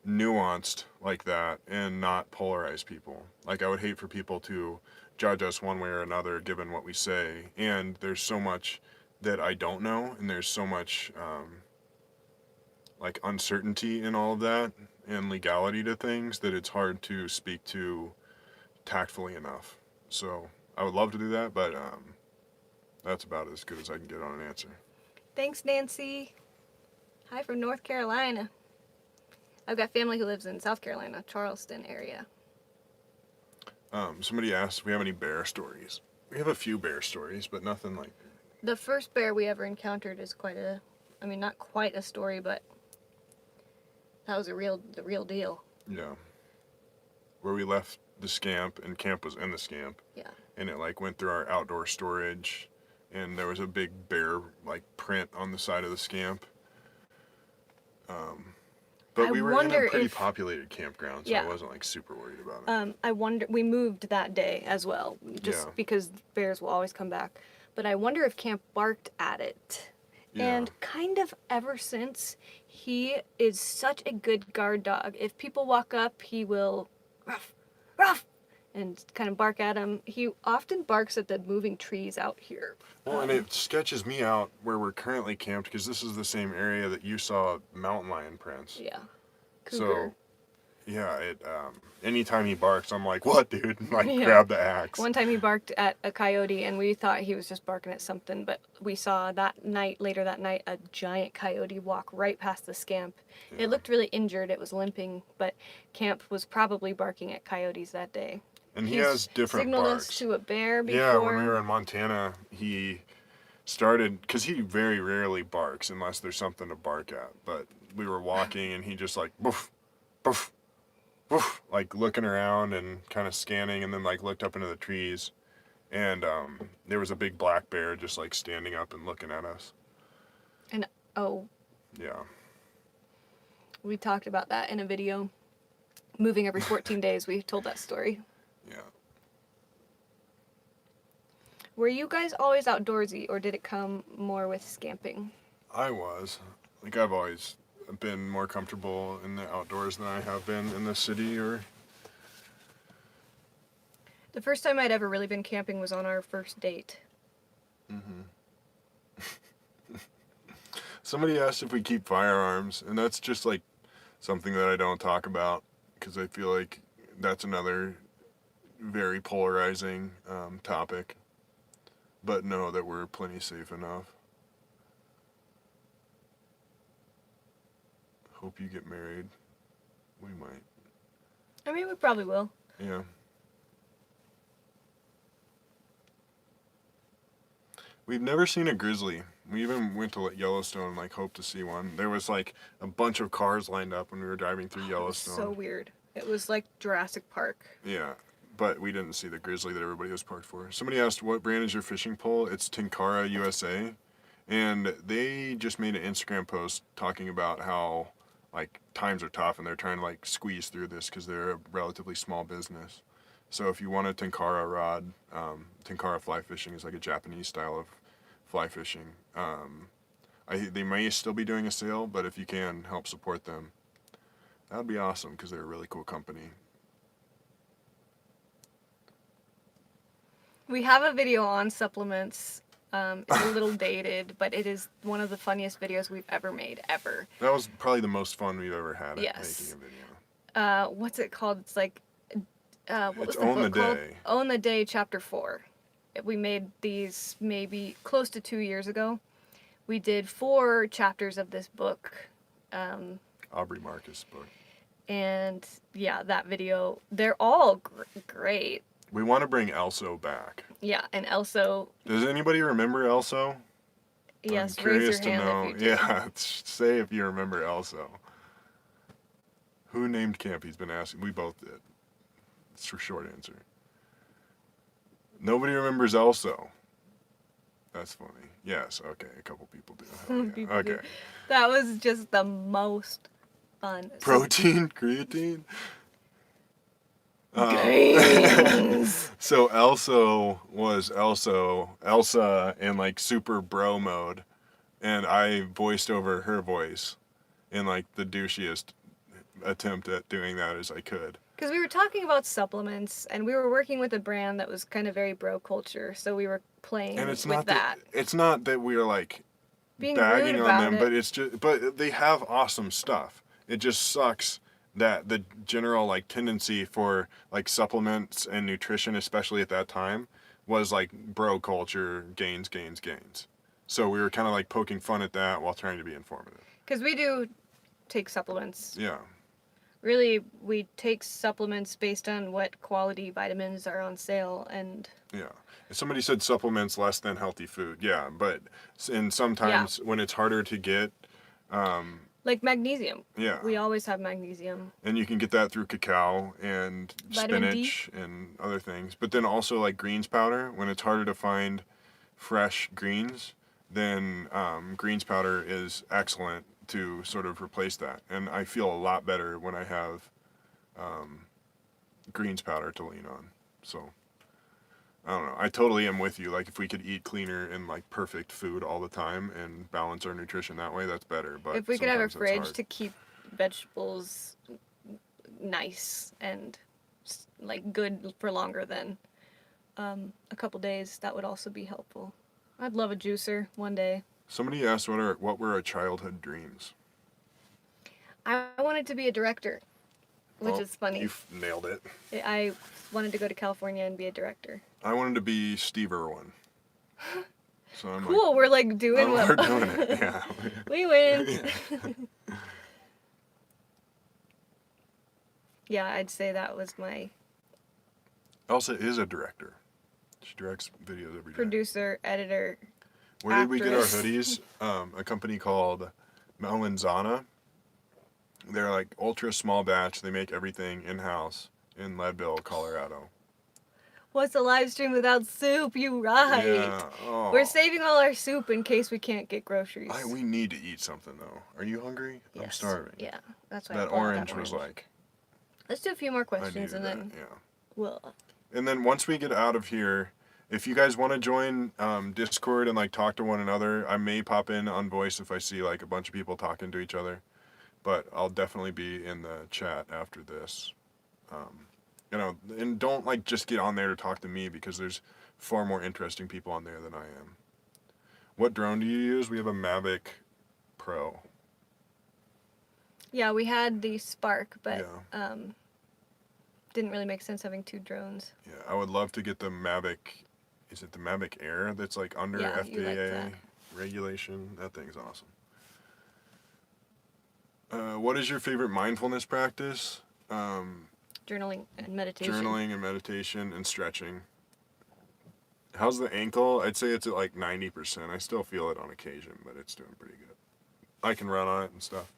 nuanced like that and not polarize people. I would hate for people to judge us one way or another given what we say. And there's so much that I don't know, and there's so much uncertainty in all of that and legality to things that it's hard to speak to tactfully enough. So I would love to do that, but that's about as good as I can get on an answer. Thanks, Nancy. Hi from North Carolina. I've got family who lives in South Carolina, Charleston area. Somebody asked if we have any bear stories. We have a few bear stories, but nothing like... The first bear we ever encountered is not quite a story, but that was the real deal. Yeah. Where we left the Scamp, and Camp was in the Scamp. Yeah. And it went through our outdoor storage, and there was a big bear print on the side of the Scamp. But we were in a pretty populated campground, so I wasn't super worried about it. We moved that day as well, because bears will always come back. But I wonder if Camp barked at it. Yeah. And kind of ever since, he is such a good guard dog. If people walk up, he will ruff, ruff, and kind of bark at them. He often barks at the moving trees out here. Well, and it sketches me out where we're currently camped, because this is the same area that you saw mountain lion prints. Yeah. Cougar. So, yeah, anytime he barks, I'm like, what, dude? Grab the axe. One time he barked at a coyote, and we thought he was just barking at something, but we saw later that night, a giant coyote walk right past the Scamp. Yeah. It looked really injured. It was limping, but Camp was probably barking at coyotes that day. And he has different signaled barks. Us to a bear before. Yeah, when we were in Montana, he started, because he very rarely barks unless there's something to bark at, but we were walking and he just boof, boof, boof, looking around and kind of scanning, and then looked up into the trees, and there was a big black bear just standing up and looking at us. And yeah, we talked about that in a video. Moving every 14 days, we told that story. Yeah. Were you guys always outdoorsy, or did it come more with scamping? I was. I've always been more comfortable in the outdoors than I have been in the city. Or the first time I'd ever really been camping was on our first date. Somebody asked if we keep firearms, and that's just something that I don't talk about, because I feel like that's another very polarizing topic. But know that we're plenty safe enough. Hope you get married. We might. I mean, we probably will. Yeah. We've never seen a grizzly. We even went to Yellowstone and hoped to see one. There was a bunch of cars lined up when we were driving through Yellowstone. It was so weird. It was like Jurassic Park. Yeah. But we didn't see the grizzly that everybody was parked for. Somebody asked, what brand is your fishing pole? It's Tenkara USA. And they just made an Instagram post talking about how, times are tough and they're trying to, squeeze through this because they're a relatively small business. So if you want a Tenkara rod, Tenkara fly fishing is like a Japanese style of fly fishing. They may still be doing a sale, but if you can help support them, that would be awesome because they're a really cool company. We have a video on supplements. It's a little dated, but it is one of the funniest videos we've ever made, ever. That was probably the most fun we've ever had at Yes. making a video. What's it called? It's like, what was It's the Own book the called? Day. Own the Day, Chapter 4. We made these maybe close to 2 years ago. We did 4 chapters of this book. Aubrey Marcus' book. And yeah, that video, they're all great. We want to bring Elsa back. Yeah, and Elsa. Does anybody remember Elsa? Yes, I'm raise curious your to hand know. if you do. Yeah, say if you remember Elsa. Who named Camp? He's been asking. We both did. It's a short answer. Nobody remembers Elsa. That's funny. Yes, okay, a couple people do. Some Yeah. people Okay. do. That was just the most fun. Protein, creatine. Gains. So Elsa was Elsa in like super bro mode, and I voiced over her voice in like the douchiest attempt at doing that as I could. Because we were talking about supplements, and we were working with a brand that was kind of very bro culture, so we were playing And it's with not that. it's not that we're like Being bagging rude on about them, it. but it's just they have awesome stuff. It just sucks that the general like tendency for like supplements and nutrition, especially at that time, was like bro culture, gains. So we were kind of like poking fun at that while trying to be informative. Because we do take supplements. Yeah. Really, we take supplements based on what quality vitamins are on sale, and Yeah. If somebody said supplements less than healthy food, yeah, but sometimes when it's harder to get, like magnesium. yeah, We always have magnesium. and you can get that through cacao and Vitamin D. spinach and other things. But then also like greens powder, when it's harder to find fresh greens, then greens powder is excellent to sort of replace that. And I feel a lot better when I have greens powder to lean on. So I don't know. I totally am with you. Like if we could eat cleaner and like perfect food all the time and balance our nutrition that way, that's better. But If we could have a sometimes that's fridge hard. to keep vegetables nice and like good for longer than a couple days, that would also be helpful. I'd love a juicer one day. Somebody asked what were our childhood dreams. I wanted to be a director, which Well, is funny. You nailed it. I wanted to go to California and be a director. I wanted to be Steve Irwin. So I'm Cool, like, we're like doing we're what doing it. Yeah. we win. Yeah. Yeah, I'd say that was my Elsa is a director. She directs videos every day. producer, editor. Where did we get our actress. hoodies? A company called Melanzana. They're like ultra small batch. They make everything in-house in Leadville, Colorado. What's a live stream without soup? You right. Yeah. Oh. We're saving all our soup in case we can't get groceries. We need to eat something though. Are you hungry? I'm Yes. starving. Yeah, that's why I That pulled out orange was like. Let's do a few more I questions needed and that. then Yeah. we'll. And then once we get out of here, if you guys want to join Discord and like talk to one another, I may pop in on voice if I see like a bunch of people talking to each other. But I'll definitely be in the chat after this. And don't like just get on there to talk to me because there's far more interesting people on there than I am. What drone do you use? We have a Mavic Pro. Yeah, we had the Spark, but Yeah. didn't really make sense having 2 drones. Yeah, I would love to get the Mavic. Is it the Mavic Air that's like under Yeah, you like FAA that. regulation? That thing's awesome. What is your favorite mindfulness practice? Journaling and meditation. Journaling and meditation and stretching. How's the ankle? I'd say it's at like 90%. I still feel it on occasion, but it's doing pretty good. I can run on it and stuff.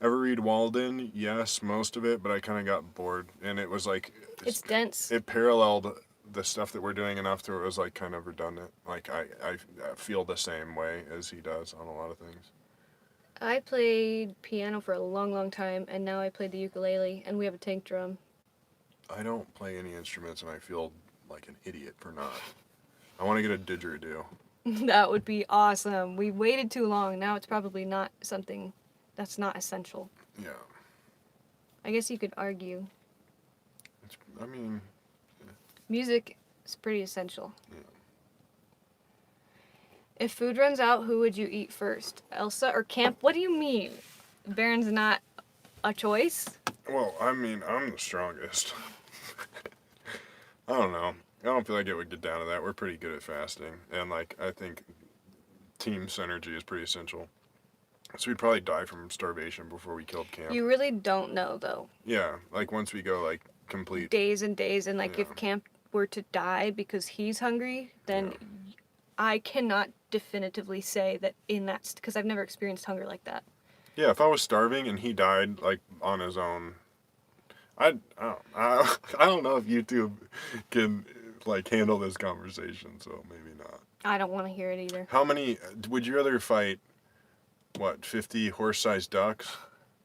Ever read Walden? Yes, most of it, but I kind of got bored. And it was like... It's dense. It paralleled the stuff that we're doing enough to it was like kind of redundant. Like I feel the same way as he does on a lot of things. I played piano for a long, long time, and now I play the ukulele, and we have a tank drum. I don't play any instruments, and I feel like an idiot for not. I want to get a didgeridoo. That would be awesome. We waited too long. Now it's probably not something that's not essential. Yeah. I guess you could argue. I mean, Music is pretty essential. yeah. If food runs out, who would you eat first? Elsa or Camp? What do you mean? Baron's not a choice? Well, I mean, I'm the strongest. I don't know. I don't feel like it would get down to that. We're pretty good at fasting. And, like, I think team synergy is pretty essential. So we'd probably die from starvation before we killed Camp. You really don't know, though. Yeah, like, once we go, like, complete... Days and days, and, like, Yeah. if Camp were to die because he's hungry, then I cannot definitively say that in that... Because I've never experienced hunger like that. Yeah, if I was starving and he died, like, on his own... I don't know if YouTube can, like, handle this conversation, so maybe not. I don't want to hear it either. How many... Would you rather fight, 50 horse-sized ducks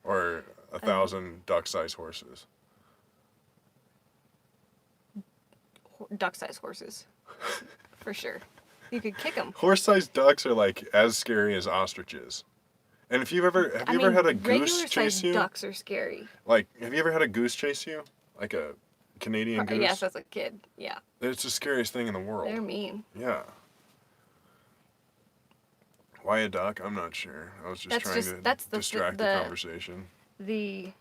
or 1,000 duck-sized horses? Duck-sized horses. For sure. You could kick them. Horse-sized ducks are, like, as scary as ostriches. And if you've ever... Have you ever had a goose chase regular-sized you? ducks are scary. Like, have you ever had a goose chase you? Like a Canadian goose? Yes, as a kid. Yeah. It's the scariest thing in the world. They're mean. Yeah. Why a duck? I'm not sure. I was just trying to distract the conversation. The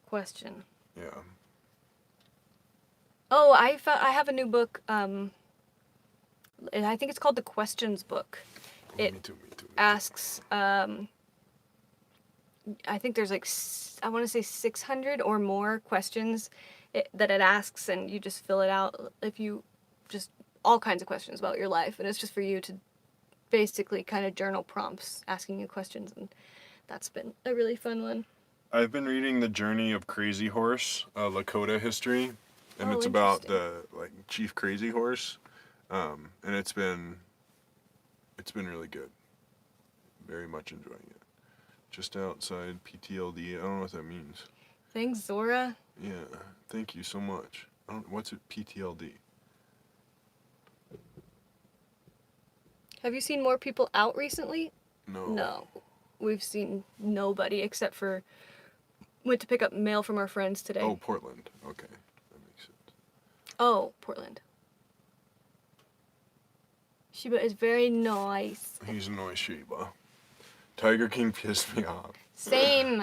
question. Yeah. Oh, I have a new book. I think it's called the Questions book. It Me too. asks. I think there's like I want to say 600 or more questions that it asks, and you just fill it out. If you just all kinds of questions about your life, and it's just for you to basically kind of journal prompts asking you questions, and that's been a really fun one. I've been reading The Journey of Crazy Horse, Lakota history, and Oh, it's about interesting. the Chief Crazy Horse, and it's been really good. Very much enjoying it. Just outside PTLD. I don't know what that means. Thanks, Zora. Yeah, thank you so much. What's it, PTLD? Have you seen more people out recently? No. No. We've seen nobody except for went to pick up mail from our friends today. Oh, Portland. Okay, that makes sense. Oh, Portland. Shiba is very nice. He's a noise Sheba. Tiger King pissed me off. Same.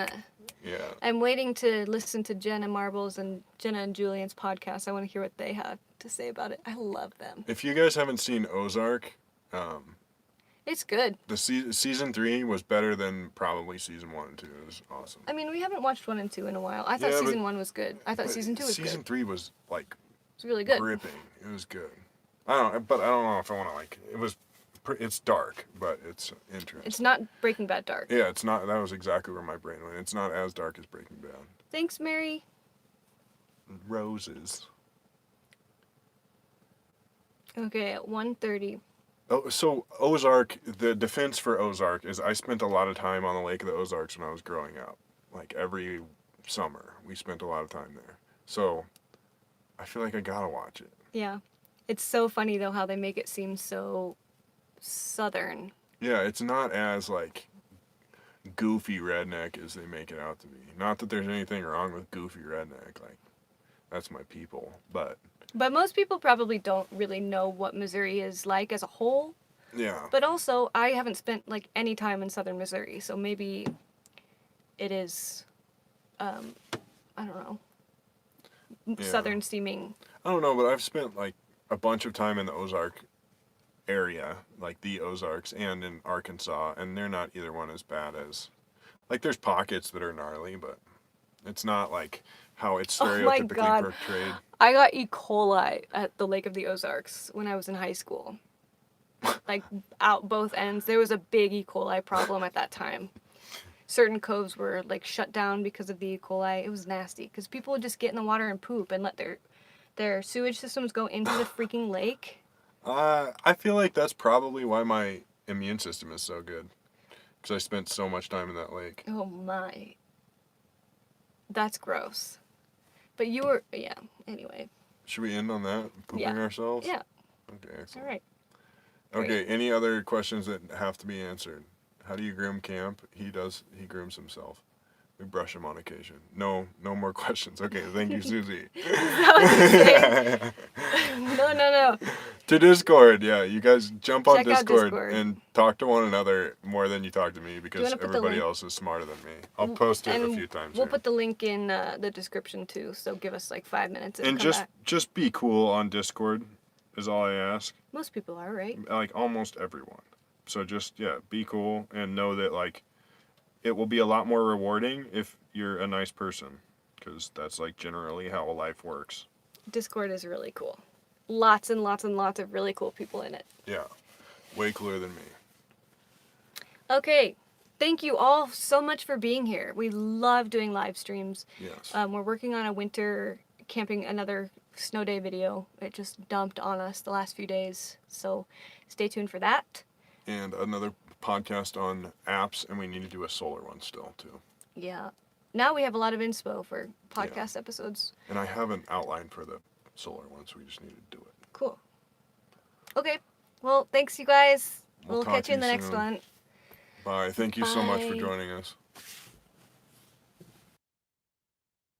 Yeah. I'm waiting to listen to Jenna Marbles and Jenna and Julian's podcast. I want to hear what they have to say about it. I love them. If you guys haven't seen Ozark, It's good. the season 3 was better than probably season 1 and 2. It was awesome. I mean, we haven't watched 1 and 2 in a while. I thought Yeah, season but- 1 was good. I thought But season 2 was Season good. 3 was like It's really good. gripping. It was good. I don't know if I want to like. It was. It's dark, but it's interesting. It's not Breaking Bad dark. Yeah, it's not. That was exactly where my brain went. It's not as dark as Breaking Bad. Thanks, Mary. Roses. Okay, at 1:30. Oh, so Ozark. The defense for Ozark is I spent a lot of time on the Lake of the Ozarks when I was growing up. Like every summer, we spent a lot of time there. So, I feel like I gotta watch it. Yeah. It's so funny, though, how they make it seem so southern. Yeah, it's not as like goofy redneck as they make it out to be. Not that there's anything wrong with goofy redneck. Like, that's my people. But But most people probably don't really know what Missouri is like as a whole. yeah, But also, I haven't spent like any time in southern Missouri, so maybe it is, I don't know, Yeah. southern seeming. I don't know, but I've spent like a bunch of time in the Ozark area, like the Ozarks, and in Arkansas, and they're not either one as bad as, like, there's pockets that are gnarly, but it's not like how it's Oh my stereotypically God. portrayed. I got E. coli at the Lake of the Ozarks when I was in high school. Like, out both ends. There was a big E. coli problem at that time. Certain coves were, like, shut down because of the E. coli. It was nasty, because people would just get in the water and poop and let their sewage systems go into the freaking lake. I feel like that's probably why my immune system is so good, because I spent so much time in that lake. Oh my. That's gross. But you were, yeah, anyway. Should we end on that? Pooping Yeah. ourselves? Yeah. Okay, All excellent. right. Okay, any other questions that have to be answered? How do you groom Camp? He grooms himself. We brush him on occasion. No more questions. Okay, thank you, Susie. Is that what you say? No. To Discord, yeah. You guys jump on Check out Discord Discord. and talk to one another more than you talk to me because wanna put the everybody link? else is smarter than me. I'll post it a few times. We'll here. put the link in the description too, so give us like 5 minutes and And come back. just be cool on Discord is all I ask. Most people are, right? Like almost everyone. So just be cool and know that like it will be a lot more rewarding if you're a nice person because that's like generally how life works. Discord is really cool. Lots and lots and lots of really cool people in it. Yeah. Way cooler than me. Okay. Thank you all so much for being here. We love doing live streams. Yes. We're working on a winter camping, another snow day video. It just dumped on us the last few days. So stay tuned for that. And another podcast on apps, and we need to do a solar one still, too. Yeah. Now we have a lot of inspo for podcast episodes. And I have an outline for the solar one, so we just need to do it. Cool. Okay. Well, thanks, you guys. We'll We'll talk catch to you in the you next soon. one. Bye. Thank you so much for Bye. joining us.